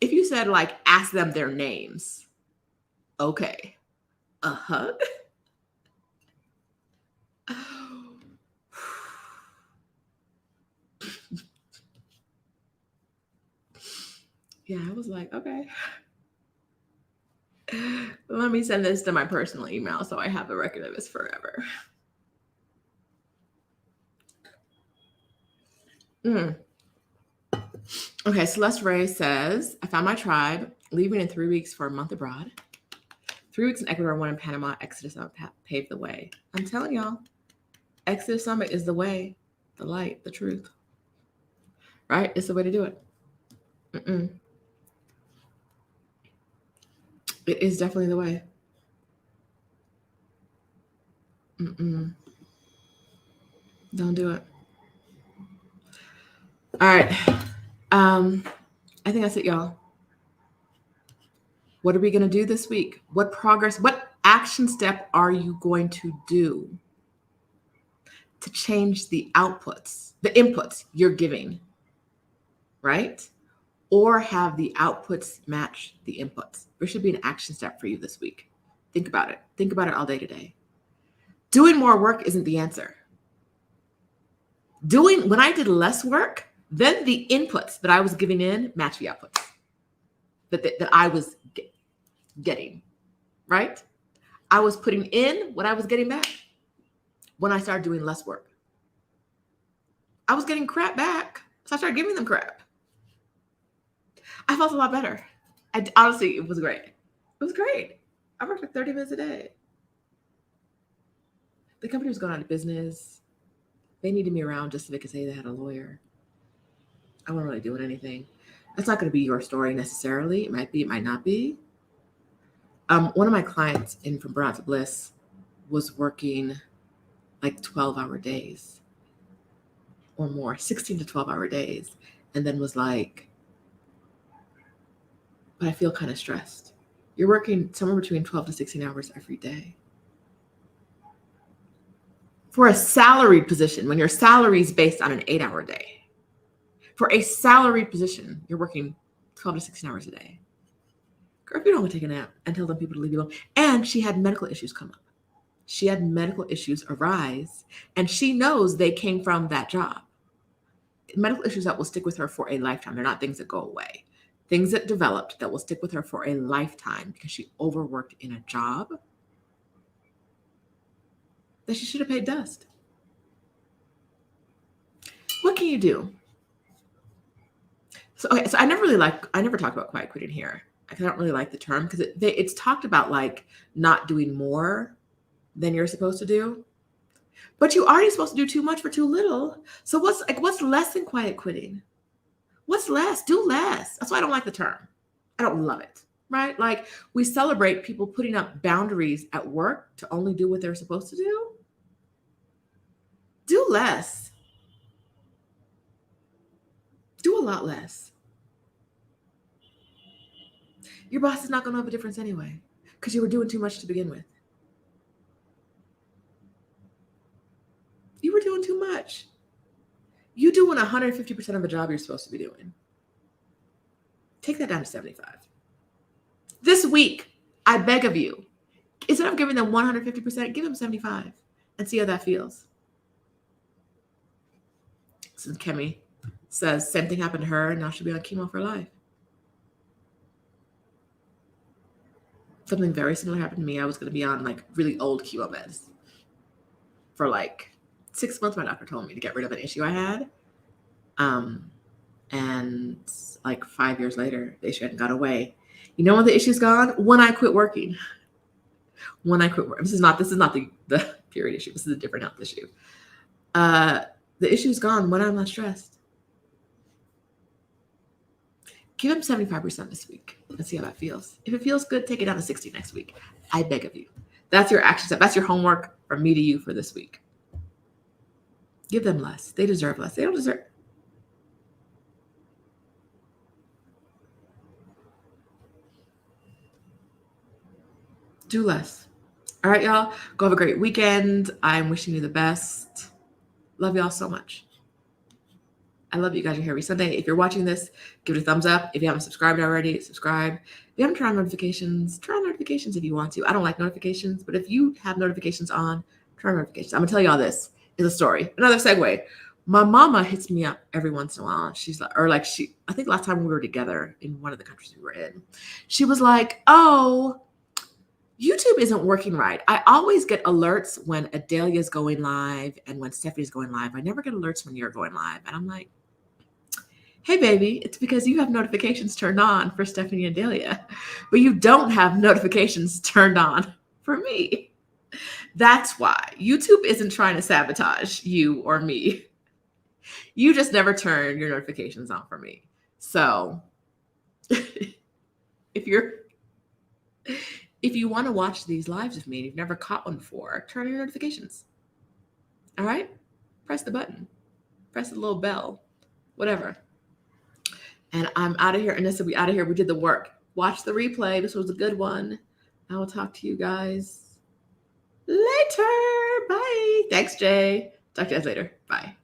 If you said like ask them their names, okay. A hug? Yeah, I was like, okay. Let me send this to my personal email so I have a record of this forever. Okay, Celeste Ray says, I found my tribe, leaving in 3 weeks for a month abroad. 3 weeks in Ecuador, 1 in Panama. Exodus Summit paved the way. I'm telling y'all, Exodus Summit is the way, the light, the truth. Right? It's the way to do it. It is definitely the way. Don't do it. All right. I think that's it, y'all. What are we going to do this week? What action step are you going to do to change the inputs you're giving, right? Or have the outputs match the inputs? There should be an action step for you this week. Think about it. Think about it all day today. Doing more work isn't the answer. When I did less work, then the inputs that I was giving in match the outputs that I was getting, right? I was putting in what I was getting back when I started doing less work. I was getting crap back, so I started giving them crap. I felt a lot better. Honestly, it was great. It was great. I worked like 30 minutes a day. The company was going out of business. They needed me around just so they could say they had a lawyer. I wasn't really doing anything. That's not going to be your story necessarily. It might be, it might not be. One of my clients from Burnout to Bliss was working like 12-hour days or more, 16 to 12-hour days, and then was like, but I feel kind of stressed. You're working somewhere between 12 to 16 hours every day. For a salaried position, when your salary is based on an 8-hour day. For a salary position, you're working 12 to 16 hours a day. Girl, if you don't want to take a nap and tell them people to leave you alone. And she had medical issues come up. She had medical issues arise, and she knows they came from that job. Medical issues that will stick with her for a lifetime. They're not things that go away. Things that developed that will stick with her for a lifetime because she overworked in a job that she should have paid dust. What can you do? So I never talk about quiet quitting here because I don't really like the term because it's talked about like not doing more than you're supposed to do, but you're already supposed to do too much for too little. So what's less than quiet quitting? What's less? Do less. That's why I don't like the term. I don't love it, right? Like we celebrate people putting up boundaries at work to only do what they're supposed to do. Do less. Do a lot less. Your boss is not going to have a difference anyway because you were doing too much to begin with. You were doing too much. You doing 150% of a job you're supposed to be doing. Take that down to 75. This week, I beg of you, instead of giving them 150%, give them 75 and see how that feels. Since Kemi says same thing happened to her and now she'll be on chemo for life. Something very similar happened to me. I was going to be on like really old chemo meds for like 6 months. My doctor told me to get rid of an issue I had. And like 5 years later, the issue hadn't gone away. You know when the issue's gone? When I quit working. When I quit working. This is not the period issue. This is a different health issue. The issue's gone when I'm not stressed. Give them 75% this week and see how that feels. If it feels good, take it down to 60 next week. I beg of you. That's your action step. That's your homework from me to you for this week. Give them less. They deserve less. They don't deserve. Do less. All right, y'all. Go have a great weekend. I'm wishing you the best. Love y'all so much. I love you guys. You're here every Sunday. If you're watching this, give it a thumbs up. If you haven't subscribed already, subscribe. If you haven't turned on notifications, turn on notifications if you want to. I don't like notifications, but if you have notifications on, turn on notifications. I'm going to tell you all this. Is a story. Another segue. My mama hits me up every once in a while. She's like, I think last time we were together in one of the countries we were in, she was like, oh, YouTube isn't working right. I always get alerts when Adelia's going live and when Stephanie's going live. I never get alerts when you're going live. And I'm like, hey, baby, it's because you have notifications turned on for Stephanie and Adelia, but you don't have notifications turned on for me. That's why YouTube isn't trying to sabotage you or me. You just never turn your notifications on for me. So if you want to watch these lives with me and you've never caught one before, turn on your notifications. All right? Press the button. Press the little bell. Whatever. And I'm out of here. Anissa, we out of here. We did the work. Watch the replay. This was a good one. I will talk to you guys later. Bye. Thanks, Jay. Talk to you guys later. Bye.